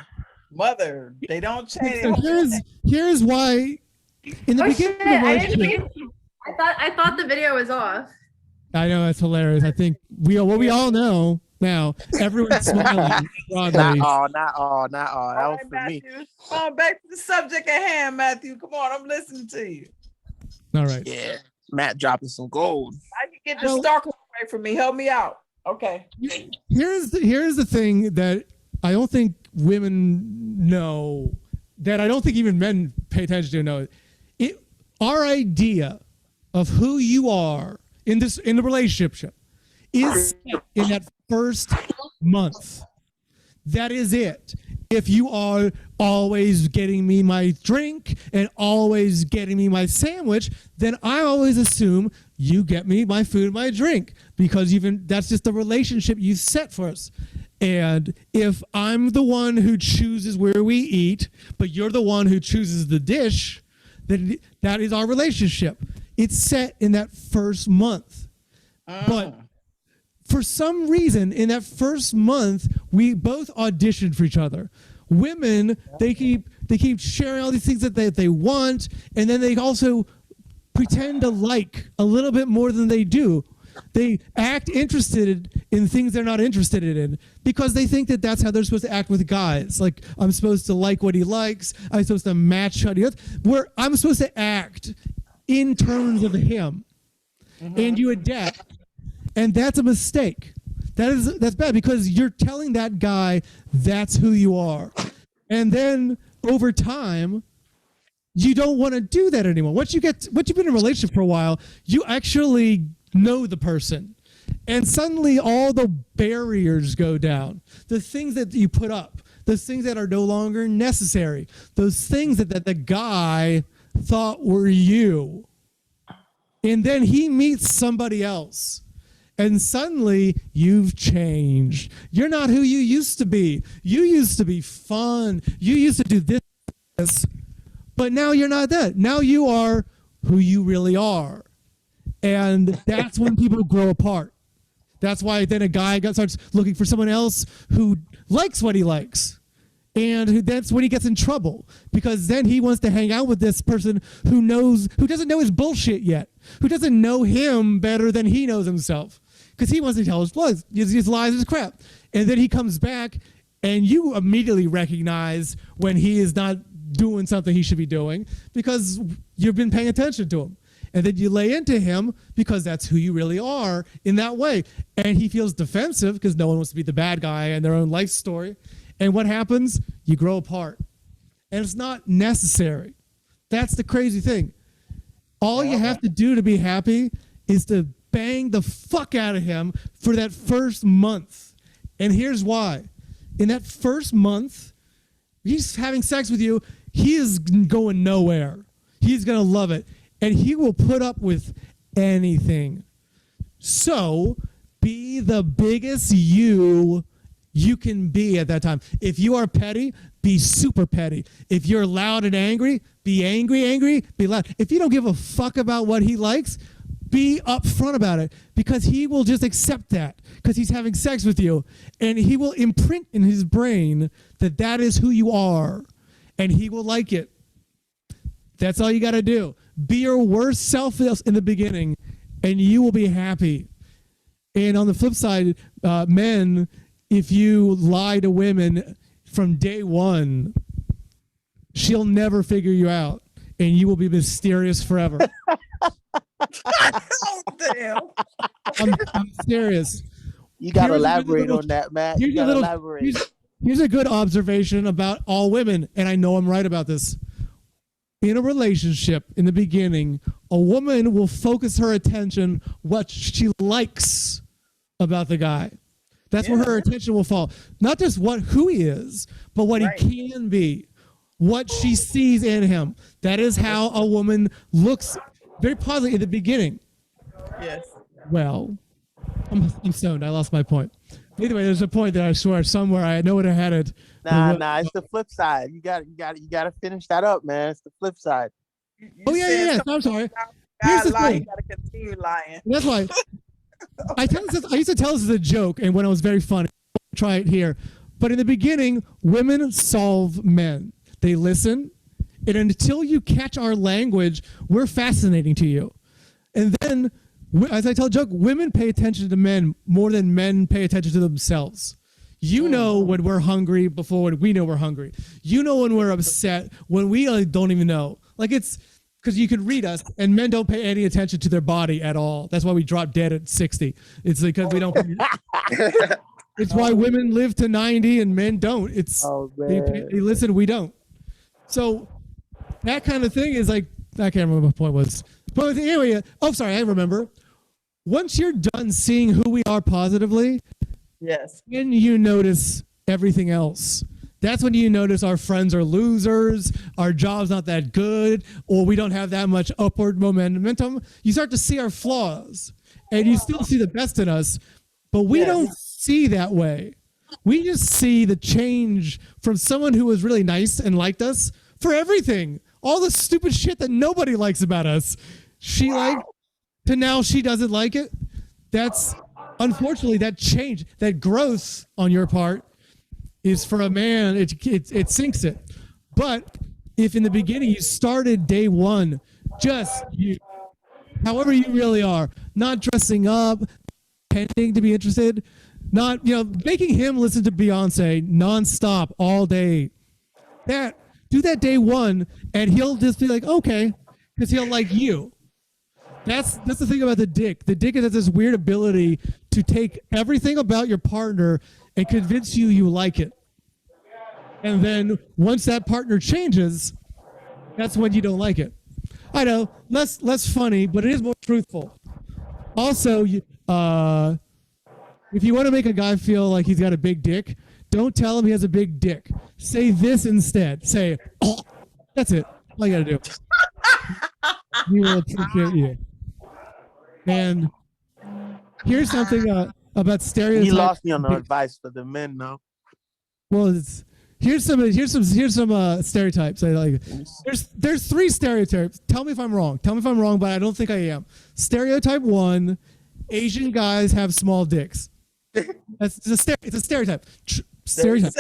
Mother. They don't change. So here's why in the beginning of the relationship. I thought the video was off. I know, that's hilarious. I think we all know now. Everyone's smiling. Not all. That was for me. Come on, back to the subject at hand, Matthew. Come on, I'm listening to you. All right. Yeah, Matt dropping some gold. I can get the stalker away from me. Help me out. Okay. Here's the thing that I don't think women know, that I don't think even men pay attention to know. Our idea of who you are in the relationship is in that first month. That is it. if you are always getting me my drink and always getting me my sandwich, then I always assume you get me my food, my drink, because that's just the relationship you set for us. And if I'm the one who chooses where we eat, but you're the one who chooses the dish, then that is our relationship. It's set in that first month. But for some reason, in that first month, we both auditioned for each other. Women, they keep sharing all these things that they want, and then they also pretend to like a little bit more than they do. They act interested in things they're not interested in because they think that that's how they're supposed to act with guys. Like, I'm supposed to like what he likes. I'm supposed to match what he does. Where I'm supposed to act in terms of him. And you adapt. And that's a mistake. That's bad because you're telling that guy that's who you are. And then over time, you don't want to do that anymore. Once you've been in a relationship for a while, you actually know the person. And suddenly all the barriers go down. The things that you put up, those things that are no longer necessary, those things that the guy thought were you. And then he meets somebody else. And suddenly you've changed. You're not who you used to be. You used to be fun. You used to do this. But now you're not that. Now you are who you really are. And that's when people grow apart. That's why then a guy starts looking for someone else who likes what he likes. And that's when he gets in trouble, because then he wants to hang out with this person who doesn't know his bullshit yet, who doesn't know him better than he knows himself, because he wants to tell his lies, his crap. And then he comes back and you immediately recognize when he is not doing something he should be doing because you've been paying attention to him. And then you lay into him because that's who you really are in that way. And he feels defensive because no one wants to be the bad guy in their own life story. And what happens? You grow apart. And it's not necessary. That's the crazy thing. All you have to do to be happy is to bang the fuck out of him for that first month. And here's why. In that first month, he's having sex with you. He is going nowhere. He's going to love it. And he will put up with anything. So be the biggest you can be at that time. If you are petty, be super petty. If you're loud and angry, be angry, be loud. If you don't give a fuck about what he likes, be upfront about it, because he will just accept that because he's having sex with you, and he will imprint in his brain that that is who you are, and he will like it. That's all you got to do. Be your worst self in the beginning, and you will be happy. And on the flip side, men, if you lie to women from day one, she'll never figure you out, and you will be mysterious forever. Oh, damn. I'm serious. You got to elaborate on that, Matt. You got to elaborate. Here's a good observation about all women, and I know I'm right about this. In a relationship, in the beginning, a woman will focus her attention what she likes about the guy. That's where her attention will fall. Not just who he is, but what he can be, what she sees in him. That is how a woman looks very positively in the beginning. Yes. Well, I'm stoned. I lost my point. Anyway, there's a point that I swear somewhere I know what I had it. Nah, it's the flip side. You got to finish that up, man. It's the flip side. Yeah. I'm sorry. Here's the thing. You gotta continue lying. That's why I used to tell this as a joke, and when it was very funny, try it here. But in the beginning, women solve men. They listen, and until you catch our language, we're fascinating to you. And then, as I tell a joke, women pay attention to men more than men pay attention to themselves. You know when we're hungry before we know we're hungry. You know when we're upset when we don't even know. Like, it's because you can read us, and men don't pay any attention to their body at all. That's why we drop dead at 60. It's because we don't. It's why women live to 90 and men don't. It's they listen, we don't. So that kind of thing is like, I can't remember what the point was. But anyway, I remember. Once you're done seeing who we are positively, yes, then you notice everything else. That's when you notice our friends are losers, our job's not that good, or we don't have that much upward momentum. You start to see our flaws, and you still see the best in us, but we don't see that way. We just see the change from someone who was really nice and liked us for everything. All the stupid shit that nobody likes about us. She liked, to now she doesn't like it. That's, unfortunately, that change, that growth on your part is for a man, it sinks it. But if in the beginning you started day one, just you, however you really are, not dressing up, pretending to be interested, not, making him listen to Beyonce nonstop all day. Do that day one, and he'll just be like, okay, because he'll like you. That's the thing about the dick. The dick has this weird ability to take everything about your partner and convince you like it. And then once that partner changes, that's when you don't like it. I know, less funny, but it is more truthful. Also, if you want to make a guy feel like he's got a big dick, don't tell him he has a big dick. Say this instead. Say, oh, that's it. All you gotta do. He will appreciate you. And here's something about stereotypes. You lost me on the advice for the men now. Well, here's some stereotypes. There's 3 stereotypes. Tell me if I'm wrong. Tell me if I'm wrong, but I don't think I am. Stereotype 1: Asian guys have small dicks. It's a stereotype. Stereotype.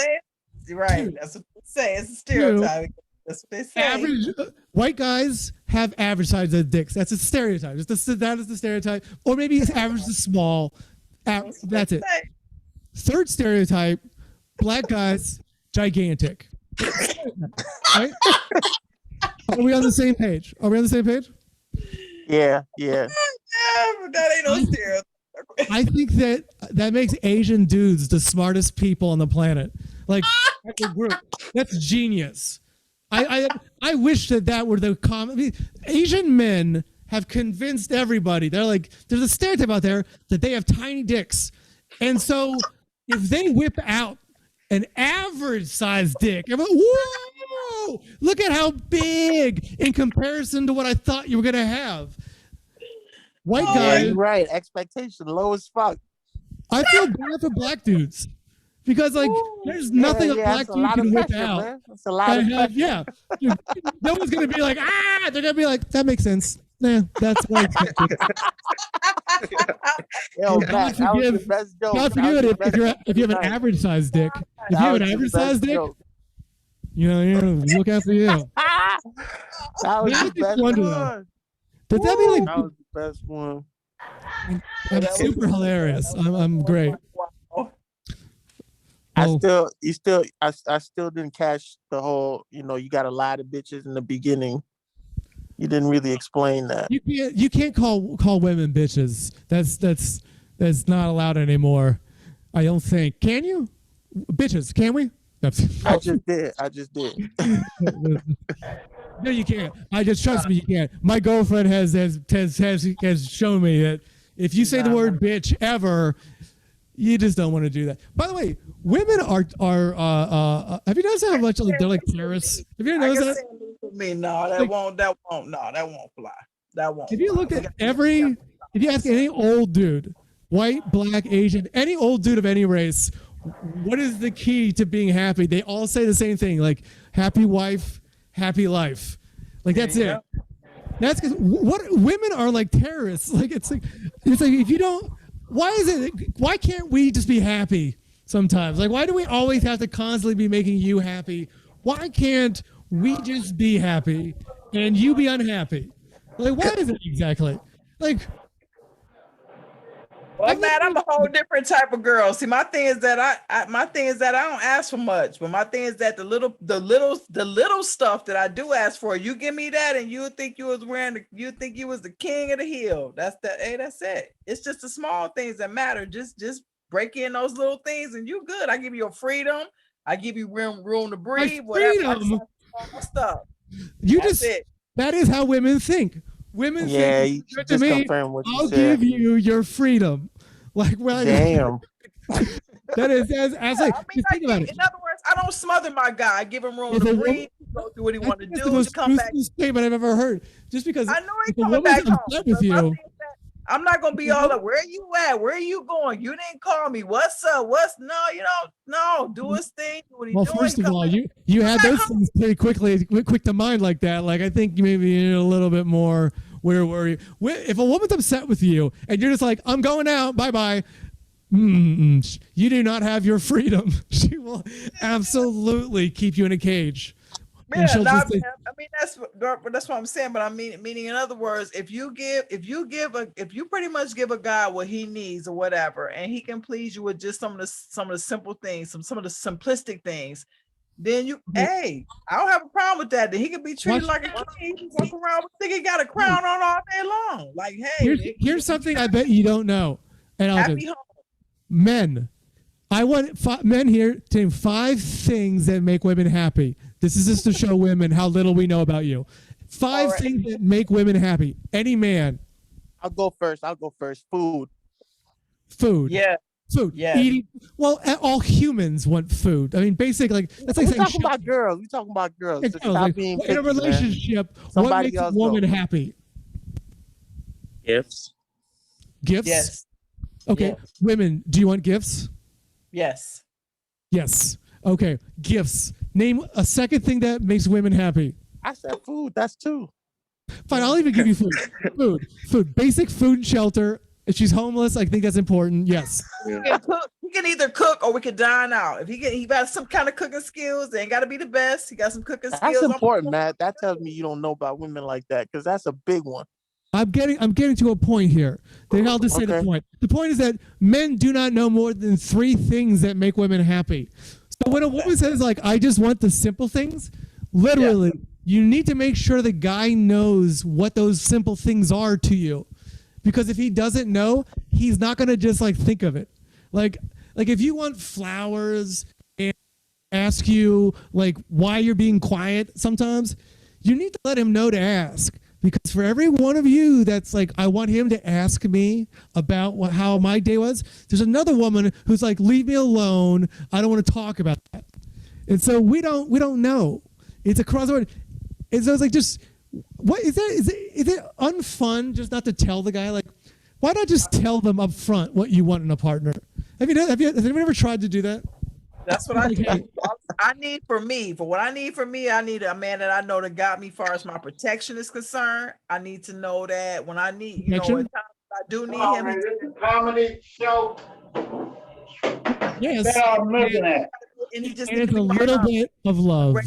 You're right. That's what they say. It's a stereotype. That's what they say. Average white guys have average sized dicks. That's a stereotype. That is the stereotype. Or maybe it's average to small. That's it. Third stereotype: black guys, gigantic. Right? Are we on the same page? Yeah. Yeah, but that ain't no stereotype. I think that makes Asian dudes the smartest people on the planet. Like, as a group, that's genius. I wish that were the common. Asian men have convinced everybody. They're like, there's a stereotype out there that they have tiny dicks, and so if they whip out an average sized dick, everyone, whoa! Look at how big in comparison to what I thought you were gonna have. White guy, right? Expectation low as fuck. I feel bad for black dudes because there's nothing a black dude can whip out. Man. That's a lot of pressure. No one's gonna be like, they're gonna be like, that makes sense. Yeah, that's right. God forgive it if you have an average sized dick. If you have an average sized dick, look out for you. That was the best one. Does that mean that was the best one? I'm super hilarious. I'm great. I still didn't catch the whole, you got a lot of bitches in the beginning. You didn't really explain that. You can't call women bitches. That's not allowed anymore. I don't think. Can you? Bitches, can we? I just did. No, you can't. Trust me, you can't. My girlfriend has shown me that if you say the word bitch ever, you just don't want to do that. By the way, women are have you noticed how much they're like terrorists? Have you ever noticed that? That won't fly. That won't. If you look at if you ask any old dude, white, black, Asian, any old dude of any race, what is the key to being happy? They all say the same thing, like happy wife, happy life. Like that's it. That's because what women are like terrorists. Like it's like if you don't, why can't we just be happy sometimes? Like why do we always have to constantly be making you happy? Why can't we just be happy and you be unhappy? Like why is it exactly? Like Well, man, I'm a whole different type of girl. See, my thing is that I don't ask for much, but my thing is that the little stuff that I do ask for, you give me that, and you think you was the king of the hill. That's it. It's just the small things that matter. Just break in those little things, and you good. I give you a freedom. I give you room to breathe. Whatever stuff. That is how women think. Women think to me, I'll give you your freedom. Like, well, damn. That is as like, think about it. In other words, don't smother my guy. I give him room If to a breathe, go do what he want to That's do, the most to come back. truthful statement I've ever heard. Just because I know he's if a coming woman's back home. upset with So my you, thing is that I'm not gonna be all like, where you at? Where are you going? You didn't call me. What's up? No, do his thing. Do what he well, doing. first of all, you had those things pretty quick to mind like that. Like I think maybe you need a little bit more. Where were you? If a woman's upset with you and you're just like, I'm going out, bye bye. You do not have your freedom. She will absolutely keep you in a cage. Yeah, And she'll no, just say, I mean that's what I'm saying. But I mean, meaning in other words, if you pretty much give a guy what he needs or whatever, and he can please you with just some of the simple things, some of the simplistic things, then I don't have a problem with that. Then he can be treated like a king. He can walk around with think he got a crown on all day long. Like, hey, here's something I bet you don't know. And I'll happy just, home. men. I want men here to name 5 things that make women happy. This is just to show women how little we know about you. 5 things that make women happy. Any man. I'll go first. Food. Yeah. Food. Yeah. Eating. Well, all humans want food. I mean, basically, that's like We're saying talking about girls. We're talking about girls. Yeah, So girls, stop like, being in a picky, man. relationship, what Somebody makes a else woman go. happy? Gifts. Gifts? Yes. Okay. Yes. Women, do you want gifts? Yes. Yes. Okay. Gifts. Name a second thing that makes women happy. I said food. That's 2. Fine, I'll even give you food. Food. Basic food and shelter. If she's homeless, I think that's important. Yes. He can either cook or we can dine out. If he got some kind of cooking skills, they ain't got to be the best. He got some cooking skills. That's important, Matt. That tells me you don't know about women like that because that's a big one. I'm getting to a point here. Then I'll just say the point. The point is that men do not know more than 3 things that make women happy. So when a woman says like, I just want the simple things, literally, you need to make sure the guy knows what those simple things are to you. Because if he doesn't know, he's not gonna just like think of it. Like if you want flowers and ask you like why you're being quiet sometimes, you need to let him know to ask. Because for every one of you that's like, I want him to ask me about how my day was, there's another woman who's like, leave me alone. I don't want to talk about that. And so we don't know. It's across the board. And so it's like, just what is that? Is it unfun just not to tell the guy? Like, why not just tell them up front what you want in a partner? Has anyone ever tried to do that? That's what I do. I need for what I need for me, I need a man that I know that got me far as my protection is concerned. I need to know that when I need, at times I do need him. This is a comedy show. Yes. That's all I'm looking at. And he just And it's a little bit of love.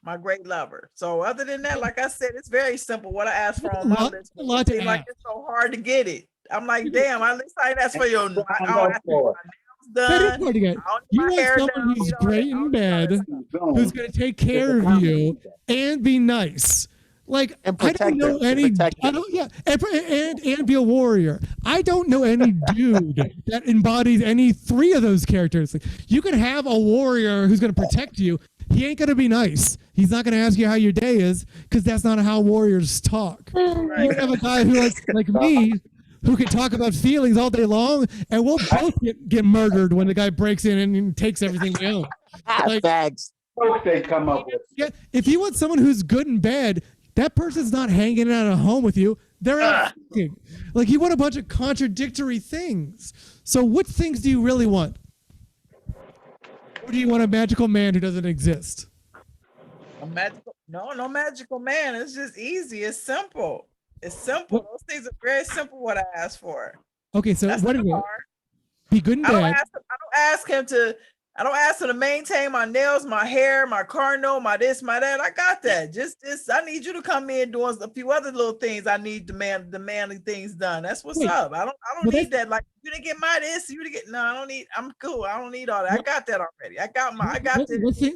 My great lover. So other than that, like I said, it's very simple. What I asked for on my list, a lot to it seems like ask. it's so hard to get it. I'm like, damn, at least I ain't asked for your. I don't ask for my That is nails hard to get. done. I don't You need my want hair someone done. who's great in bed, who's going to take care of you and be nice. Like I don't know any. I don't. Yeah, and be a warrior. I don't know any dude that embodies any 3 of those characters. Like, you can have a warrior who's going to protect you. He ain't going to be nice. He's not going to ask you how your day is because that's not how warriors talk. You can have a guy who like me, who can talk about feelings all day long, and we'll both get murdered when the guy breaks in and takes everything we own. Like, Facts. They come up with. yeah, if you want someone who's good in bed, that person's not hanging out at home with you. They're out fucking. Like, you want a bunch of contradictory things. So what things do you really want? Or do you want a magical man who doesn't exist? No magical man. It's just easy. It's simple. It's simple. Those things are very simple. What I asked for. Okay, so That's what is not it? hard. Be good in I don't bed. ask him to maintain my nails, my hair, my car note, my this, my that. I got that. Just I need you to come in doing a few other little things. I need the manly things done. That's what's up. I don't need that. Like, you didn't get my this, you didn't get. No, I don't need. I'm cool. I don't need all that. I got that already. I got this.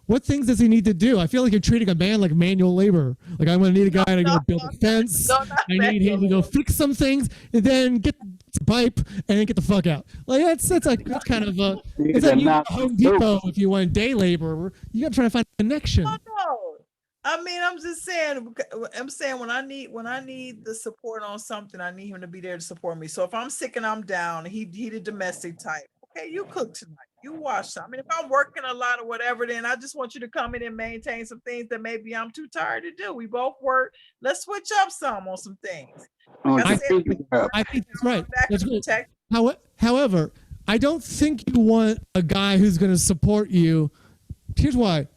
What things does he need to do? I feel like you're treating a man like manual labor. Like, I'm going to need a guy to go build a fence. I need him to go fix some things and then get the pipe and then get the fuck out. Like, that's kind of a. It's like you go to Home Depot if you want day labor. You got to try to find a connection. No. I mean, I'm just saying. I'm saying when I need the support on something, I need him to be there to support me. So if I'm sick and I'm down, he the domestic type. Okay, you cook tonight. You watch some. I mean, if I'm working a lot or whatever, then I just want you to come in and maintain some things that maybe I'm too tired to do. We both work. Let's switch up some on some things. I think that's right. That's good. However, I don't think you want a guy who's going to support you. Here's why.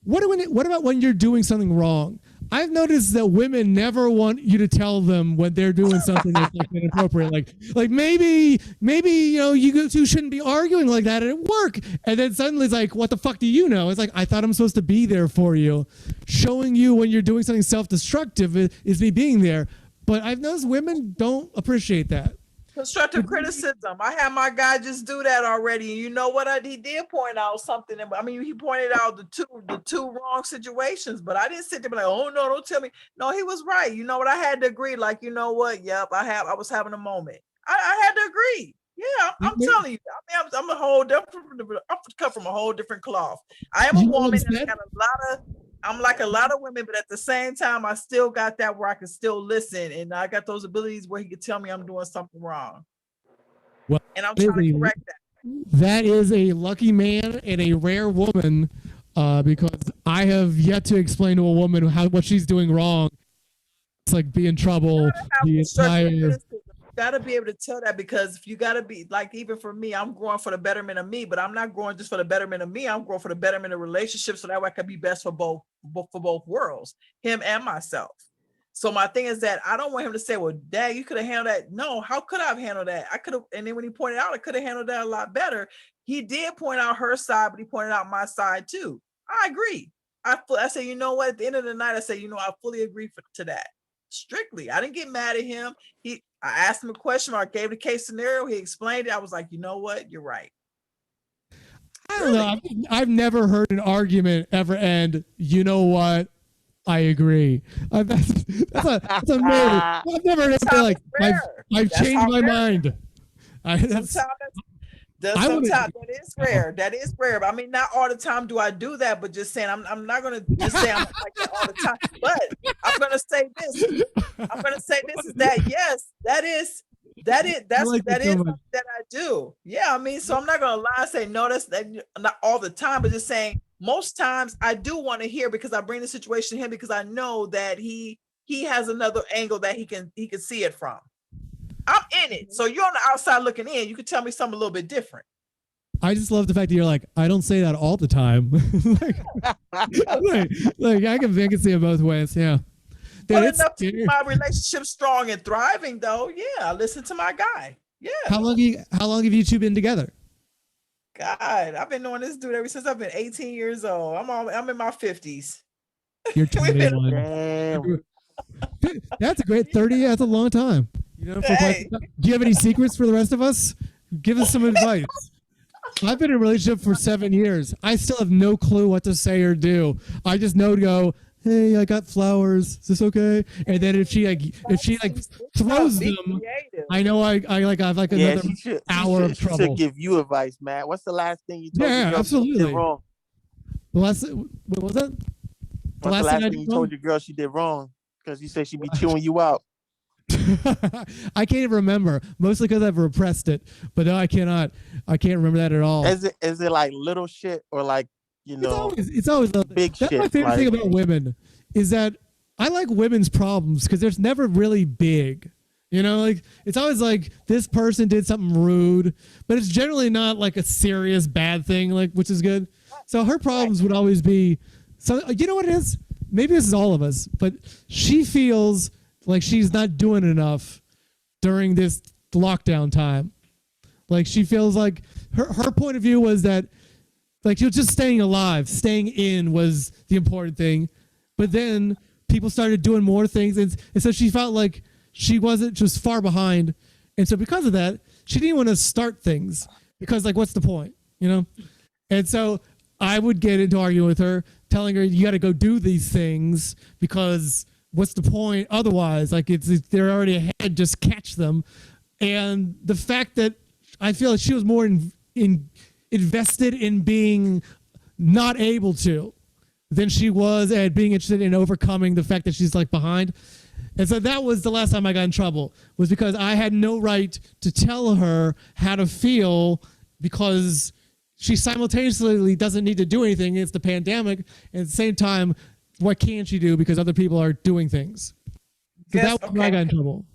What about when you're doing something wrong? I've noticed that women never want you to tell them when they're doing something that's like inappropriate. Like maybe you two shouldn't be arguing like that at work. And then suddenly it's like, what the fuck do you know? It's like, I thought I'm supposed to be there for you. Showing you when you're doing something self-destructive is me being there. But I've noticed women don't appreciate that. Constructive criticism. I had my guy just do that already. And you know what? He did point out something. I mean, he pointed out the two wrong situations, but I didn't sit there and be like, oh no, don't tell me. No, he was right. You know what? I had to agree. Like, you know what? Yep, I was having a moment. I had to agree. Yeah, I'm telling you. I mean, I'm a whole different. I'm cut from a whole different cloth. I am a woman and I got a lot of. I'm like a lot of women, but at the same time, I still got that where I can still listen, and I got those abilities where he can tell me I'm doing something wrong. Well, and I'm trying to correct that. That is a lucky man and a rare woman, because I have yet to explain to a woman what she's doing wrong. It's like be in trouble. Gotta be able to tell that, because if you gotta be like, even for me, I'm growing for the betterment of me, but I'm not growing just for the betterment of me. I'm growing for the betterment of relationships, so that way I can be best for both worlds, him and myself. So my thing is that I don't want him to say, well, Dad, you could have handled that. No, how could I have handled that? I could have, and then when he pointed out, I could have handled that a lot better. He did point out her side, but he pointed out my side too. I agree. I say, you know what? At the end of the night, I say, you know, I fully agree to that. Strictly, I didn't get mad at him. I asked him a question, or I gave the case scenario. He explained it. I was like, you know what? You're right. I don't know. I've never heard an argument ever end, you know what? I agree. That's amazing. I've never heard anything like, I've changed my mind. Sometimes that is rare. That is rare. I mean, not all the time do I do that, but just saying, I'm not going to just say I'm like that all the time. But I'm going to say this. I'm going to say this is that, yes, that's something that I do. Yeah, I mean, so I'm not going to lie and say, no, that's not all the time, but just saying most times I do want to hear, because I bring the situation to him because I know that he has another angle that he can see it from. I'm in it. So you're on the outside looking in. You can tell me something a little bit different. I just love the fact that you're like, I don't say that all the time. like I can see it both ways. Yeah. But enough to keep my relationship strong and thriving, though. Yeah, I listen to my guy. Yeah. How long have you two been together? God, I've been knowing this dude ever since I've been 18 years old. I'm in my 50s. You're 21. That's a great 30. That's a long time. You know, do you have any secrets for the rest of us? Give us some advice. I've been in a relationship for 7 years. I still have no clue what to say or do. I just know to go, hey, I got flowers. Is this okay? And then if she throws them, I know I've another hour of trouble. She should give you advice, man. What's the last thing you told your girl absolutely. she did wrong? What was that? What's the last thing you told your girl she did wrong? Because you said she'd be chewing you out. I can't even remember, mostly because I've repressed it. But no, I can't remember that at all. Is it like little shit or like, you know? It's always big shit. That's my favorite thing about women is that I like women's problems because there's never really big. You know, like it's always like this person did something rude, but it's generally not like a serious bad thing, like, which is good. So her problems would always be, so you know what it is? Maybe this is all of us, but she feels like she's not doing enough during this lockdown time. Like she feels like her point of view was that like she was just staying alive, staying in was the important thing. But then people started doing more things. And so she felt like she was far behind. And so because of that, she didn't want to start things because like, what's the point, you know? And so I would get into arguing with her, telling her, you got to go do these things because what's the point otherwise? Like they're already ahead, just catch them. And the fact that I feel like she was more invested in being not able to than she was at being interested in overcoming the fact that she's like behind. And so that was the last time I got in trouble, was because I had no right to tell her how to feel because she simultaneously doesn't need to do anything. It's the pandemic. And at the same time, what can she do because other people are doing things? So Yes, that was where I got in trouble.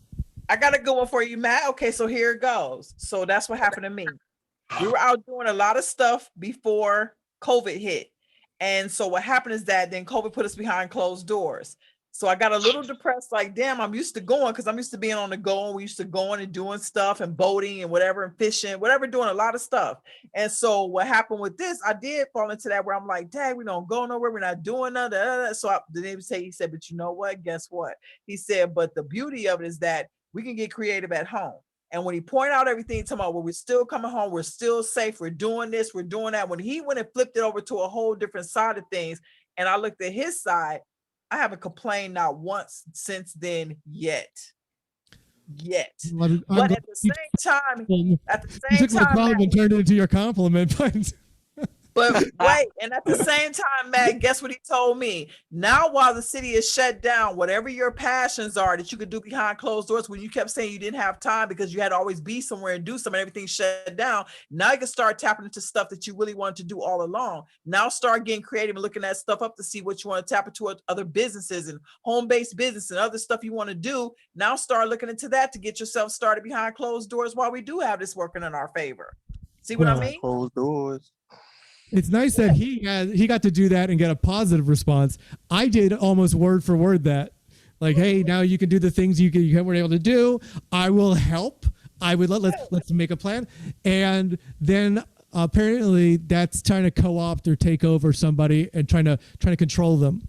I got a good one for you, Matt. Okay, so here it goes. So that's what happened to me. We were out doing a lot of stuff before COVID hit. And so what happened is that then COVID put us behind closed doors. So I got a little depressed, like, damn, I'm used to going because I'm used to being on the go. And we used to going and doing stuff and boating and whatever and fishing, whatever, doing a lot of stuff. And so what happened with this, I did fall into that where I'm like, dang, we don't go nowhere. We're not doing nothing. So the neighbor say, he said, but you know what? Guess what? He said, but the beauty of it is that we can get creative at home. And when he pointed out everything, talking about, well, we're still coming home, we're still safe, we're doing this, we're doing that. When he went and flipped it over to a whole different side of things, and I looked at his side, I haven't complained not once since then yet. But at the same time, you took my problem and turned it into your compliment. But wait, and at the same time, Matt, guess what he told me? Now, while the city is shut down, whatever your passions are that you could do behind closed doors, when you kept saying you didn't have time because you had to always be somewhere and do something, everything shut down. Now you can start tapping into stuff that you really wanted to do all along. Now start getting creative and looking that stuff up to see what you want to tap into other businesses and home-based business and other stuff you want to do. Now start looking into that to get yourself started behind closed doors while we do have this working in our favor. See what I mean? Closed doors. It's nice that he got to do that and get a positive response. I did almost word for word that, like, hey, now you can do the things you weren't able to do. I will help. I would let's make a plan. And then apparently that's trying to co-opt or take over somebody and trying to control them.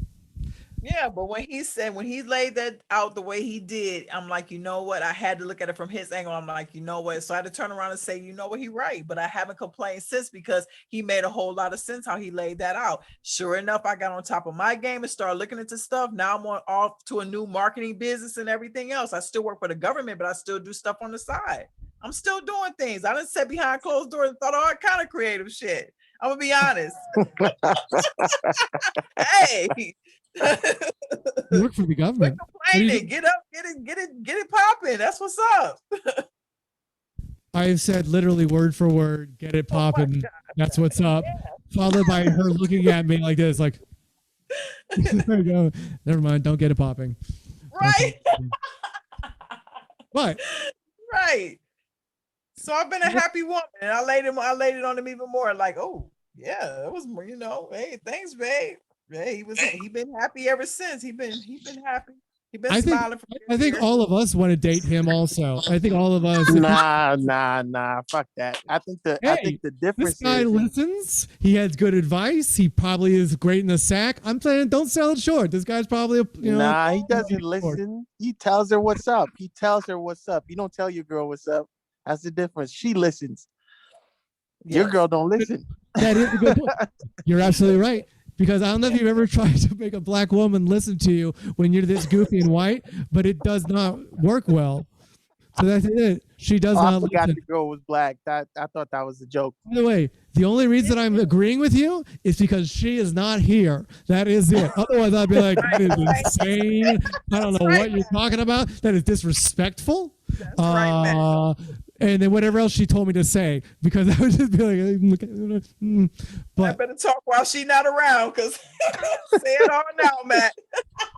Yeah, but when he laid that out the way he did, I'm like, you know what? I had to look at it from his angle. I'm like, you know what? So I had to turn around and say, you know what? He right. But I haven't complained since because he made a whole lot of sense how he laid that out. Sure enough, I got on top of my game and started looking into stuff. Now I'm off to a new marketing business and everything else. I still work for the government, but I still do stuff on the side. I'm still doing things. I done sat behind closed doors and thought all kind of creative shit. I'm gonna be honest. Hey. You work for the government. Get up, get it popping. That's what's up. I've said literally word for word, get it popping. That's what's up. Followed by her looking at me like this, like, there you go. Never mind, don't get it popping. Right. What? Right. So I've been a happy woman, and I laid it on him even more. Like, oh yeah, it was more, hey, thanks, babe. Yeah, he been happy ever since. He been happy. He been smiling. I think all of us want to date him also. I think all of us. Nah. Fuck that. I think the difference. This guy listens. He has good advice. He probably is great in the sack. I'm saying, don't sell it short. This guy's probably Nah, he doesn't listen. He tells her what's up. You don't tell your girl what's up. That's the difference. She listens. Your girl don't listen. That is a good point. You're absolutely right. Because I don't know if you've ever tried to make a black woman listen to you when you're this goofy and white, but it does not work well. So that's it. She does not listen. I forgot the girl was black. I thought that was a joke. By the way, the only reason I'm agreeing with you is because she is not here. That is it. Otherwise, I'd be like, that is insane. I don't know what you're talking about. That is disrespectful. That's right, man. And then whatever else she told me to say, because I would just be like, but I better talk while she's not around, because say it all now, Matt.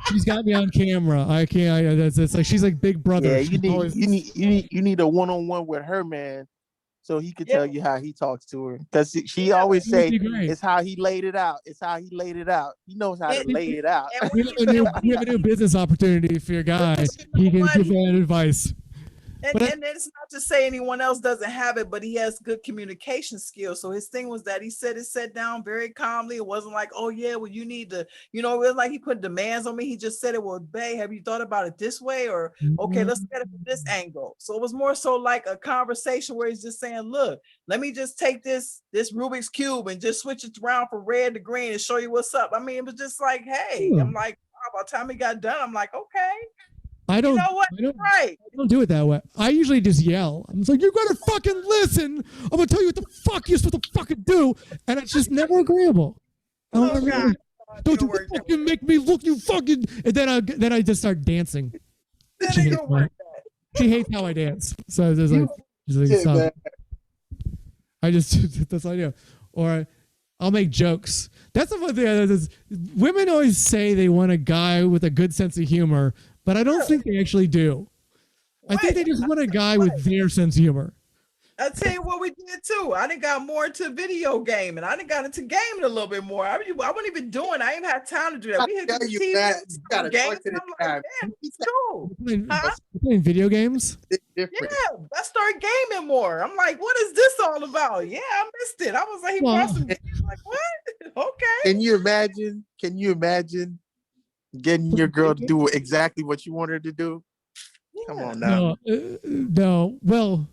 She's got me on camera. I can't. It's like she's like Big Brother. Yeah, you need a one-on-one with her, man, so he could tell you how he talks to her. Because she always say it's how he laid it out. It's how he laid it out. He knows how to lay it out. We have a new business opportunity for your guy. He can give that advice. And it's not to say anyone else doesn't have it, but he has good communication skills. So his thing was that he said it sat down very calmly. It wasn't like, oh yeah, well you need to, it was like he put demands on me. He just said it, well, babe, have you thought about it this way? Or okay, let's get it from this angle. So it was more so like a conversation where he's just saying, look, let me just take this Rubik's Cube and just switch it around from red to green and show you what's up. I mean, it was just like, hey, I'm like, by the time he got done, I'm like, okay. I don't, you know what? I don't do it that way. I usually just yell. I'm just like, you gotta fucking listen. I'm gonna tell you what the fuck you're supposed to fucking do. And it's just never agreeable. Don't you fucking make me look, you fucking. And then I just start dancing. She hates how I dance. So it's just like, she's like, stop. I just, that's what I do. or I'll make jokes. That's the one thing. Women always say they want a guy with a good sense of humor, but I don't think they actually do. I think they just want a guy with their sense of humor. I tell you what we did too. I done got more into video gaming. I done got into gaming a little bit more. I wasn't even doing. I ain't had time to do that. We had the TV games. It's cool. Playing video games. Yeah, I started gaming more. I'm like, what is this all about? Yeah, I missed it. I was like, he brought some games. Like, what? Okay. Can you imagine? Can you imagine getting your girl to do exactly what you want her to do? Yeah. Come on now. No. Well,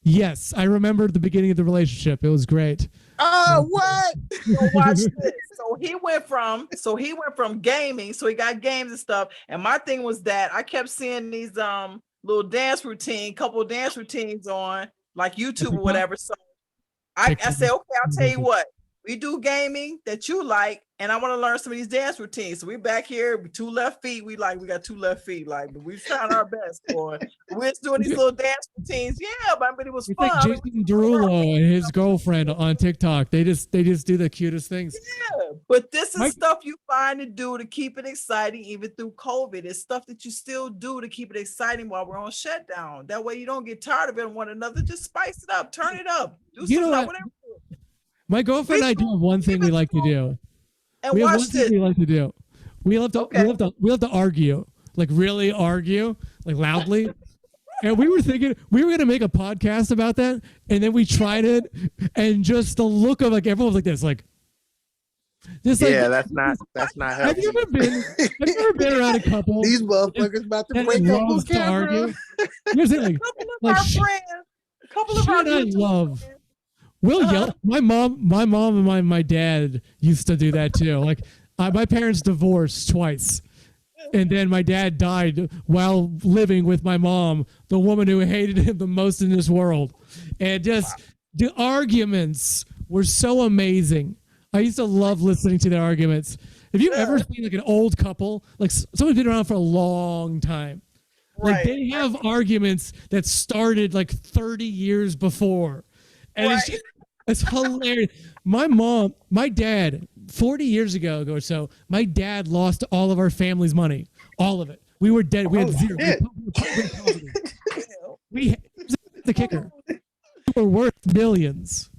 yes, I remember the beginning of the relationship. It was great. Oh, what? So watch this. So he went from gaming. So he got games and stuff. And my thing was that I kept seeing these little couple of dance routines on like YouTube or whatever. So I said, okay, I'll tell you what. We do gaming that you like, and I want to learn some of these dance routines. So we're back here with 2 left feet. We got 2 left feet. Like, but we're trying our best, boy. We're just doing these little dance routines. Yeah, but it was fun. Like Jason Derulo and his girlfriend on TikTok. They just do the cutest things. Yeah, but this is stuff you find to do to keep it exciting, even through COVID. It's stuff that you still do to keep it exciting while we're on shutdown. That way you don't get tired of it one another. Just spice it up, turn it up, do something like whatever. My girlfriend and I do have one thing we like to do. And we have watch one thing this. we like to do. We love to argue, like really argue, like loudly. And we were thinking we were gonna make a podcast about that, and then we tried it, and just the look of like everyone was like this, like. Just like, yeah, that's not healthy. Have you ever been around a couple? These motherfuckers about to break up on camera. Here's it, like a couple of our I love. We'll yell. My mom and my dad used to do that too. Like my parents divorced twice, and then my dad died while living with my mom, the woman who hated him the most in this world. And just the arguments were so amazing. I used to love listening to their arguments. Have you ever seen like an old couple, like someone's been around for a long time? Like they have arguments that started like 30 years before. And it's hilarious. My dad, 40 years ago or so, my dad lost all of our family's money. All of it. We were dead. We had zero. The kicker. We were worth millions.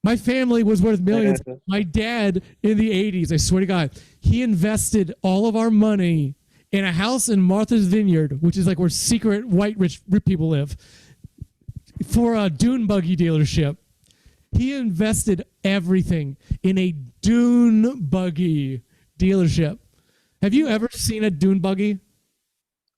My family was worth millions. My dad in the 80s, I swear to God, he invested all of our money in a house in Martha's Vineyard, which is like where secret white rich people live, for a dune buggy dealership. He invested everything in a dune buggy dealership. Have you ever seen a dune buggy?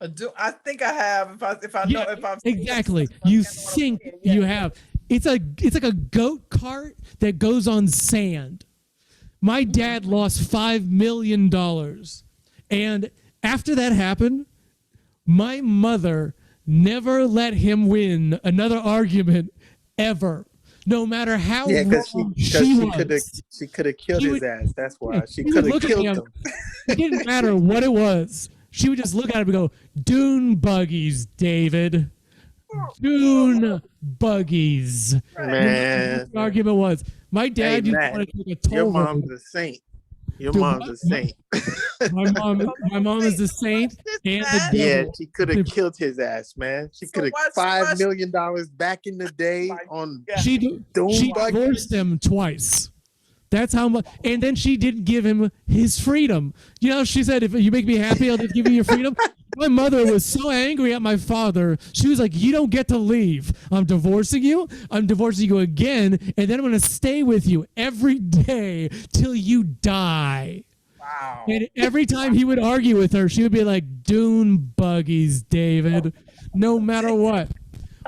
I think I have. If I know, if I've exactly. You think you have. It's like a goat cart that goes on sand. My dad lost $5 million. And after that happened, my mother never let him win another argument ever. No matter how wrong she could have killed his ass. That's why she could have killed him. It didn't matter what it was. She would just look at him and go, "Dune buggies, David. Dune buggies." Man, the argument was my dad used to want to take a toll your road. mom's a saint. Your mom's a saint. My mom is a saint and the devil. Yeah, she could have killed his ass, man. She could have $5 million back in the day on. She divorced him twice. That's how much. And then she didn't give him his freedom. You know, she said, "If you make me happy, I'll just give you your freedom." My mother was so angry at my father. She was like, "You don't get to leave. I'm divorcing you. I'm divorcing you again. And then I'm going to stay with you every day till you die." Wow. And every time he would argue with her, she would be like, "Dune buggies, David," no matter what.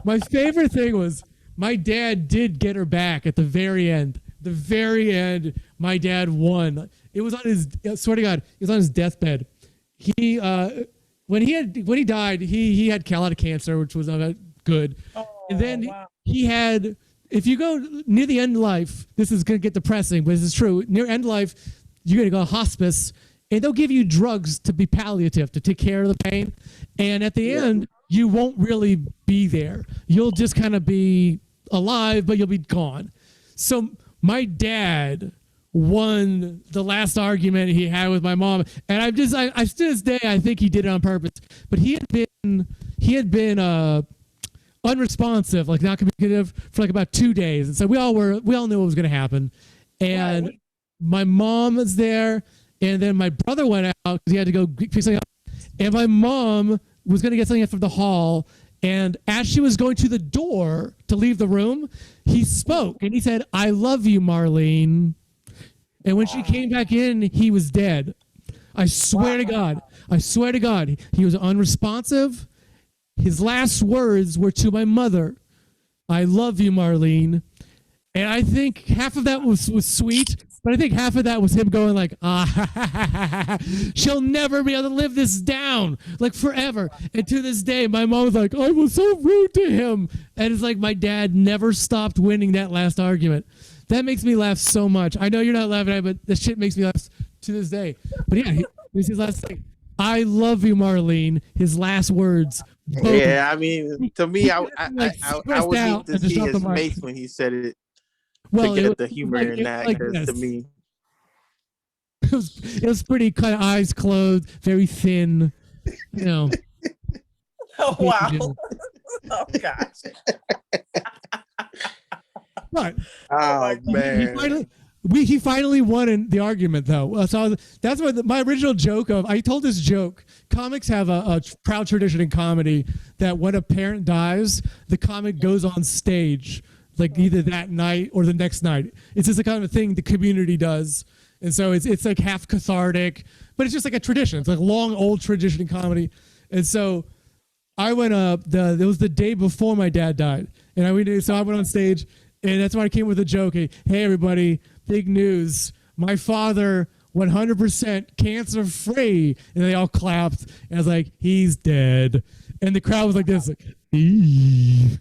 My favorite thing was my dad did get her back at the very end. The very end, my dad won. It was on his, I swear to God, it was on his deathbed. He, when he died, he had a lot of cancer, which was not good. And then he had, if you go near the end of life, this is going to get depressing, but this is true. Near end of life, you're going to go to hospice, and they'll give you drugs to be palliative, to take care of the pain. And at the end, you won't really be there. You'll just kind of be alive, but you'll be gone. So my dad won the last argument he had with my mom, and I to this day I think he did it on purpose. But he had been unresponsive, like not communicative, for like about 2 days, and so we all knew what was going to happen. And my mom was there, and then my brother went out because he had to go pick something up, and my mom was going to get something from the hall. And as she was going to the door to leave the room, he spoke and he said, "I love you, Marlene." And when she came back in, he was dead. I swear to God. I swear to God. He was unresponsive. His last words were to my mother, "I love you, Marlene." And I think half of that was sweet, but I think half of that was him going like, she'll never be able to live this down, like forever. And to this day, my mom was like, "I was so rude to him." And it's like my dad never stopped winning that last argument. That makes me laugh so much. I know you're not laughing at it, but this shit makes me laugh to this day. But yeah, this is his last thing. "I love you, Marlene." His last words. Yeah, I mean, to me, I would need to see his face when he said it. Well, to get the humor in that, like because to me, it was pretty kind of eyes closed, very thin, you know. Oh wow! Oh gosh! But man, he finally won in the argument, though. So that's what my original joke of. I told this joke. Comics have a proud tradition in comedy that when a parent dies, the comic goes on stage, like either that night or the next night. It's just the kind of thing the community does. And so it's like half cathartic, but it's just like a tradition. It's like a long, old tradition in comedy. And so I went up, it was the day before my dad died. And I went on stage, and that's when I came with a joke. Hey, everybody, big news. My father, 100% cancer free. And they all clapped. And I was like, "He's dead." And the crowd was like this, like, "Eee."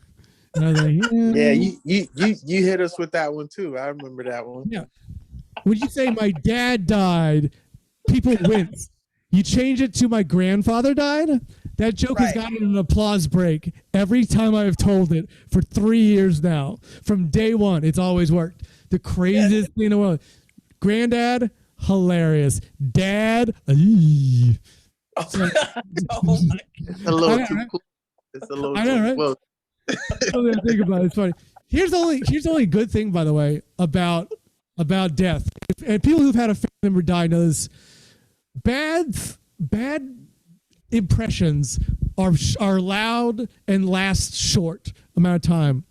And I was like, yeah, you hit us with that one too. I remember that one. Yeah. When you say my dad died, people wince. You change it to my grandfather died, that joke has gotten an applause break every time I've told it for 3 years now. From day one, it's always worked. The craziest thing in the world. Granddad, hilarious. Dad, It's a little too close. It's a little too close. Think about it. It's funny. Here's the only good thing, by the way, about death. And people who've had a family member die know this. Bad impressions are loud and last short amount of time.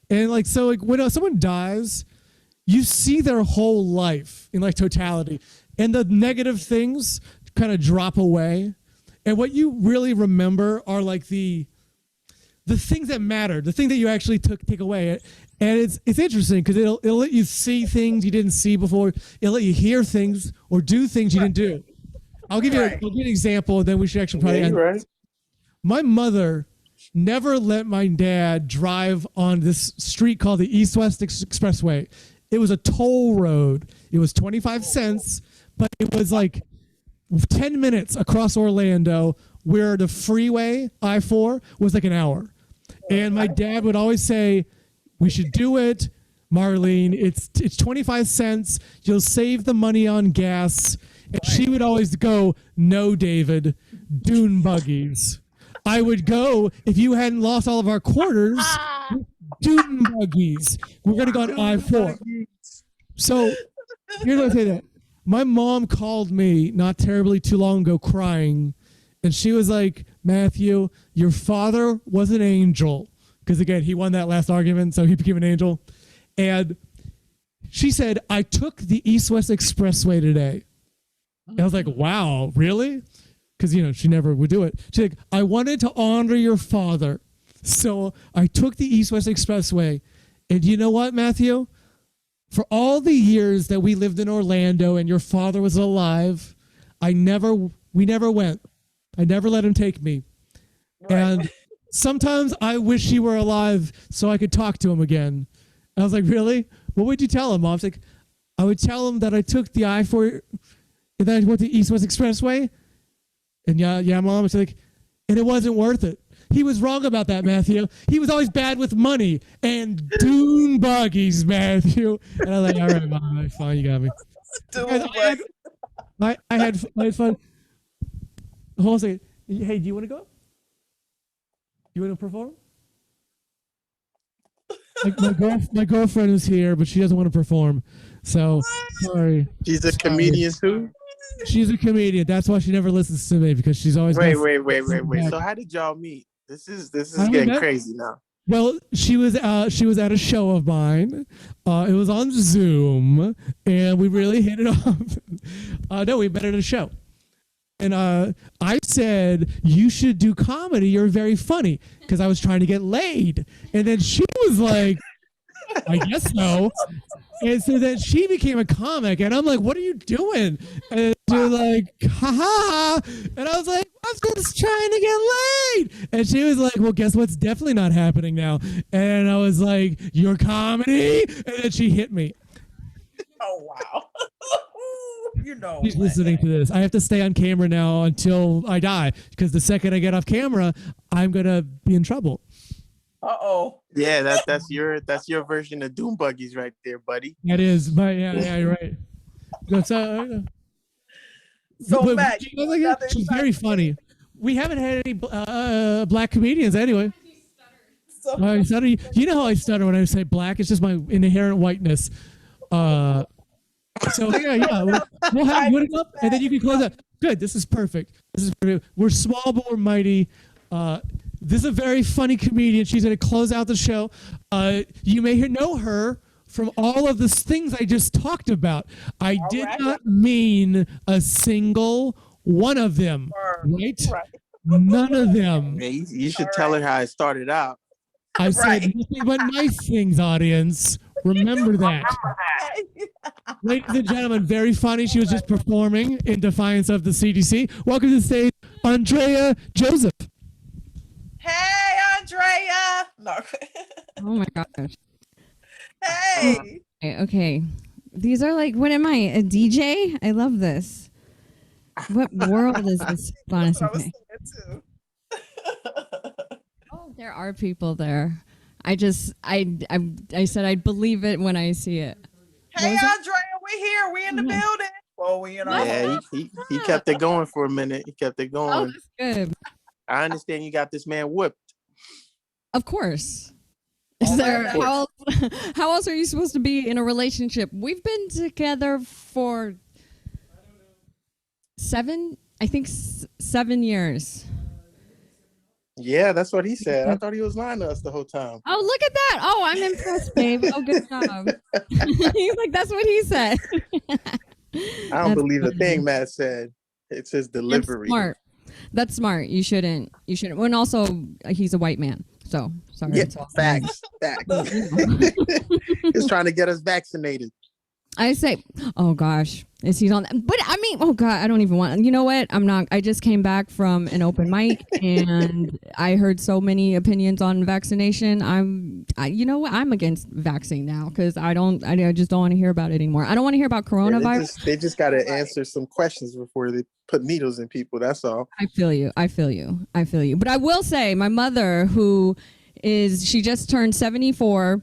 And like so, like when someone dies, you see their whole life in like totality, and the negative things kind of drop away, and what you really remember are like the things that matter, the thing that you actually take away. And it's interesting because it'll let you see things you didn't see before. It'll let you hear things or do things you didn't do. I'll give you an example, and then we should actually probably end. Right. My mother never let my dad drive on this street called the East-West Expressway. It was a toll road. It was 25 cents, but it was like 10 minutes across Orlando, where the freeway, I-4, was like an hour. And my dad would always say, "We should do it, Marlene. It's 25 cents. You'll save the money on gas." And she would always go, "No, David, dune buggies." I would go, "If you hadn't lost all of our quarters, dune buggies. We're going to go on I-4. So here's what I say that. My mom called me not terribly too long ago crying. And she was like, "Matthew, your father was an angel." Because again, he won that last argument, so he became an angel. And she said, "I took the East-West Expressway today." And I was like, "Wow, really?" Because, she never would do it. She's like, "I wanted to honor your father. So I took the East-West Expressway. And you know what, Matthew? For all the years that we lived in Orlando and your father was alive, we never went. I never let him take me. Right. And sometimes I wish he were alive so I could talk to him again." And I was like, "Really? What would you tell him, Mom?" She's like, "I would tell him that I took the I-4 and then I went to East-West Expressway." And yeah, Mom. She's like, "And it wasn't worth it. he was wrong about that, Matthew. He was always bad with money and dune buggies, Matthew. And I'm like, all right, Mom, fine, you got me. Guys, I had fun. Hold on a second. Hey, do you want to go? You want to perform? My girlfriend is here, but she doesn't want to perform. So sorry. She's a comedian too? She's a comedian. That's why she never listens to me, because she's always Wait. So how did y'all meet? This is getting crazy now. Well, she was at a show of mine. It was on Zoom, and we really hit it off. No, we met at a show. And I said, you should do comedy. You're very funny, because I was trying to get laid. And then she was like, I guess so. And so then she became a comic, and I'm like, what are you doing? And they're like, ha ha. And I was like, I was just trying to get laid. And she was like, well, guess what's definitely not happening now? And I was like, your comedy? And then she hit me. Oh, wow. You know, she's listening to this. I have to stay on camera now until I die, because the second I get off camera, I'm gonna be in trouble. Uh-oh. Yeah, that's your version of Doom Buggies right there, buddy. That is, but yeah, you're right. So Matt, she's very funny. We haven't had any black comedians anyway. I stutter. You know how I stutter when I say black? It's just my inherent whiteness. So yeah, we'll have you up, and then you can close up. Good. This is perfect. We're small, but we're mighty. This is a very funny comedian. She's going to close out the show. You may know her from all of the things I just talked about. I did not mean a single one of them, right? None of them. You should tell her how it started out. I said nothing but nice things, audience. Remember that. Ladies and gentlemen, very funny. She was just performing in defiance of the CDC. Welcome to the stage, Andrea Joseph. Hey, Andrea. No. Oh my gosh. Hey. Okay. These are like, what am I, a DJ? I love this. What world is this? Honestly. Oh, there are people there. I said I'd believe it when I see it. Hey, Andrea, we're here. We in the building. Well, we in our yeah, he kept it going for a minute. He kept it going. Oh, that's good. I understand you got this man whipped. Of course. How else are you supposed to be in a relationship? We've been together for 7 years. Yeah, that's what he said. I thought he was lying to us the whole time. Oh, look at that. Oh, I'm impressed, babe. Oh, good job. He's like, that's what he said. I don't believe a thing Matt said. It's his delivery. That's smart. You shouldn't. And also, he's a white man. So, sorry. Yeah, facts. He's trying to get us vaccinated. I say, oh gosh, is he on that? But I mean, oh God, I don't even want, you know what? I'm not, I just came back from an open mic and I heard so many opinions on vaccination. You know what? I'm against vaccine now because I just don't want to hear about it anymore. I don't want to hear about coronavirus. Yeah, they just got to answer some questions before they put needles in people. That's all. I feel you. But I will say my mother, she just turned 74,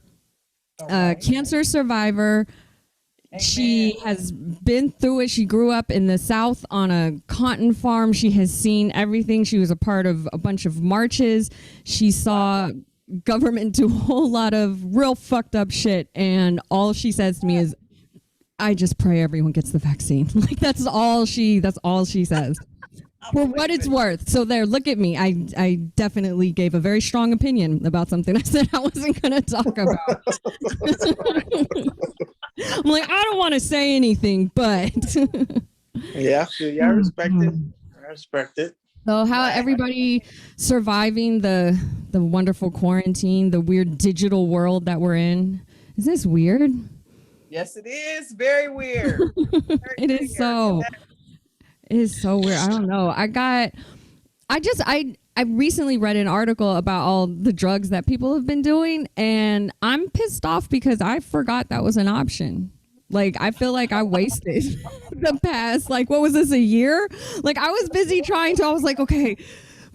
cancer survivor. Amen. She has been through it. She grew up in the South on a cotton farm. She has seen everything. She was a part of a bunch of marches. She saw government do a whole lot of real fucked up shit. And all she says to me is, I just pray everyone gets the vaccine. Like that's all she says. For what it's worth. So there, look at me. I definitely gave a very strong opinion about something I said I wasn't going to talk about. I'm like, I don't want to say anything, but. Yeah, I respect it. So how everybody surviving the wonderful quarantine, the weird digital world that we're in. Is this weird? Yes, it is. Very weird. It is so weird. I don't know. I recently read an article about all the drugs that people have been doing, and I'm pissed off because I forgot that was an option. Like, I feel like I wasted the past, like, what was this, a year? Like, I was busy I was like, okay,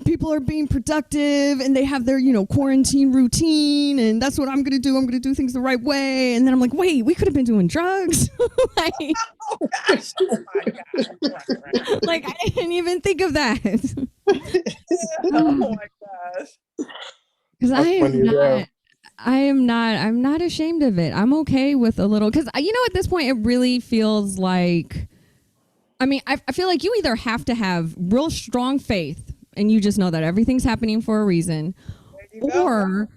people are being productive and they have their, quarantine routine, and that's what I'm going to do. I'm going to do things the right way. And then I'm like, wait, we could have been doing drugs. like, like, I didn't even think of that. Oh my gosh. Because I'm not ashamed of it. I'm okay with a little, because at this point it really feels like, I feel like you either have to have real strong faith and you just know that everything's happening for a reason, or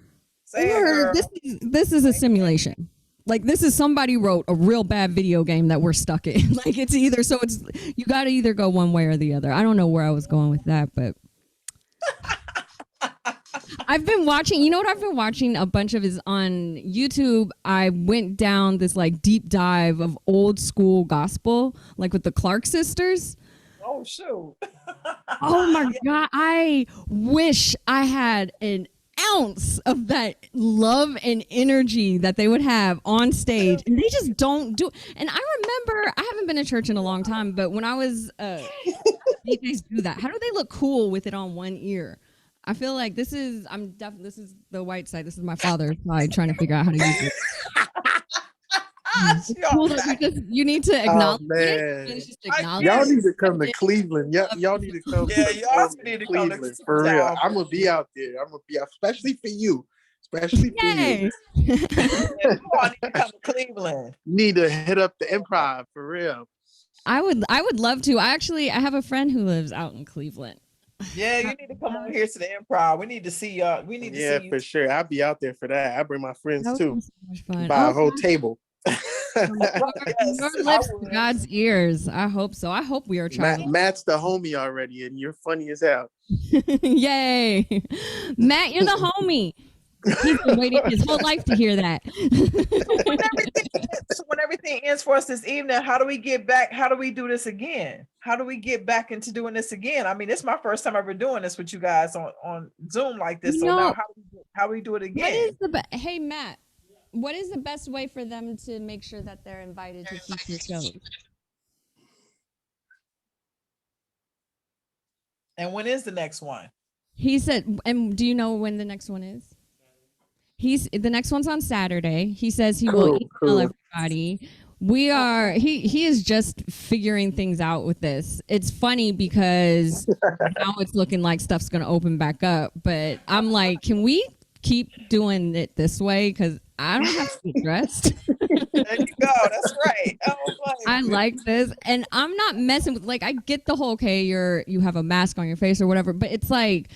this is a simulation. Like, this is somebody wrote a real bad video game that we're stuck in. Like, it's either, so it's, you got to either go one way or the other. I don't know where I was going with that, but I've been watching, what I've been watching a bunch of is on YouTube. I went down this like deep dive of old school gospel, like with the Clark sisters. Oh, shoot. Oh my God. I wish I had an ounce of that love and energy that they would have on stage, and they just don't do. And I remember, I haven't been to church in a long time, but when I was DJs do that. How do they look cool with it on one ear? I feel like this is the white side. This is my father's side trying to figure out how to use it. Cool that you need to acknowledge it. It's just acknowledge Y'all it. need to come to Cleveland. Y'all need to come. Yeah, y'all need to come to Cleveland for real. I'm gonna be out there. I'm gonna be out, especially for you. Especially for you. I need to come to Cleveland. You need to hit up the Improv for real. I would love to. I have a friend who lives out in Cleveland. Yeah, you need to come over here to the Improv. We need to see y'all. We need to see you. For sure. I'll be out there for that. I bring my friends That would too. be so much fun. Buy a whole table. Your lips to God's ears. I hope so. I hope we are trying. Matt's the homie already, and you're funny as hell. Yay, Matt, you're the homie. He's been waiting his whole life to hear that. When everything ends for us this evening, how do we get back? How do we do this again? How do we get back into doing this again? I mean, it's my first time ever doing this with you guys on Zoom like this. So now how do we do it again? Hey, Matt, what is the best way for them to make sure that they're invited to future shows? And when is the next one? He said, and do you know when the next one is? The next one's on Saturday. He says he will email everybody. He is just figuring things out with this. It's funny because now it's looking like stuff's gonna open back up, but I'm like, can we keep doing it this way? Because I don't have to get dressed. There you go. That's right. I like this, and I'm not messing with, like, I get the whole, okay, you have a mask on your face or whatever, but it's like,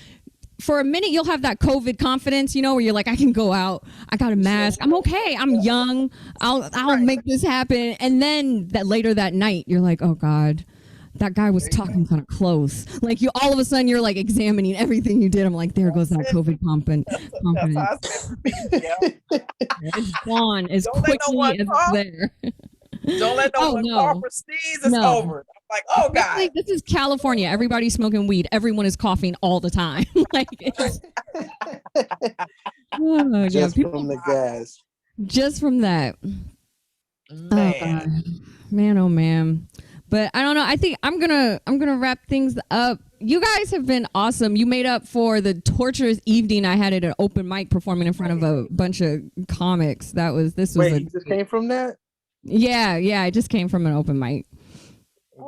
for a minute you'll have that COVID confidence, where you're like, I can go out, I got a mask, I'm okay, I'm young, I'll make this happen. And then later that night you're like, oh God, that guy was talking kind of close. Like, you all of a sudden you're like examining everything you did. I'm like, there goes that COVID confidence. It's gone as quickly as it's there. Don't let no one cough or sneeze. It's over. I'm like, oh God. This is California. Everybody's smoking weed. Everyone is coughing all the time. Just from the gas. Just from that. Man. Oh man. But I don't know. I think I'm gonna wrap things up. You guys have been awesome. You made up for the torturous evening I had at an open mic performing in front of a bunch of comics. You just came from that? Yeah. I just came from an open mic.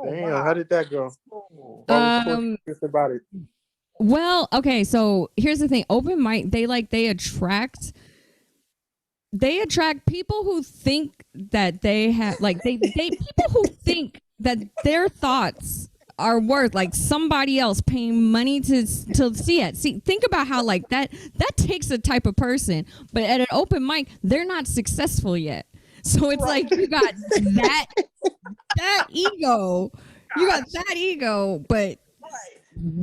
Damn, how did that go? About it. Well, okay, so here's the thing. Open mic, they attract people who think that they have, like, people who think that their thoughts are worth, like, somebody else paying money to see it. See, think about how, like, that takes a type of person. But at an open mic, they're not successful yet. So it's like, you got that ego. You got that ego, but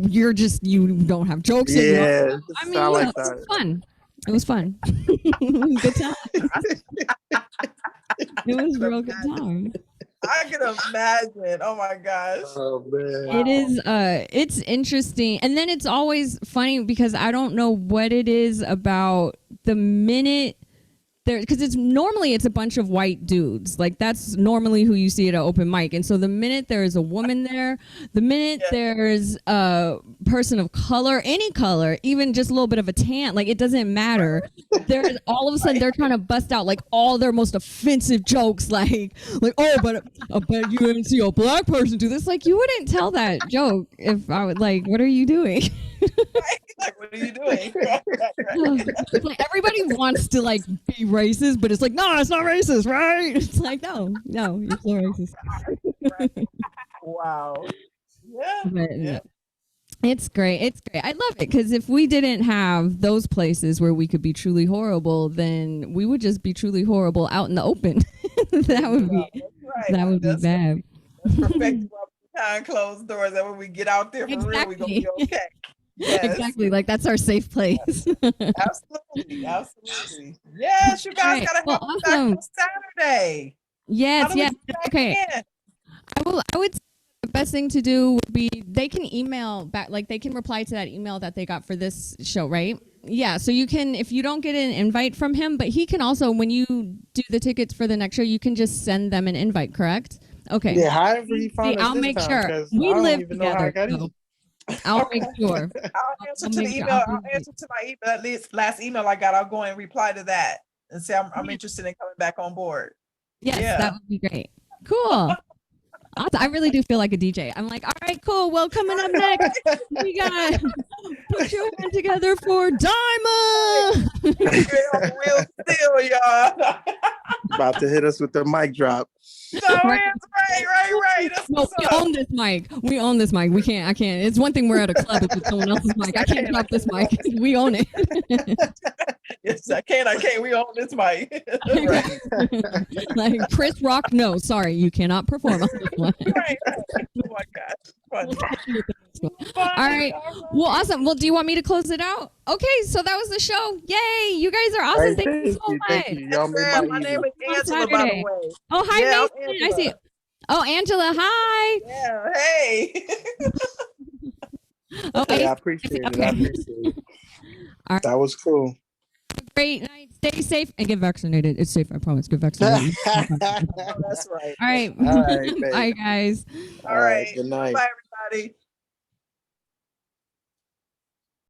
you don't have jokes. Yeah, it was fun. It was fun. Good time. It was a real good time. I can imagine. Oh my gosh. Oh man. It is it's interesting. And then it's always funny because I don't know what it is about the minute there, because it's normally it's a bunch of white dudes. Like that's normally who you see at an open mic. And so the minute there is a woman there, the minute there's a person of color, any color, even just a little bit of a tan, like it doesn't matter. There's all of a sudden they're trying to bust out like all their most offensive jokes, like oh, but I bet you didn't see a black person do this. Like you wouldn't tell that joke if I would like, what are you doing? Like, what are you doing? It's like everybody wants to like be racist, but it's like, no, it's not racist, right? It's like, no, you're so racist. Wow. Yeah. But, yeah. It's great. It's great. I love it because if we didn't have those places where we could be truly horrible, then we would just be truly horrible out in the open. That would be bad. Perfect behind closed doors. That when we get out there for real, we're gonna be okay. Yes. Exactly. Like that's our safe place. Absolutely. Yes, you guys gotta help us back on Saturday. Yes. Okay. I would say the best thing to do would be they can email back, like they can reply to that email that they got for this show, right? Yeah. So you can, if you don't get an invite from him, but he can also, when you do the tickets for the next show, you can just send them an invite, correct? Okay. Yeah. However he found us I'll this make time, sure 'cause we I don't live even know how I together. got in. I'll make sure. I'll answer to the email. I'll answer to my email. At least last email I got, I'll go and reply to that and say I'm interested in coming back on board. Yes, Yeah. that would be great. Cool. I really do feel like a DJ. I'm like, all right, cool. Well, coming up next, we got put your hand together for Diamond. Real still, y'all. About to hit us with the mic drop. Right. That's No, we own this mic. We own this mic. I can't. It's one thing we're at a club if it's someone else's mic. I can't drop this mic. We own it. Yes, I can. We own this mic. Like Chris Rock, no, sorry, you cannot perform on this one. Right. Oh my God. All right. Well, awesome. Well, do you want me to close it out? Okay, so that was the show. Yay! You guys are awesome. Thank you so much. Y'all made My name is On Angela, by the Saturday. way. Oh, hi, Yeah, Mason. I Angela. see. Oh, Angela, hi. Yeah, hey. Okay. Yeah, I appreciate it. All right. That was cool. Great night. Stay safe and get vaccinated. It's safe. I promise. Get vaccinated. That's right. All right. All right, babe. Bye, guys. All right. Good night. Bye, everybody.